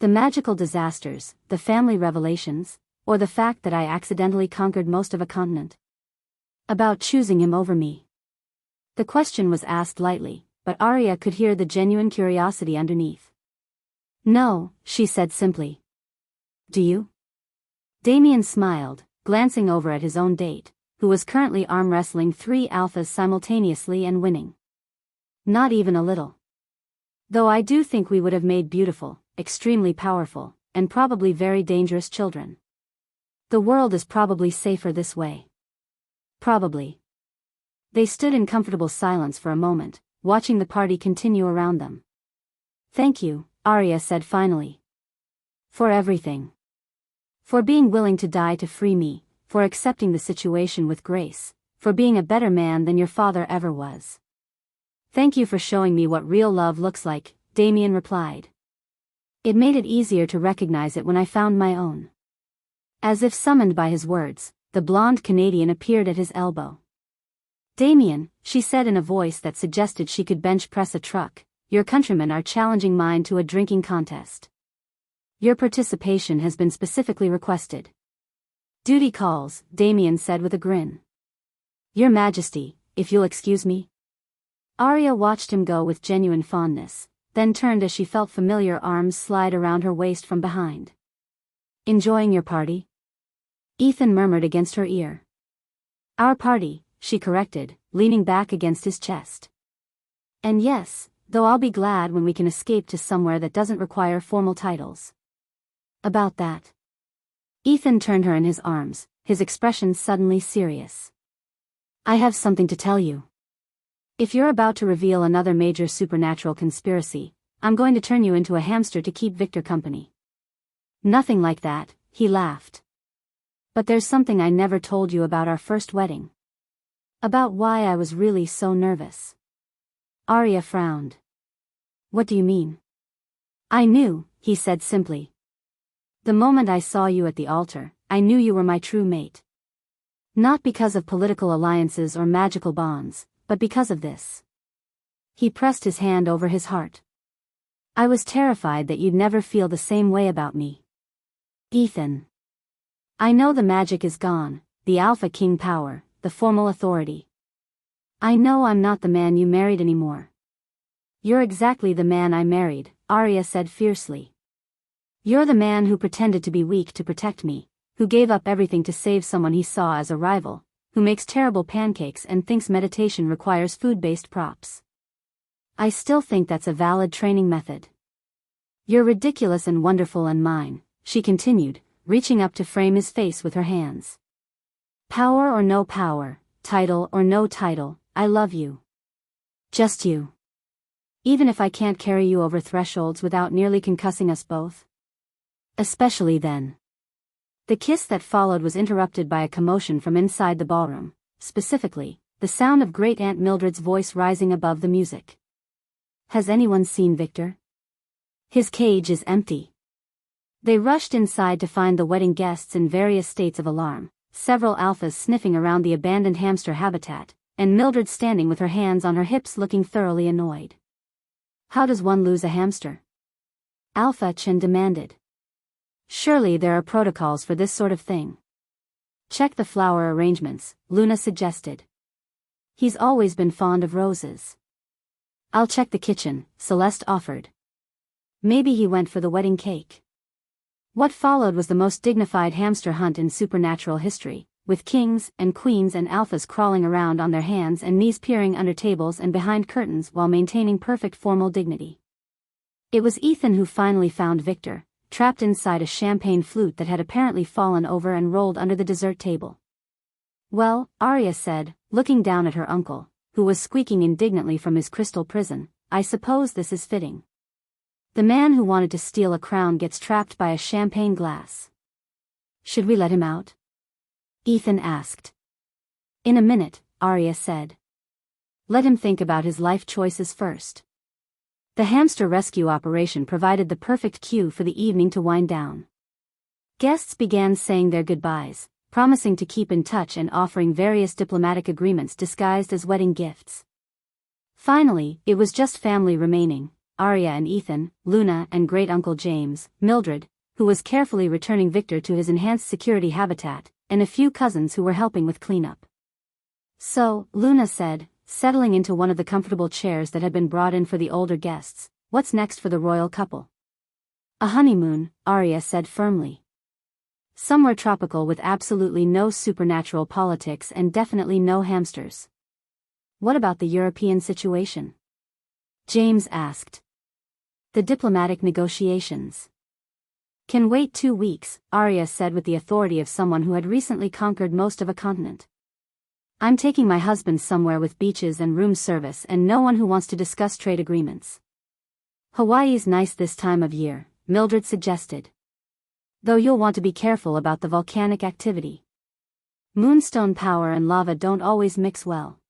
The magical disasters, the family revelations, or the fact that I accidentally conquered most of a continent? About choosing him over me. The question was asked lightly, but Aria could hear the genuine curiosity underneath. No, she said simply. Do you? Damien smiled, glancing over at his own date, who was currently arm wrestling 3 alphas simultaneously and winning. Not even a little. Though I do think we would have made beautiful, extremely powerful, and probably very dangerous children. The world is probably safer this way. Probably. They stood in comfortable silence for a moment, watching the party continue around them. Thank you, Aria said finally. For everything. For being willing to die to free me, for accepting the situation with grace, for being a better man than your father ever was. Thank you for showing me what real love looks like, Damien replied. It made it easier to recognize it when I found my own. As if summoned by his words, the blonde Canadian appeared at his elbow. Damien, she said in a voice that suggested she could bench press a truck, your countrymen are challenging mine to a drinking contest. Your participation has been specifically requested. Duty calls, Damien said with a grin. Your Majesty, if you'll excuse me. Aria watched him go with genuine fondness, then turned as she felt familiar arms slide around her waist from behind. Enjoying your party? Ethan murmured against her ear. Our party, she corrected, leaning back against his chest. And yes, though I'll be glad when we can escape to somewhere that doesn't require formal titles. About that. Ethan turned her in his arms, his expression suddenly serious. I have something to tell you. If you're about to reveal another major supernatural conspiracy, I'm going to turn you into a hamster to keep Victor company. Nothing like that, he laughed. But there's something I never told you about our first wedding. About why I was really so nervous. Aria frowned. What do you mean? I knew, he said simply. The moment I saw you at the altar, I knew you were my true mate. Not because of political alliances or magical bonds, but because of this. He pressed his hand over his heart. I was terrified that you'd never feel the same way about me. Ethan. I know the magic is gone, the Alpha King power, the formal authority. I know I'm not the man you married anymore. You're exactly the man I married, Aria said fiercely. You're the man who pretended to be weak to protect me, who gave up everything to save someone he saw as a rival, who makes terrible pancakes and thinks meditation requires food-based props. I still think that's a valid training method. You're ridiculous and wonderful and mine, she continued, reaching up to frame his face with her hands. Power or no power, title or no title, I love you. Just you. Even if I can't carry you over thresholds without nearly concussing us both. Especially then. The kiss that followed was interrupted by a commotion from inside the ballroom, specifically, the sound of Great Aunt Mildred's voice rising above the music. Has anyone seen Victor? His cage is empty. They rushed inside to find the wedding guests in various states of alarm, several alphas sniffing around the abandoned hamster habitat, and Mildred standing with her hands on her hips looking thoroughly annoyed. How does one lose a hamster? Alpha Chen demanded. Surely there are protocols for this sort of thing. Check the flower arrangements, Luna suggested. He's always been fond of roses. I'll check the kitchen, Celeste offered. Maybe he went for the wedding cake. What followed was the most dignified hamster hunt in supernatural history, with kings and queens and alphas crawling around on their hands and knees peering under tables and behind curtains while maintaining perfect formal dignity. It was Ethan who finally found Victor, trapped inside a champagne flute that had apparently fallen over and rolled under the dessert table. Well, Aria said, looking down at her uncle, who was squeaking indignantly from his crystal prison, I suppose this is fitting. The man who wanted to steal a crown gets trapped by a champagne glass. Should we let him out? Ethan asked. In a minute, Aria said. Let him think about his life choices first. The hamster rescue operation provided the perfect cue for the evening to wind down. Guests began saying their goodbyes, promising to keep in touch and offering various diplomatic agreements disguised as wedding gifts. Finally, it was just family remaining, Aria and Ethan, Luna and great-uncle James, Mildred, who was carefully returning Victor to his enhanced security habitat, and a few cousins who were helping with cleanup. "So," Luna said, settling into one of the comfortable chairs that had been brought in for the older guests, "what's next for the royal couple?" "A honeymoon," Aria said firmly. "Somewhere tropical with absolutely no supernatural politics and definitely no hamsters." "What about the European situation?" James asked. "The diplomatic negotiations can wait 2 weeks," Aria said with the authority of someone who had recently conquered most of a continent. "I'm taking my husband somewhere with beaches and room service and no one who wants to discuss trade agreements." "Hawaii's nice this time of year," Mildred suggested. "Though you'll want to be careful about the volcanic activity. Moonstone power and lava don't always mix well."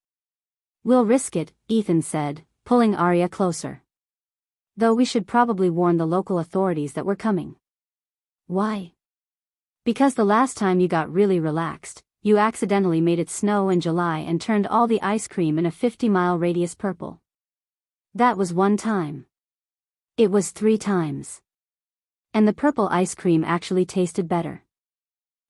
"We'll risk it," Ethan said, pulling Aria closer. "Though we should probably warn the local authorities that we're coming." "Why?" "Because the last time you got really relaxed, you accidentally made it snow in July and turned all the ice cream in a 50-mile radius purple." "That was one time. It was 3 times. And the purple ice cream actually tasted better."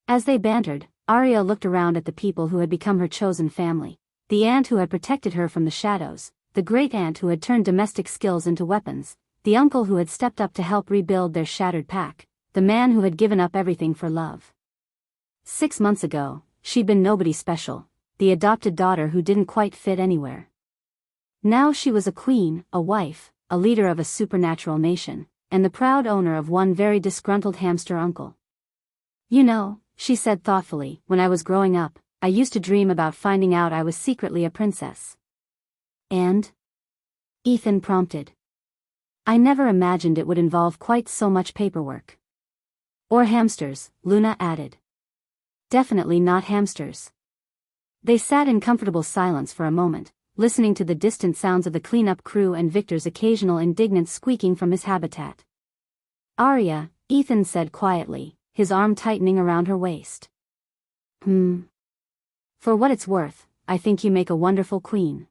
As they bantered, Aria looked around at the people who had become her chosen family: the aunt who had protected her from the shadows, the great-aunt who had turned domestic skills into weapons, the uncle who had stepped up to help rebuild their shattered pack, the man who had given up everything for love. 6 months ago, she'd been nobody special, the adopted daughter who didn't quite fit anywhere. Now she was a queen, a wife, a leader of a supernatural nation, and the proud owner of one very disgruntled hamster uncle. "You know," she said thoughtfully, "when I was growing up, I used to dream about finding out I was secretly a princess." "And?" Ethan prompted. "I never imagined it would involve quite so much paperwork." "Or hamsters," Luna added. "Definitely not hamsters." They sat in comfortable silence for a moment, listening to the distant sounds of the cleanup crew and Victor's occasional indignant squeaking from his habitat. "Aria," Ethan said quietly, his arm tightening around her waist. For what it's worth, I think you make a wonderful queen."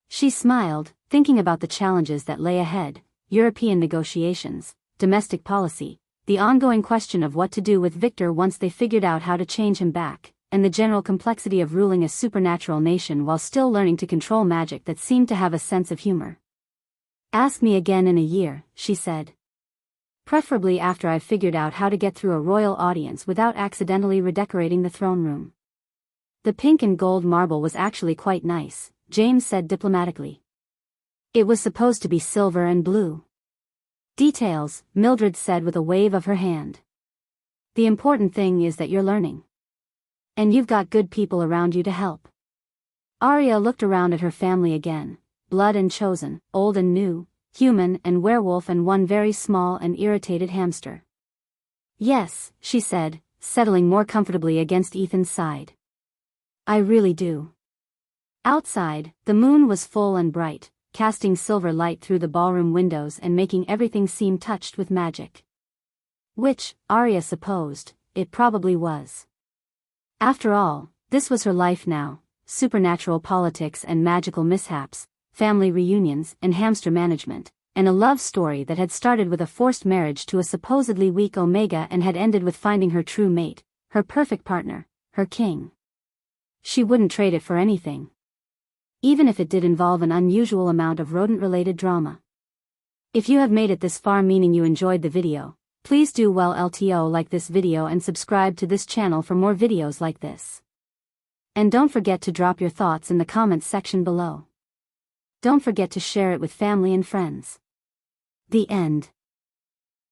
She smiled, thinking about the challenges that lay ahead: European negotiations, domestic policy, the ongoing question of what to do with Victor once they figured out how to change him back, and the general complexity of ruling a supernatural nation while still learning to control magic that seemed to have a sense of humor. "Ask me again in a year," she said. "Preferably after I've figured out how to get through a royal audience without accidentally redecorating the throne room." "The pink and gold marble was actually quite nice," James said diplomatically. "It was supposed to be silver and blue." "Details," Mildred said with a wave of her hand. "The important thing is that you're learning. And you've got good people around you to help." Aria looked around at her family again: blood and chosen, old and new, human and werewolf, and one very small and irritated hamster. "Yes," she said, settling more comfortably against Ethan's side. "I really do." Outside, the moon was full and bright, casting silver light through the ballroom windows and making everything seem touched with magic. Which, Aria supposed, it probably was. After all, this was her life now: supernatural politics and magical mishaps, family reunions and hamster management, and a love story that had started with a forced marriage to a supposedly weak Omega and had ended with finding her true mate, her perfect partner, her king. She wouldn't trade it for anything. Even if it did involve an unusual amount of rodent-related drama. If you have made it this far, meaning you enjoyed the video, please do like this video and subscribe to this channel for more videos like this. And don't forget to drop your thoughts in the comments section below. Don't forget to share it with family and friends. The end.